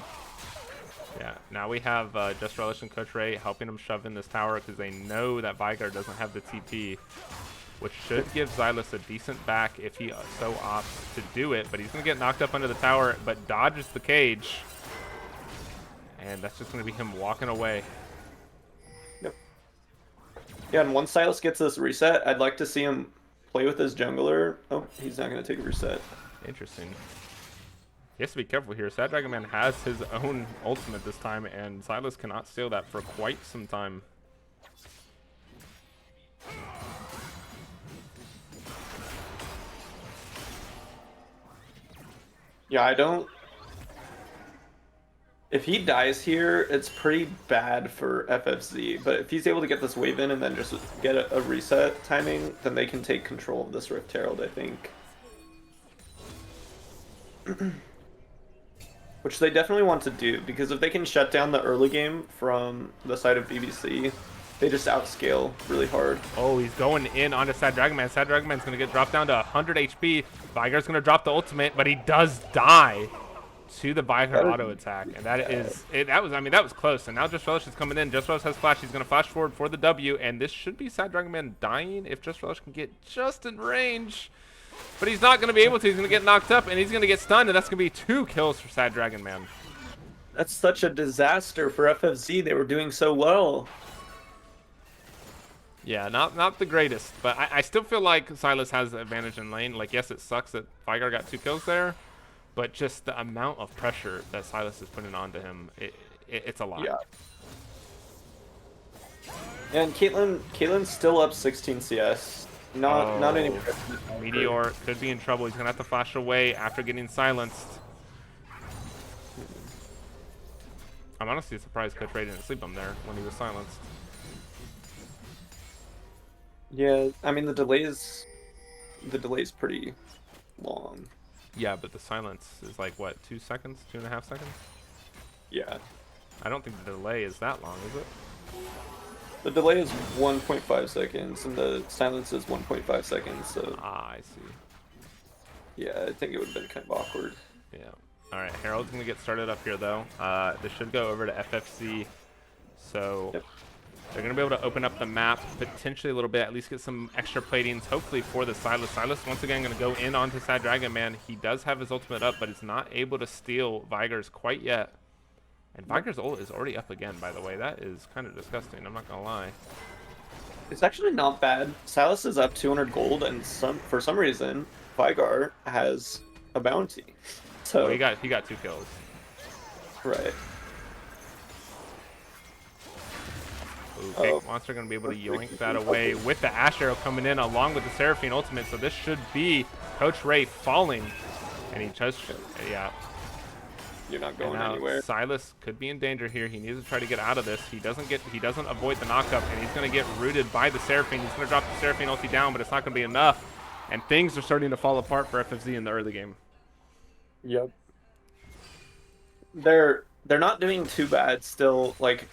Yeah, now we have Just Relish and Coach Ray helping him shove in this tower because they know that Vigar doesn't have the TP, which should give Silas a decent back if he so opts to do it. But he's going to get knocked up under the tower, but dodges the cage. And that's just going to be him walking away. Yep. Yeah, and once Silas gets this reset, I'd like to see him play with his jungler. Oh, he's not going to take a reset. Interesting. He has to be careful here. Sad Dragon Man has his own ultimate this time, and Silas cannot steal that for quite some time. Yeah, I don't... If he dies here, it's pretty bad for FFZ, but if he's able to get this wave in and then just get a reset timing, then they can take control of this Rift Herald, I think. Which they definitely want to do, because if they can shut down the early game from the side of BBC, they just outscale really hard. Oh, he's going in onto Sad Dragon Man. Sad Dragon Man's going to get dropped down to 100 HP. Vigar's going to drop the ultimate, but he does die to the Vigar auto attack. And that is it. That was close. And now Just Relish is coming in. Just Relish has flash. He's going to flash forward for the W, and this should be Sad Dragon Man dying if Just Relish can get just in range. But he's not going to be able to. He's going to get knocked up, and he's going to get stunned, and that's going to be 2 kills for Sad Dragon Man. That's such a disaster for FFZ. They were doing so well. Yeah, not the greatest, but I still feel like Silas has the advantage in lane. Like, yes, it sucks that Vigar got 2 kills there, but just the amount of pressure that Silas is putting onto him, it's a lot. Yeah. And Caitlyn's still up 16 CS. Not any pressure. Meteor could be in trouble. He's gonna have to flash away after getting silenced. I'm honestly surprised Coach Ray didn't sleep him there when he was silenced. Yeah, I mean the delay's pretty long. Yeah, but the silence is like what, 2 seconds, 2.5 seconds? Yeah. I don't think the delay is that long, is it? The delay is 1.5 seconds, and the silence is 1.5 seconds, so... Ah, I see. Yeah, I think it would have been kind of awkward. Yeah. Alright, Herald's going to get started up here, though. This should go over to FFC, so... Yep. They're going to be able to open up the map potentially a little bit, at least get some extra platings, hopefully for the Silas. Silas, once again, going to go in onto Sad Dragon Man. He does have his ultimate up, but he's not able to steal Vigar's quite yet. And Vigar's ult is already up again, by the way. That is kind of disgusting, I'm not going to lie. It's actually not bad. Silas is up 200 gold, and for some reason, Vigar has a bounty. So Oh, he got 2 kills. Right. Okay, Monster going to be able to yoink that away with the Ash Arrow coming in along with the Seraphine ultimate. So this should be Coach Ray falling. And he just, yeah. You're not And going now anywhere. Silas could be in danger here. He needs to try to get out of this. He doesn't avoid the knockup, and he's going to get rooted by the Seraphine. He's going to drop the Seraphine ulti down, but it's not going to be enough. And things are starting to fall apart for FFZ in the early game. Yep. They're not doing too bad still. Like,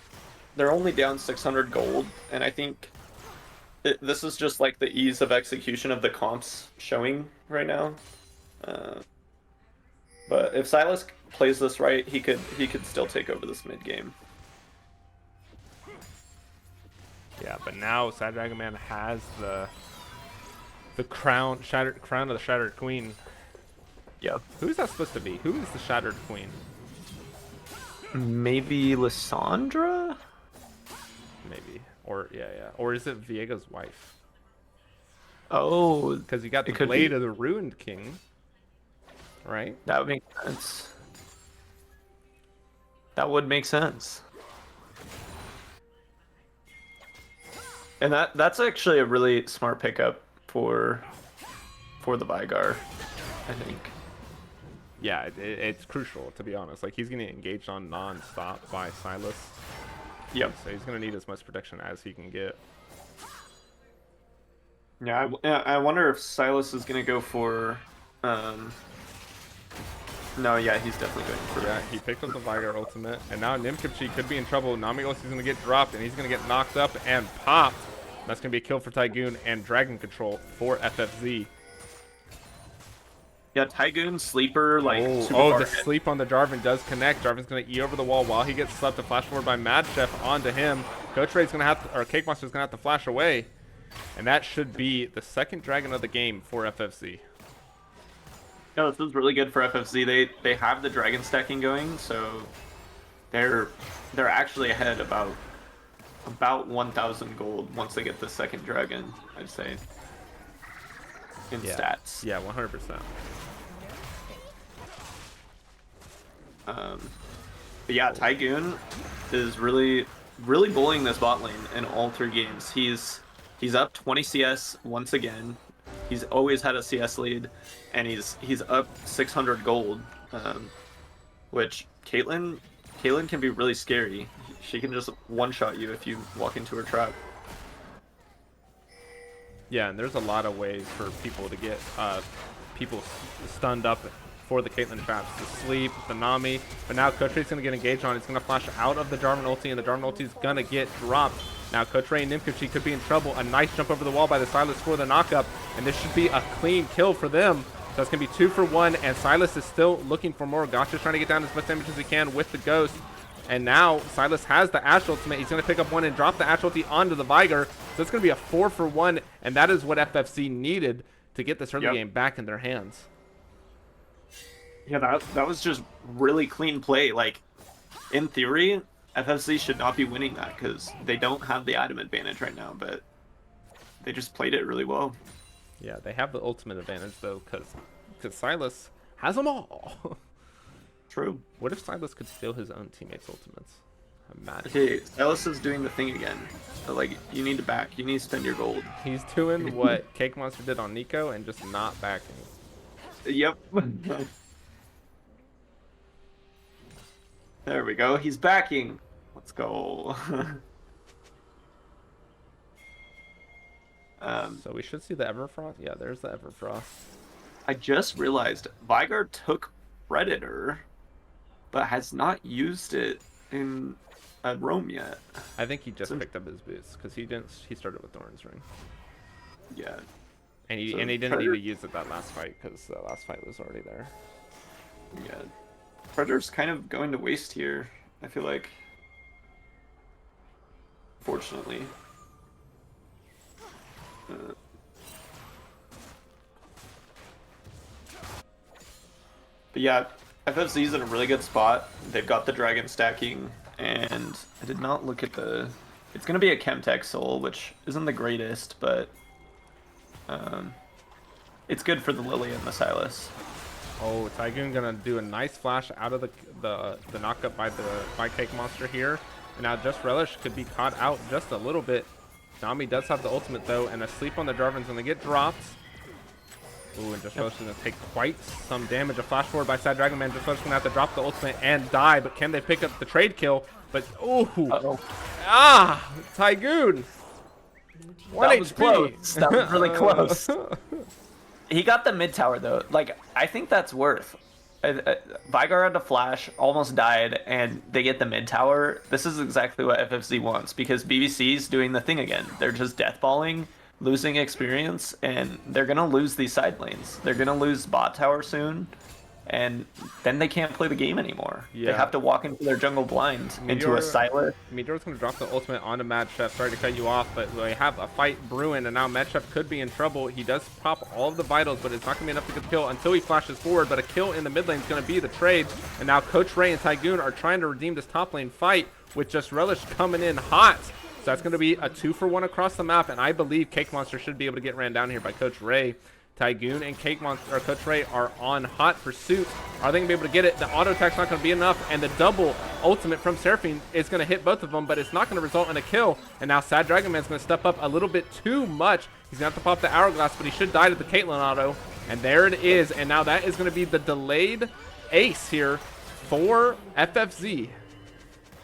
they're only down 600 gold, and I think this is just like the ease of execution of the comps showing right now. But if Silas plays this right, he could still take over this mid game. Yeah, but now Sad Dragon Man has the crown of the Shattered Queen. Yep. Who's that supposed to be? Who is the Shattered Queen? Maybe Lissandra? Maybe. Or yeah. Or is it Viega's wife? Oh, Because you got the it could Blade be. of the Ruined King. Right? That would make sense. That would make sense. And that's actually a really smart pickup for the Vigar, I think. Yeah, it's crucial, to be honest. Like, he's getting engaged on non-stop by Silas. Yep. So he's going to need as much protection as he can get. Yeah, I wonder if Silas is gonna go for. No, yeah, he's definitely going for. Yeah, he picked up the Vigar ultimate, and now Nimkipchi could be in trouble. Namios is going to get dropped, and he's going to get knocked up and popped. That's going to be a kill for Tygoon and Dragon Control for FFZ. Yeah, Tygoon sleeper like. super Oh, far the ahead. sleep on the Jarvan does connect. Jarvan's going to E over the wall while he gets slept. A flash forward by Mad Chef onto him. Coach Ray's going to have to, or Cake Monster's going to have to flash away, and that should be the second dragon of the game for FFZ. No, this is really good for FFZ. They have the dragon stacking going, so they're actually ahead about 1,000 gold once they get the second dragon, I'd say. In stats. Yeah, 100%. But yeah, Tygoon is really bullying this bot lane in all 3 games. He's up 20 CS once again. He's always had a CS lead, and he's up 600 gold, which Caitlyn can be really scary. She can just one-shot you if you walk into her trap. Yeah, and there's a lot of ways for people to get people stunned up for the Caitlyn traps. The sleep, the Nami, but now Coach Ray's going to get engaged on. It's going to flash out of the Jarvan ulti, and the Jarvan ulti is going to get dropped. Now Coach Ray and Nimkipchi could be in trouble. A nice jump over the wall by the Silas for the knockup, and this should be a clean kill for them. So it's going to be 2 for 1, and Silas is still looking for more. Gotcha's trying to get down as much damage as he can with the Ghost. And now Silas has the Ashe ultimate. He's going to pick up one and drop the Ashe ulti onto the Vigar. So it's going to be a 4 for 1, and that is what FFC needed to get this early game back in their hands. Yeah, that was just really clean play. Like, in theory, FFC should not be winning that because they don't have the item advantage right now, but they just played it really well. Yeah, they have the ultimate advantage, though, because Silas has them all. True. What if Silas could steal his own teammates' ultimates? Imagine. Okay, Silas is doing the thing again. But, like, you need to back. You need to spend your gold. He's doing what Cake Monster did on Nico and just not backing. Yep. There we go. He's backing. Let's go. So we should see the Everfrost. Yeah, there's the Everfrost. I just realized Vigar took Predator, but has not used it in a roam yet. I think he just picked up his boots because he didn't. He started with Thorn's Ring. Yeah. And he So didn't need Predator- to use it that last fight because the last fight was already there. Yeah. Predator's kind of going to waste here, I feel like. Fortunately. But yeah, FFZ's in a really good spot. They've got the dragon stacking, and I did not look at the... It's going to be a Chemtech Soul, which isn't the greatest, but it's good for the Lily and the Silas. Oh, Tygoon gonna do a nice flash out of the knockup by Cake Monster here. And now Just Relish could be caught out just a little bit. Nami does have the ultimate though, and a sleep on the Jarvan's gonna get dropped. Ooh, and Just Relish is gonna take quite some damage. A flash forward by Sad Dragon Man. Just Relish gonna have to drop the ultimate and die, but can they pick up the trade kill? But ooh, Tygoon. That was close. That was really close. He got the mid tower though. Like, I think that's worth. Vigar had to flash, almost died, and they get the mid tower. This is exactly what FFZ wants because BBC's doing the thing again. They're just deathballing, losing experience, and they're gonna lose these side lanes. They're gonna lose bot tower soon, and then they can't play the game anymore. Yeah. They have to walk into their jungle blind, into a Silas. Meteor's going to drop the ultimate onto Mad Chef. Sorry to cut you off, but they have a fight brewing, and now Mad Chef could be in trouble. He does pop all of the vitals, but it's not going to be enough to get the kill until he flashes forward. But a kill in the mid lane is going to be the trade. And now Coach Ray and Tygoon are trying to redeem this top lane fight with Just Relish coming in hot. So that's going to be a 2 for 1 across the map, and I believe Cake Monster should be able to get ran down here by Coach Ray. Tygoon and Cake Monster, or Coach Ray, are on hot pursuit. Are they going to be able to get it? The auto attack's not going to be enough, and the double ultimate from Seraphine is going to hit both of them, but it's not going to result in a kill. And now Sad Dragon Man's going to step up a little bit too much. He's going to have to pop the Hourglass, but he should die to the Caitlyn auto. And there it is, and now that is going to be the delayed ace here for FFZ.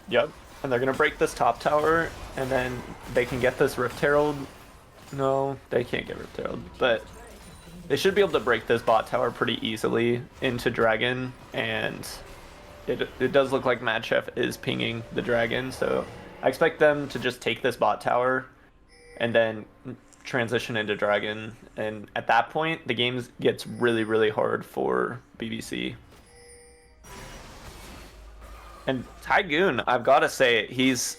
Yep. And they're going to break this top tower, and then they can get this Rift Herald. No, they can't get Rift Herald, but they should be able to break this bot tower pretty easily into Dragon, and it does look like Mad Chef is pinging the Dragon, so I expect them to just take this bot tower and then transition into Dragon, and at that point, the game gets really, really hard for BBC. And Tygoon, I've got to say, he's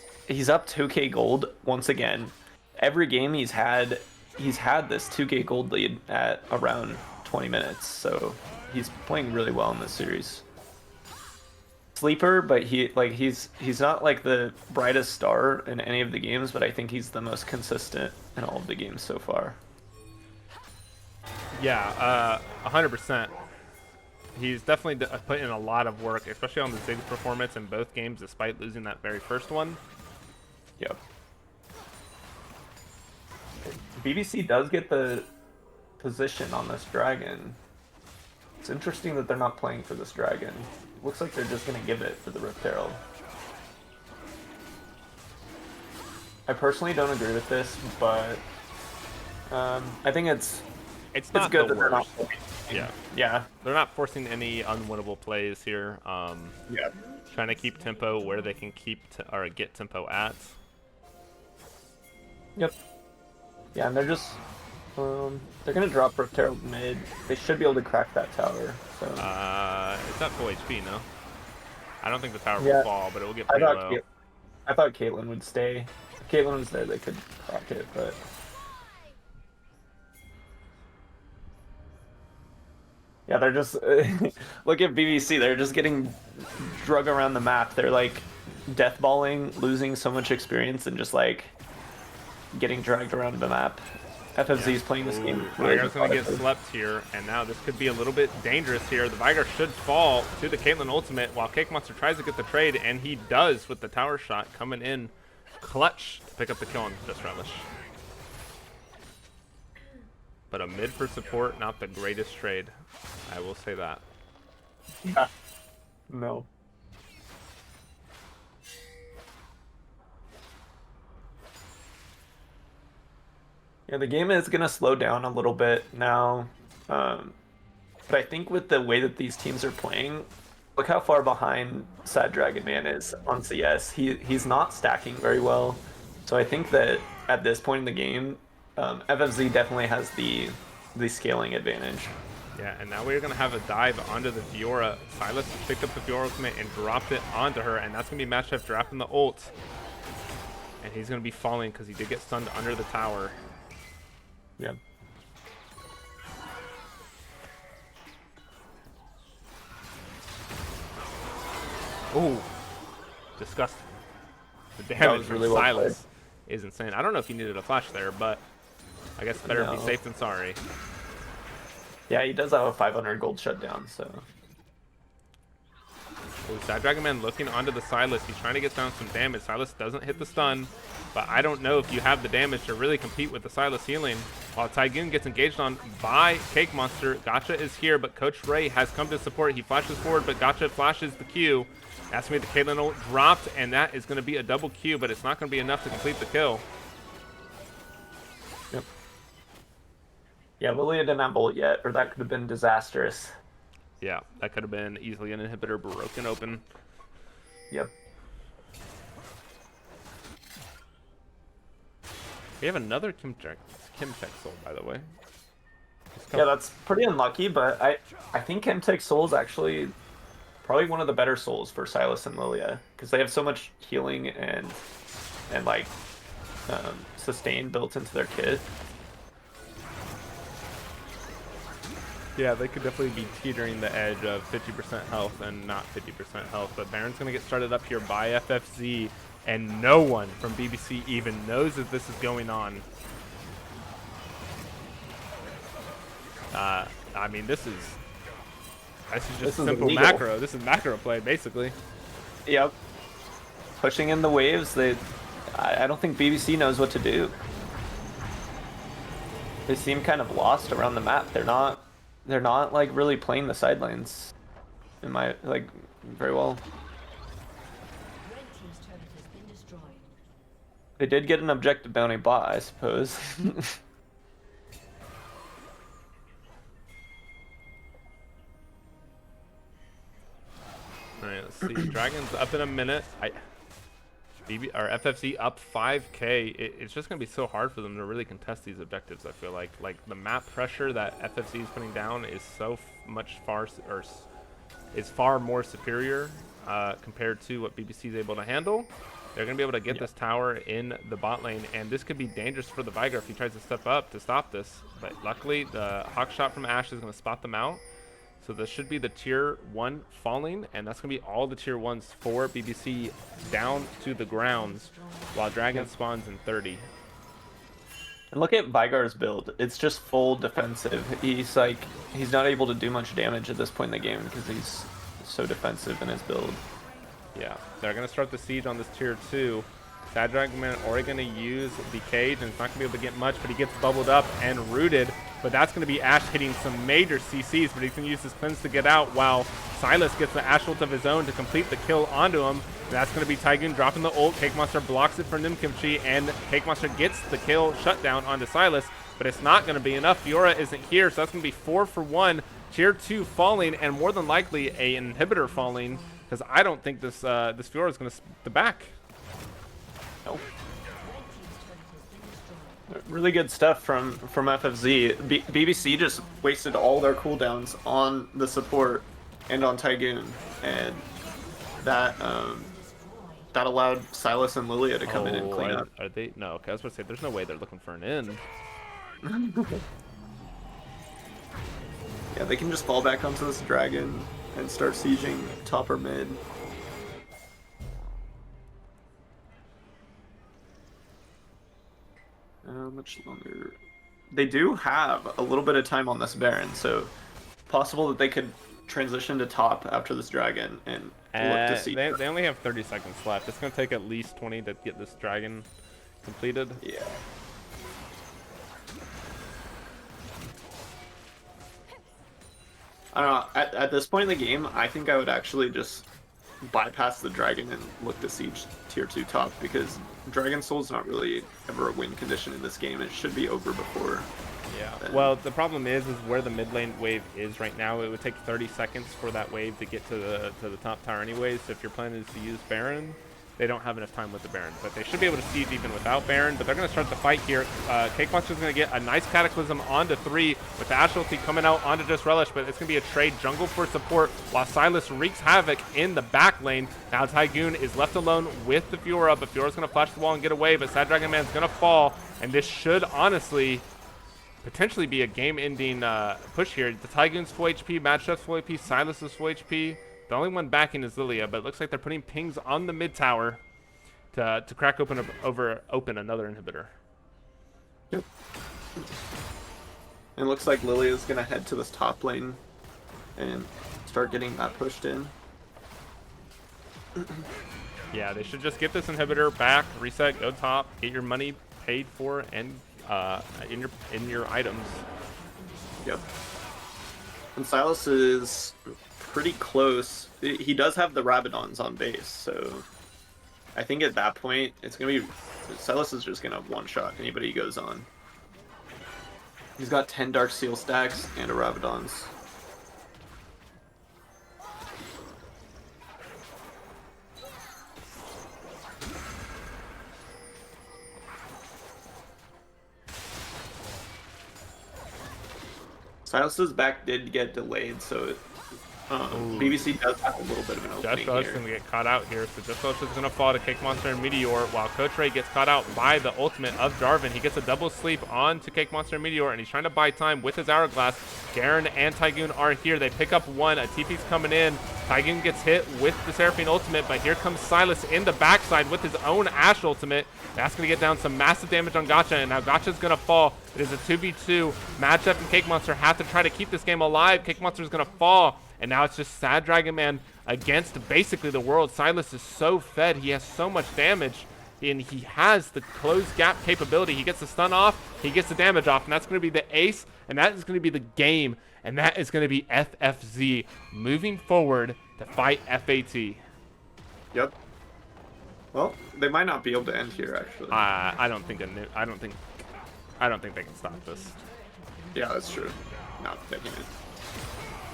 up 2k gold once again. Every game he's had this 2k gold lead at around 20 minutes, so he's playing really well in this series. Sleeper, but he's not like the brightest star in any of the games, but I think he's the most consistent in all of the games so far. Yeah, 100%. He's definitely put in a lot of work, especially on the Ziggs performance in both games, despite losing that very first one. Yep. BBC does get the position on this Dragon. It's interesting that they're not playing for this Dragon. Looks like they're just going to give it for the Rift Herald. I personally don't agree with this, but I think it's not good the that they're not worst. playing. Yeah, they're not forcing any unwinnable plays here. Yeah. Trying to keep tempo where they can or get tempo at. Yep. Yeah, and they're just they're gonna drop Rift Herald mid. They should be able to crack that tower. So. It's at full HP, no? I don't think the tower Yeah. will fall, but it will get pretty low. I thought Caitlyn would stay. If Caitlyn was there, they could crack it, but. Yeah, they're just look at BBC. They're just getting drug around the map. They're like deathballing, losing so much experience, and just like getting dragged around the map. FFZ is playing this game. Really Vigar's going to get slept here, and now this could be a little bit dangerous here. The Vigar should fall to the Caitlyn ultimate while Cake Monster tries to get the trade, and he does with the tower shot coming in clutch to pick up the kill on Just Relish. But a mid for support, not the greatest trade. I will say that. Yeah. No. Yeah, the game is going to slow down a little bit now. But I think with the way that these teams are playing, look how far behind Sad Dragon Man is on CS. He's not stacking very well. So I think that at this point in the game, FFZ definitely has the scaling advantage. Yeah, and now we're going to have a dive onto the Fiora. Silas picked up the Fiora ultimate and dropped it onto her, and that's going to be Match Chef dropping the ult. And he's going to be falling because he did get stunned under the tower. Yeah. Ooh, disgusting. The damage was from really well Silas is insane. I don't know if he needed a flash there, but I guess better be No. safe than sorry. Yeah, he does have a 500 gold shutdown, so. Ooh, Sad Dragon Man looking onto the Silas. He's trying to get down some damage. Silas doesn't hit the stun, but I don't know if you have the damage to really compete with the Silas healing. While Tygoon gets engaged on by Cake Monster, Gotcha is here, but Coach Ray has come to support. He flashes forward, but Gotcha flashes the Q. That's going to be the Caitlyn ult dropped, and that is going to be a double Q, but it's not going to be enough to complete the kill. Yep. Yeah, Lilia didn't have ult yet, or that could have been disastrous. Yeah, that could have been easily an inhibitor broken open. Yep. We have another Kimtech soul, by the way. Yeah, that's pretty unlucky, but I think Chemtech Soul is actually probably one of the better souls for Silas and Lilia, because they have so much healing and like sustain built into their kit. Yeah, they could definitely be teetering the edge of 50% health and not 50% health. But Baron's going to get started up here by FFZ, and no one from BBC even knows that this is going on. I mean, this is just This is simple illegal. macro. This is macro play, basically. Yep. Pushing in the waves, I don't think BBC knows what to do. They seem kind of lost around the map. They're not like really playing the side lanes in my like very well. Red team's turret has been destroyed. They did get an objective bounty bot, I suppose. All right, let's see. Dragon's up in a minute. FFZ up 5K. It's just gonna be so hard for them to really contest these objectives. I feel like the map pressure that FFZ is putting down is so is far more superior compared to what BBC is able to handle. They're gonna be able to get this tower in the bot lane, and this could be dangerous for the Viger if he tries to step up to stop this. But luckily, the hawk shot from Ashe is gonna spot them out. So this should be the tier 1 falling, and that's going to be all the tier 1s for BBC down to the grounds while Dragon spawns in 30. And look at Vigar's build. It's just full defensive. He's not able to do much damage at this point in the game because he's so defensive in his build. Yeah, they're going to start the siege on this tier 2. Sad Dragon Man already going to use the cage, and it's not going to be able to get much, but he gets bubbled up and rooted. But that's going to be Ashe hitting some major CCs, but he's going to use his cleanse to get out while Silas gets the Ashe ult of his own to complete the kill onto him. That's going to be Tygoon dropping the ult. Cake Monster blocks it for Nimkimchi, and Cake Monster gets the kill shutdown onto Silas, but it's not going to be enough. Fiora isn't here, so that's going to be 4 for 1. Tier 2 falling, and more than likely an inhibitor falling, because I don't think this Fiora is going to the back. Nope. Really good stuff from FFZ. BBC just wasted all their cooldowns on the support and on Tygoon, and that allowed Silas and Lilia to come in and clean up. Are they? No, okay, I was going to say, there's no way they're looking for an end. Yeah, they can just fall back onto this dragon and start sieging top or mid. How much longer? They do have a little bit of time on this Baron, so possible that they could transition to top after this dragon and look to see. They only have 30 seconds left. It's going to take at least 20 to get this dragon completed. Yeah. I don't know. At this point in the game, I think I would actually just bypass the dragon and look to siege tier 2 top, because Dragon Soul's not really ever a win condition in this game. It should be over before. Yeah. Well, the problem is where the mid lane wave is right now. It would take 30 seconds for that wave to get to the top tower anyways. So if your plan is to use Baron, they don't have enough time with the Baron. But they should be able to siege even without Baron. But they're going to start the fight here. Cake Monster's going to get a nice Cataclysm onto 3 with the Ashe ulti coming out onto Just Relish. But it's going to be a trade jungle for support while Silas wreaks havoc in the back lane. Now Tygoon is left alone with the Fiora, but Fiora's going to flash the wall and get away. But Sad Dragon Man's going to fall. And this should honestly potentially be a game-ending push here. The Tygoon's full HP, Mad Chef's full HP, Silas is full HP. The only one backing is Lilia, but it looks like they're putting pings on the mid tower to crack open another inhibitor. Yep. And it looks like Lilia's gonna head to this top lane and start getting that pushed in. Yeah, they should just get this inhibitor back, reset, go top, get your money paid for, and in your items. Yep. And Silas is pretty close. He does have the Rabadons on base, so I think at that point it's gonna be Silas is just gonna one-shot anybody he goes on. He's got 10 Dark Seal stacks and a Rabadons. Silas's back did get delayed, so BBC does have a little bit of an Just opening Us here. going to get caught out here. So Just Us is going to fall to Cake Monster and Meteor while Coach Ray gets caught out by the ultimate of Jarvan. He gets a double sleep on to Cake Monster and Meteor, and he's trying to buy time with his Hourglass. Garen and Tygoon are here. They pick up one. A TP's coming in. Tygoon gets hit with the Seraphine ultimate, but here comes Silas in the backside with his own Ashe ultimate. That's going to get down some massive damage on Gotcha, and now Gotcha's going to fall. It is a 2v2 matchup, and Cake Monster have to try to keep this game alive. Cake Monster is going to fall, and now it's just Sad Dragon Man against basically the world. Silas is so fed. He has so much damage, and he has the close gap capability. He gets the stun off, he gets the damage off, and that's going to be the ace, and that is going to be the game, and that is going to be FFZ moving forward to fight FAT. Yep. Well, they might not be able to end here, actually. I don't think they can stop this. Yeah, that's true. Not taking it.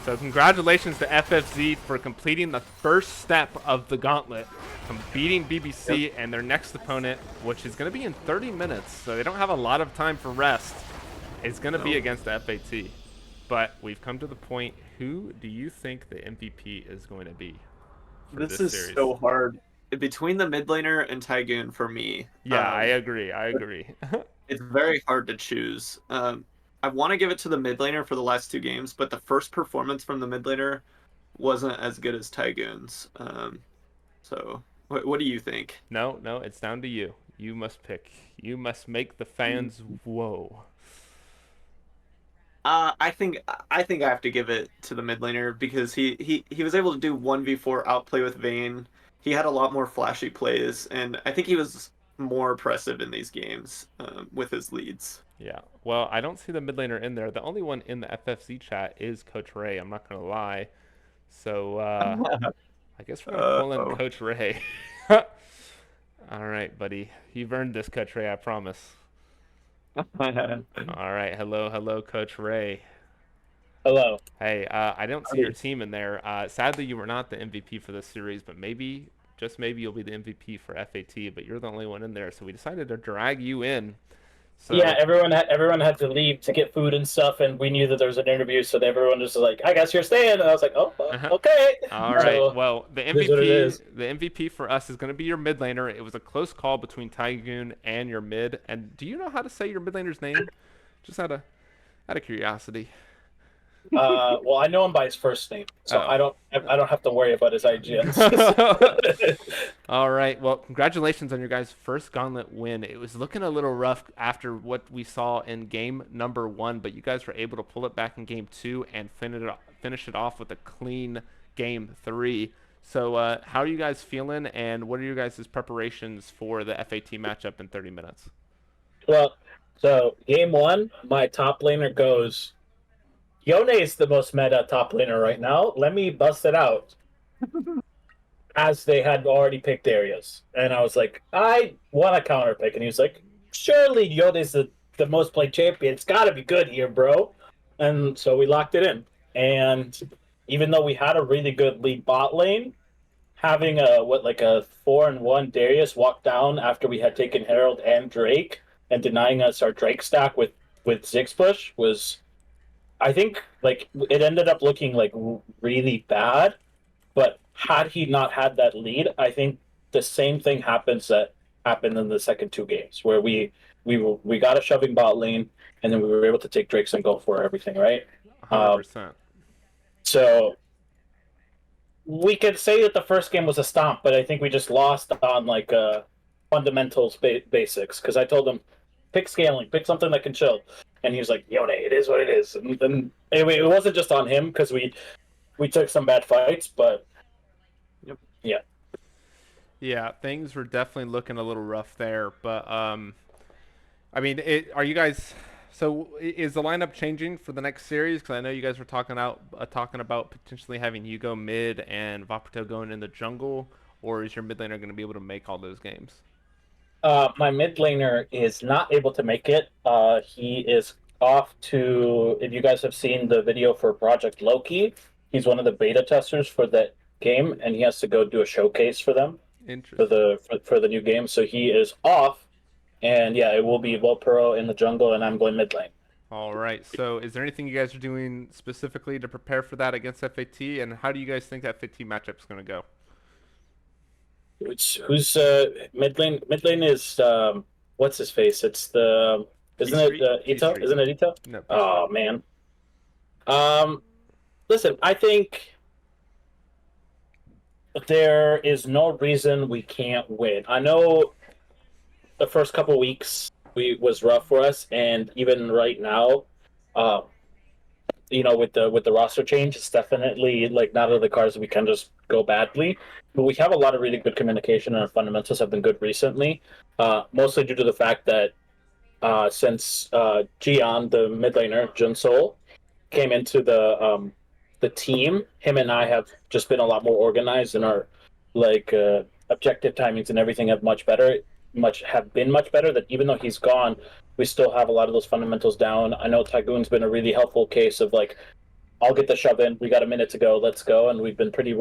So congratulations to FFZ for completing the first step of the gauntlet, from beating BBC and their next opponent, which is going to be in 30 minutes. So they don't have a lot of time for rest. It's going to be against the FAT. But we've come to the point. Who do you think the MVP is going to be for This is series? so hard. Between the mid laner and Tygoon for me. Yeah, I agree. It's very hard to choose. I want to give it to the mid laner for the last two games, but the first performance from the mid laner wasn't as good as Tygoon's. So, what do you think? No, it's down to you. You must pick. You must make the fans whoa. I think I have to give it to the mid laner because he was able to do 1v4 outplay with Vayne. He had a lot more flashy plays, and I think he was more impressive in these games with his leads. Yeah, well, I don't see the mid laner in there. The only one in the FFC chat is Coach Ray. I'm not going to lie. So I guess we're going to pull in Coach Ray. All right, buddy. You've earned this, Coach Ray, I promise. All right, hello, Coach Ray. Hello. Hey, I don't see your team in there. Sadly, you were not the MVP for this series, but maybe, just maybe, you'll be the MVP for FAT. But you're the only one in there, so we decided to drag you in. So, yeah, everyone had to leave to get food and stuff, and we knew that there was an interview, so everyone was like, "I guess you're staying," and I was like, "Oh, okay." All right. So, well, the MVP for us is going to be your mid laner. It was a close call between Tygoon and your mid. And do you know how to say your mid laner's name? Just out of curiosity. well, I know him by his first name, so I don't have to worry about his IGNs. All right. Well, congratulations on your guys' first gauntlet win. It was looking a little rough after what we saw in game number 1, but you guys were able to pull it back in game 2 and finish it off with a clean game 3. So how are you guys feeling, and what are your guys' preparations for the FAT matchup in 30 minutes? Well, so game 1, my top laner goes, Yone is the most meta top laner right now. Let me bust it out. As they had already picked Darius. And I was like, I want a counter pick. And he was like, surely Yone is the most played champion. It's got to be good here, bro. And so we locked it in. And even though we had a really good lead bot lane, having a 4-1 Darius walk down after we had taken Herald and Drake and denying us our Drake stack with Ziggs push was, I think, like, it ended up looking like really bad. But had he not had that lead, I think the same thing happened in the second two games where we got a shoving bot lane and then we were able to take Drakes and go for everything, right? 100%. So we could say that the first game was a stomp, but I think we just lost on like fundamentals basics because I told him pick scaling, pick something that can chill, and he was like, "Yone, it is what it is." And then anyway, it wasn't just on him because we took some bad fights, but yeah, things were definitely looking a little rough there. But I mean, are you guys? So is the lineup changing for the next series? Because I know you guys were talking about potentially having Hugo mid and Vaporto going in the jungle, or is your mid laner going to be able to make all those games? My mid laner is not able to make it. He is off to. If you guys have seen the video for Project Loki, he's one of the beta testers for that game, and he has to go do a showcase for them for the new game. So he is off, and yeah, it will be Volpero in the jungle, and I'm going mid lane. All right. So, is there anything you guys are doing specifically to prepare for that against FAT, and how do you guys think that FAT matchup is going to go? Who's mid lane? Mid lane is what's his face? It's the isn't it P-Street? Ito? P-Street. Isn't it Ito? No, P-Street. Oh man. Um, listen, I think there is no reason we can't win. I know the first couple weeks we was rough for us, and even right now, uh, with the roster change, it's definitely like not out of the cards that we can just go badly. But we have a lot of really good communication, and our fundamentals have been good recently. Mostly due to the fact that since Gian, the mid laner, Junsol, came into the team, him and I have just been a lot more organized, and our like objective timings and everything have been much better. That even though he's gone, we still have a lot of those fundamentals down. I know Tygoon's been a really helpful case of like, I'll get the shove in. We got a minute to go. Let's go. And we've been pretty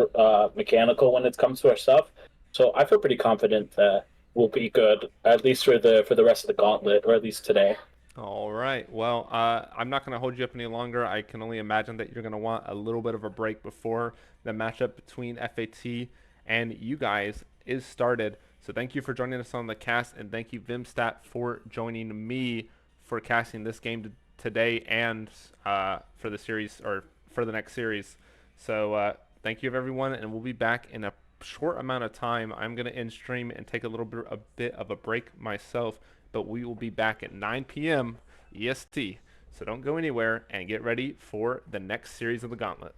mechanical when it comes to our stuff. So I feel pretty confident that we'll be good, at least for the rest of the gauntlet, or at least today. All right. Well, I'm not going to hold you up any longer. I can only imagine that you're going to want a little bit of a break before the matchup between FAT and you guys is started. So thank you for joining us on the cast, and thank you, Vimstat, for joining me for casting this game today and for the series, or for the next series. So thank you, everyone, and we'll be back in a short amount of time. I'm going to end stream and take a bit of a break myself, but we will be back at 9 p.m. EST. So don't go anywhere, and get ready for the next series of the Gauntlet.